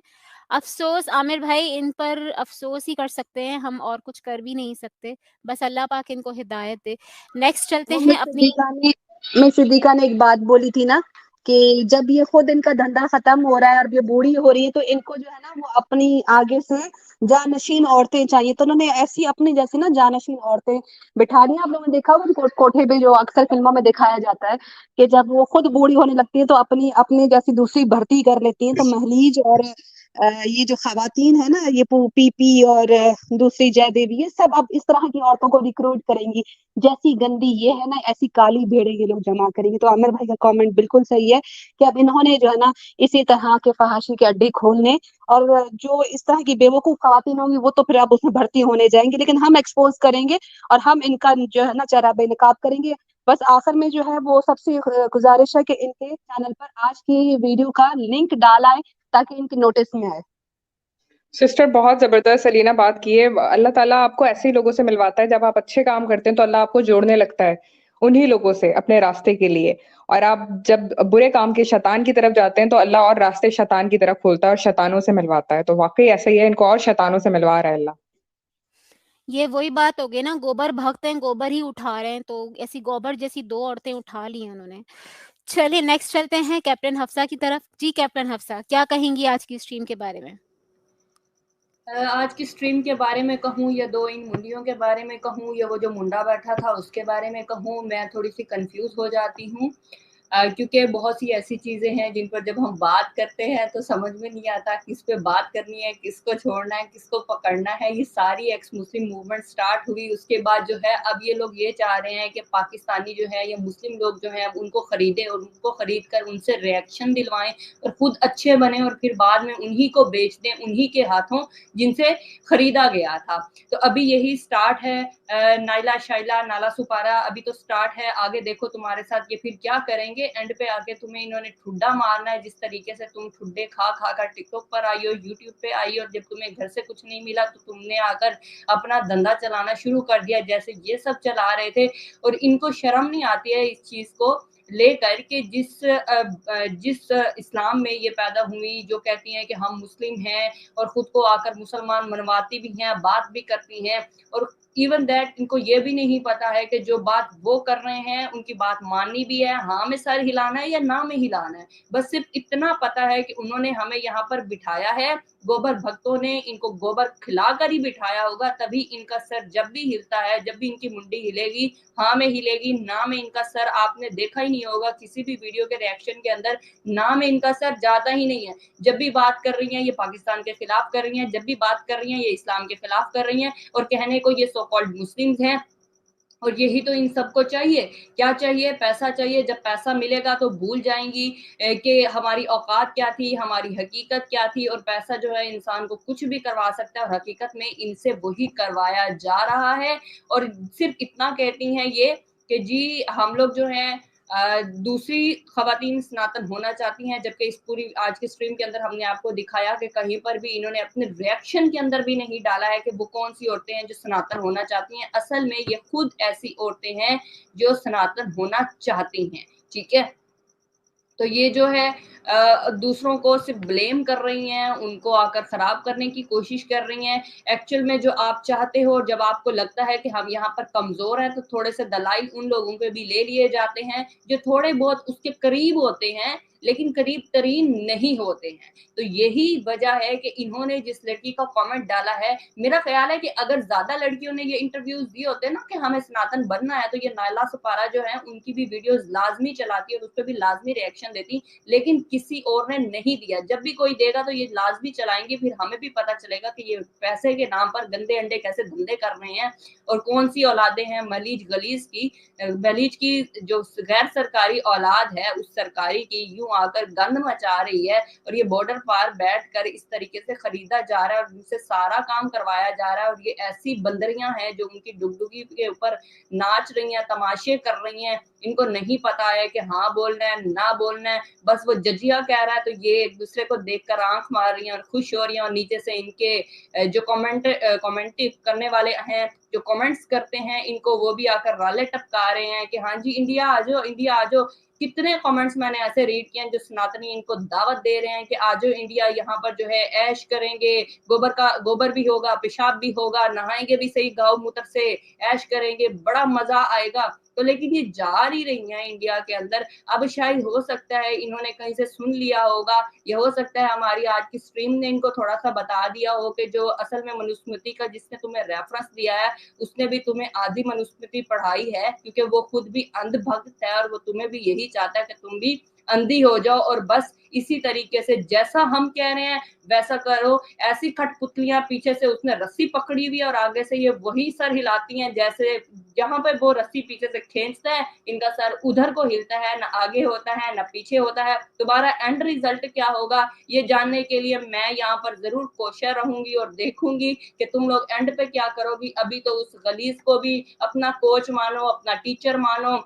अफ़सोस आमिर भाई, इन पर अफ़सोस ही कर सकते हैं, हम और कुछ कर भी नहीं सकते। बस अल्लाह पाक इनको हिदायत दे। नेक्स्ट चलते वो हैं मिस अपनी। सिद्दीक़ा ने मैं सिद्दीका ने एक बात बोली थी ना कि जब ये खुद इनका धंधा खत्म हो रहा है और ये बूढ़ी हो रही है तो इनको जो है ना वो अपनी आगे से जानशीन औरतें चाहिए, तो उन्होंने ऐसी अपनी जैसी ना जानशीन औरतें बिठा ली। आप लोगों ने देखा होगा कोठे पे जो अक्सर फिल्मों में दिखाया जाता है कि जब वो खुद बूढ़ी होने लगती है तो अपनी अपनी जैसी दूसरी भर्ती कर लेती हैं। तो महलीज और ये जो खवातीन है ना, ये पीपी और दूसरी जयदेवी, ये सब अब इस तरह की औरतों को रिक्रूट करेंगी। जैसी गंदी ये है ना, ऐसी काली भेड़ें ये लोग जमा करेंगे। तो आमिर भाई का कमेंट बिल्कुल सही है कि अब इन्होंने जो है ना इसी तरह के फहाशी के अड्डे खोलने, और जो इस तरह की बेवकूफ खवातीन होंगी वो तो फिर अब उसमें भर्ती होने जाएंगे, लेकिन हम एक्सपोज करेंगे और हम इनका जो है ना चेहरा बेनकाब करेंगे। बस आखिर में जो है वो सबसे गुजारिश है कि इनके चैनल पर आज की वीडियो का लिंक डाला है ताकि इनके नोटिस में आए। सिस्टर बहुत जबरदस्त सलीना बात की है। अल्लाह ताला आपको ऐसे ही लोगों से मिलवाता है, जब आप अच्छे काम करते हैं तो अल्लाह आपको जोड़ने लगता है उन्हीं लोगों से अपने रास्ते के लिए, और आप जब बुरे काम के शैतान की तरफ जाते हैं तो अल्लाह और रास्ते शैतान की तरफ खोलता है और शैतानों से मिलवाता है। तो वाकई ऐसा ही है, इनको और शैतानों से मिलवा रहा है अल्लाह। ये वही बात हो गई ना, गोबर भक्त हैं, गोबर ही उठा रहे हैं, तो ऐसी गोबर जैसी 2 औरतें उठा ली हैं उन्होंने। चलिए नेक्स्ट चलते हैं कैप्टन हफ्सा की तरफ। जी कैप्टन हफ्सा, क्या कहेंगी आज की स्ट्रीम के बारे में? आज की स्ट्रीम के बारे में कहूँ या दो इन मुंडियों के बारे में कहूँ या वो जो मुंडा बैठा था उसके बारे में कहूँ, मैं थोड़ी सी कंफ्यूज हो जाती हूँ क्योंकि बहुत सी ऐसी चीज़ें हैं जिन पर जब हम बात करते हैं तो समझ में नहीं आता किस पे बात करनी है, किसको छोड़ना है, किसको पकड़ना है। ये सारी एक्स मुस्लिम मूवमेंट स्टार्ट हुई, उसके बाद जो है अब ये लोग ये चाह रहे हैं कि पाकिस्तानी जो है या मुस्लिम लोग जो है उनको खरीदें और उनको खरीद कर उनसे रिएक्शन दिलवाएं और खुद अच्छे बने और फिर बाद में उन्हीं को बेच दें, उन्हीं के हाथों जिनसे खरीदा गया था। तो अभी यही स्टार्ट है। नाइला शाइला नाला सुपारा अभी तो स्टार्ट है, आगे देखो तुम्हारे साथ ये फिर क्या करेंगे। एंड पे आके तुम्हें इन्होंने ठुड्डा मारना है, जिस तरीके से तुम ठुड्डे खा खा कर टिकटॉक पर आई हो, यूट्यूब पे आई और जब तुम्हें घर से कुछ नहीं मिला तो तुमने आकर अपना धंधा चलाना शुरू कर दिया जैसे ये सब चला रहे थे। और इनको शर्म नहीं आती है इस चीज को लेकर के जिस इस्लाम में ये पैदा हुई, जो कहती हैं कि हम मुस्लिम हैं और खुद को आकर मुसलमान मनवाती भी हैं, बात भी करती हैं, और इवन दैट इनको ये भी नहीं पता है कि जो बात वो कर रहे हैं उनकी बात माननी भी है, हाँ में सर हिलाना है या ना में हिलाना है। बस सिर्फ इतना पता है कि उन्होंने हमें यहाँ पर बिठाया है, गोबर भक्तों ने इनको गोबर खिलाकर ही बिठाया होगा, तभी इनका सर जब भी हिलता है, जब भी इनकी मुंडी हिलेगी, हाँ में हिलेगी, ना में इनका सर आपने देखा ही नहीं होगा किसी भी वीडियो के रिएक्शन के अंदर, ना में इनका सर जाता ही नहीं है। जब भी बात कर रही हैं ये पाकिस्तान के खिलाफ कर रही हैं, जब भी बात कर रही हैं ये इस्लाम के खिलाफ कर रही हैं, और कहने को ये सो कॉल्ड मुस्लिम्स हैं। और यही तो इन सबको चाहिए, क्या चाहिए? पैसा चाहिए। जब पैसा मिलेगा तो भूल जाएंगी कि हमारी औकात क्या थी, हमारी हकीकत क्या थी। और पैसा जो है इंसान को कुछ भी करवा सकता है और हकीकत में इनसे वही करवाया जा रहा है। और सिर्फ इतना कहती हैं ये कि जी हम लोग जो है दूसरी खवातीन सनातन होना चाहती हैं, जबकि इस पूरी आज की स्ट्रीम के अंदर हमने आपको दिखाया कि कहीं पर भी इन्होंने अपने रिएक्शन के अंदर भी नहीं डाला है कि वो कौन सी औरतें हैं जो सनातन होना चाहती हैं। असल में ये खुद ऐसी औरतें हैं जो सनातन होना चाहती हैं, ठीक है। तो ये जो है दूसरों को सिर्फ ब्लेम कर रही हैं, उनको आकर खराब करने की कोशिश कर रही हैं। एक्चुअल में जो आप चाहते हो, जब आपको लगता है कि हम यहाँ पर कमजोर हैं, तो थोड़े से दलाइल उन लोगों पे भी ले लिए जाते हैं जो थोड़े बहुत उसके करीब होते हैं लेकिन करीब तरीन नहीं होते हैं। तो यही वजह है कि इन्होंने जिस लड़की का कमेंट डाला है, मेरा ख्याल है कि अगर ज्यादा लड़कियों ने ये इंटरव्यूज दिए होते ना कि हमें सनातन बनना है, तो ये नाइला सुपारा जो है उनकी भी वीडियोस लाजमी चलाती और उस पर भी लाजमी रिएक्शन देती, लेकिन किसी और ने नहीं दिया। जब भी कोई देगा तो ये लाजमी चलाएंगे, फिर हमें भी पता चलेगा कि ये पैसे के नाम पर गंदे अंडे कैसे धंधे कर रहे हैं और कौन सी औलादें हैं मलीज गलीज की। मलीज की जो गैर सरकारी औलाद है उस सरकारी की यूं आकर गंद मचा रही है, और ये बॉर्डर पार बैठकर इस तरीके से खरीदा जा रहा है और उनसे सारा काम करवाया जा रहा है। और ये ऐसी बंदरियां हैं जो उनकी डुगडुगी के ऊपर नाच रही हैं, तमाशे कर रही हैं। इनको नहीं पता है कि हाँ बोलना है ना बोलना है, बस वो जजिया कह रहा है तो ये एक दूसरे को देखकर आंख मार रही हैं और खुश हो रही हैं। और नीचे से इनके जो कमेंट करने वाले हैं, जो कमेंट्स करते हैं, इनको वो भी आकर राले टपका रहे हैं कि हाँ जी इंडिया आ जाओ, इंडिया आ जाओ। कितने कमेंट्स मैंने ऐसे रीड किए हैं जो सनातनी इनको दावत दे रहे हैं कि आ जाओ इंडिया, यहाँ पर जो है ऐश करेंगे, गोबर भी होगा, पेशाब भी होगा, नहाएंगे भी सही गाँव मूत्र से, ऐश करेंगे, बड़ा मजा आएगा। तो लेकिन ये जा ही रही हैं इंडिया के अंदर। अब शायद हो सकता है इन्होंने कहीं से सुन लिया होगा, ये हो सकता है हमारी आज की स्ट्रीम ने इनको थोड़ा सा बता दिया हो कि जो असल में मनुस्मृति का जिसने तुम्हें रेफरेंस दिया है उसने भी तुम्हें आधी मनुस्मृति पढ़ाई है, क्योंकि वो खुद भी अंधभक्त है और वो तुम्हें भी यही चाहता है कि तुम भी अंधी हो जाओ और बस इसी तरीके से जैसा हम कह रहे हैं वैसा करो। ऐसी कठपुतलियां पीछे से उसने रस्सी पकड़ी हुई है और आगे से ये वही सर हिलाती हैं, जैसे जहां पे वो रस्सी पीछे से खींचता है इनका सर उधर को हिलता है, ना आगे होता है ना पीछे होता है। तुम्हारा एंड रिजल्ट क्या होगा ये जानने के लिए मैं यहाँ पर जरूर कोशिश रहूंगी और देखूंगी कि तुम लोग एंड पे क्या करोगी। अभी तो उस गलीस को भी अपना कोच मानो, अपना टीचर मानो,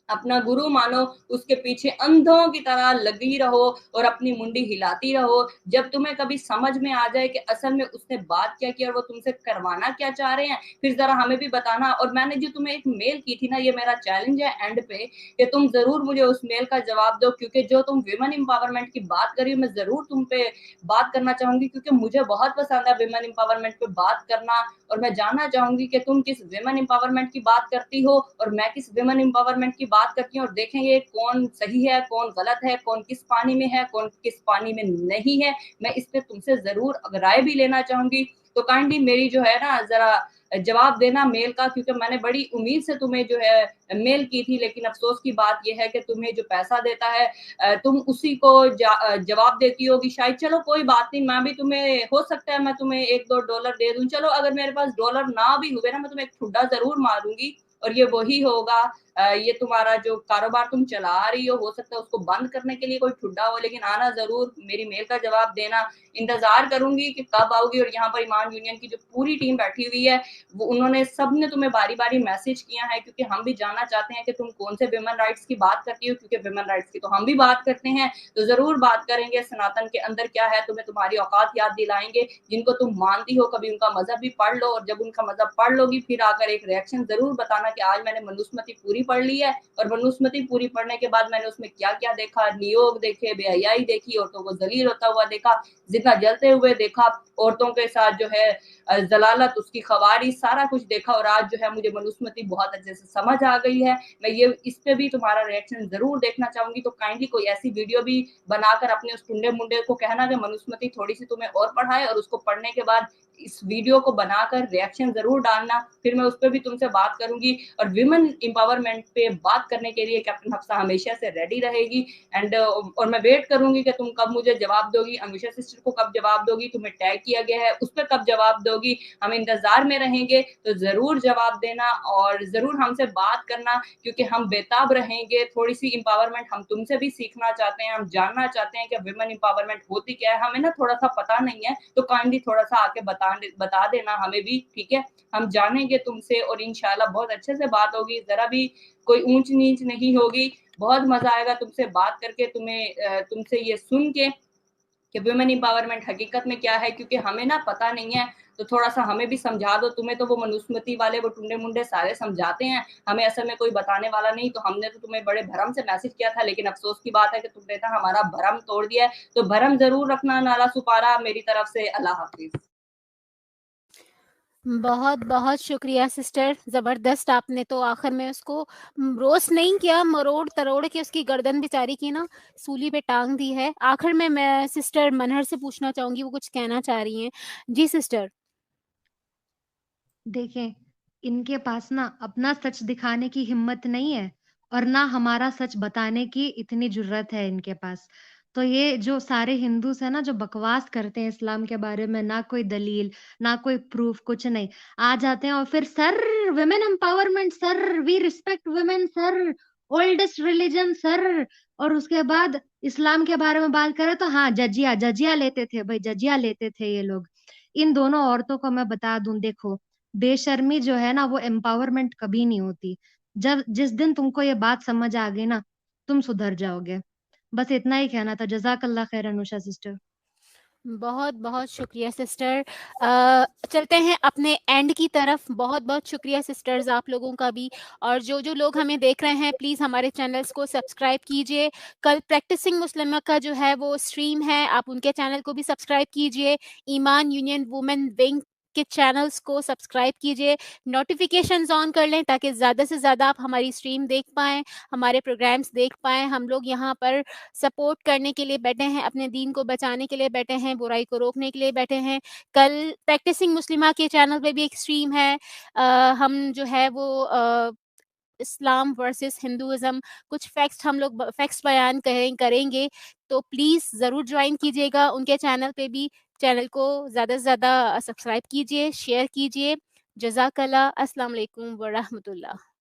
अपना गुरु मानो, उसके पीछे अंधों की तरह लगी रहो और अपनी मुंडी हिलाती रहो। जब तुम्हें कभी समझ में आ जाए कि असल में उसने बात क्या की और वो तुमसे करवाना क्या चाह रहे हैं, फिर जरा हमें भी बताना। और मैंने जो तुम्हें एक मेल की थी ना, ये मेरा चैलेंज है एंड पे कि तुम जरूर मुझे उस मेल का जवाब दो, क्योंकि जो तुम विमेन एम्पावरमेंट की बात करी मैं जरूर तुम पे बात करना चाहूंगी, क्योंकि मुझे बहुत पसंद है विमेन एम्पावरमेंट पे बात करना। और मैं जानना चाहूंगी कि तुम किस विमेन एम्पावरमेंट की बात करती हो और मैं किस विमेन एम्पावरमेंट की बात करती हूँ, और देखेंगे कौन सही है कौन गलत है, कौन किस पानी में है कौन किस पानी में नहीं है। मैं इस पे तुमसे जरूर राय भी लेना चाहूंगी। तो काइंडली मेरी जो है ना जरा जवाब देना मेल का, क्योंकि मैंने बड़ी उम्मीद से तुम्हें जो है मेल की थी, लेकिन अफसोस की बात यह है कि तुम्हें जो पैसा देता है तुम उसी को जवाब देती होगी शायद। चलो कोई बात नहीं, मैं भी तुम्हें हो सकता है मैं तुम्हें $1-2 दे दूं। चलो अगर मेरे पास डॉलर ना भी हुए ना, मैं तुम्हें एक ठुड्डा जरूर मारूंगी और ये वही होगा। ये तुम्हारा जो कारोबार तुम चला रही हो सकता है उसको बंद करने के लिए कोई ठुड्डा हो, लेकिन आना जरूर, मेरी मेल का जवाब देना। इंतजार करूंगी कि कब आओगी। और यहाँ पर ईमान यूनियन की जो पूरी टीम बैठी हुई है वो उन्होंने सबने तुम्हें बारी बारी मैसेज किया है, क्योंकि हम भी जानना चाहते हैं कि तुम कौन से विमेन राइट्स की बात करती हो, क्योंकि विमेन राइट्स की तो हम भी बात करते हैं। तो जरूर बात करेंगे सनातन के अंदर क्या है, तुम्हें तुम्हारी औकात याद दिलाएंगे। जिनको तुम मानती हो कभी उनका मजहब भी पढ़ लो, और जब उनका मजहब पढ़ लोगी फिर आकर एक रिएक्शन जरूर बताना कि आज मैंने मनुस्मृति पूरी पढ़ ली है, और मनुस्मृति पूरी पढ़ने के बाद मैंने उसमें क्या क्या देखा, नियोग देखे, बेहयाई देखी, औरतों को जलील होता हुआ देखा, जितना जलते हुए देखा, औरतों के साथ जो है जलालत, उसकी खवारी, सारा कुछ देखा। और आज जो है मुझे मनुस्मृति बहुत अच्छे से समझ आ गई है। मैं ये इस पे भी तुम्हारा रिएक्शन जरूर देखना चाहूंगी। तो काइंडली कोई ऐसी वीडियो भी बनाकर अपने उस टुंडे मुंडे को कहना कि मनुस्मृति थोड़ी सी तुम्हें और पढ़ाए, और उसको पढ़ने के बाद इस वीडियो को बनाकर रिएक्शन जरूर डालना, फिर मैं उस पर भी तुमसे बात करूंगी। और विमेन एम्पावरमेंट पे बात करने के लिए कैप्टन हफ्सा हमेशा से रेडी रहेगी। एंड और मैं वेट करूंगी कि तुम कब मुझे जवाब दोगी, अमीषा सिस्टर को कब जवाब दोगी, तुम्हें टैग किया गया है उस पर कब जवाब दोगी, हम इंतजार में रहेंगे। तो जरूर जवाब देना और जरूर हमसे बात करना, क्योंकि हम बेताब रहेंगे। थोड़ी सी एम्पावरमेंट हम तुमसे भी सीखना चाहते हैं, हम जानना चाहते हैं कि विमेन एम्पावरमेंट होती क्या है। हमें ना थोड़ा सा पता नहीं है, तो काइंडली थोड़ा सा आके बता देना हमें भी, ठीक है। हम जानेंगे तुमसे और इंशाल्लाह बहुत अच्छे से बात होगी, जरा भी कोई ऊंच नीच नहीं होगी। बहुत मजा आएगा तुमसे बात करके, तुमसे ये सुन के कि वुमेन एम्पावरमेंट हकीकत में क्या है, क्योंकि हमें ना पता नहीं है। तो थोड़ा सा हमें भी समझा दो। तुम्हें तो वो मनुस्मृति वाले वो टुंडे मुंडे सारे समझाते हैं, हमें असल में कोई बताने वाला नहीं। तो हमने तो तुम्हें बड़े भरम से मैसेज किया था, लेकिन अफसोस की बात है कि तुमने ना हमारा भरम तोड़ दिया है। तो भरम जरूर रखना नाला सुपारा। मेरी तरफ से अल्लाह हाफिज। बहुत-बहुत शुक्रिया सिस्टर, ज़बरदस्त आपने तो आखिर में उसको रोस्ट नहीं किया, मरोड़-तरोड़ के उसकी गर्दन बेचारी की ना सूली पे टाँग दी है। आखिर में मैं सिस्टर मनहर से पूछना चाहूँगी, वो कुछ कहना चाह रही हैं। जी सिस्टर। देखें, इनके पास ना अपना सच दिखाने की हिम्मत नहीं है और ना हमारा सच बताने की इतनी जुर्रत है इनके पास। तो ये जो सारे हिंदूस है ना जो बकवास करते हैं इस्लाम के बारे में, ना कोई दलील, ना कोई प्रूफ, कुछ नहीं। आ जाते हैं और फिर sir women empowerment sir, we respect women sir, oldest religion sir, और उसके बाद इस्लाम के बारे में बात करें तो हाँ जजिया जजिया लेते थे भाई, जजिया लेते थे ये लोग। इन दोनों औरतों को मैं बता दूं, देखो बेशर्मी जो है ना वो एम्पावरमेंट कभी नहीं होती। जब जिस दिन तुमको ये बात समझ आ गई ना, तुम सुधर जाओगे। बस इतना ही कहना था। जज़ाकल्लाह खैर अनुषा सिस्टर। बहुत-बहुत शुक्रिया सिस्टर। चलते हैं अपने एंड की तरफ। बहुत-बहुत शुक्रिया सिस्टर्स आप लोगों का भी, और जो-जो लोग हमें देख रहे हैं प्लीज़ हमारे चैनल्स को सब्सक्राइब कीजिए। कल प्रैक्टिसिंग मुस्लिमा का जो है वो स्ट्रीम है, आप उनके चैनल को भी सब्सक्राइब कीजिए। ईमान यूनियन वुमेन विंग के चैनल्स को सब्सक्राइब कीजिए, नोटिफिकेशंस ऑन कर लें ताकि ज़्यादा से ज़्यादा आप हमारी स्ट्रीम देख पाएँ, हमारे प्रोग्राम्स देख पाएँ। हम लोग यहाँ पर सपोर्ट करने के लिए बैठे हैं, अपने दीन को बचाने के लिए बैठे हैं, बुराई को रोकने के लिए बैठे हैं। कल प्रैक्टिसिंग मुस्लिमा के चैनल पे भी एक स्ट्रीम है। हम जो है वो इस्लाम वर्सेस हिंदुइज्म कुछ फैक्ट्स बयान करेंगे, तो प्लीज़ ज़रूर ज्वाइन कीजिएगा उनके चैनल पे भी। चैनल को ज़्यादा से ज़्यादा सब्सक्राइब कीजिए, शेयर कीजिए। जज़ाकल्लाह। अस्सलाम वालेकुम व रहमतुल्लाह।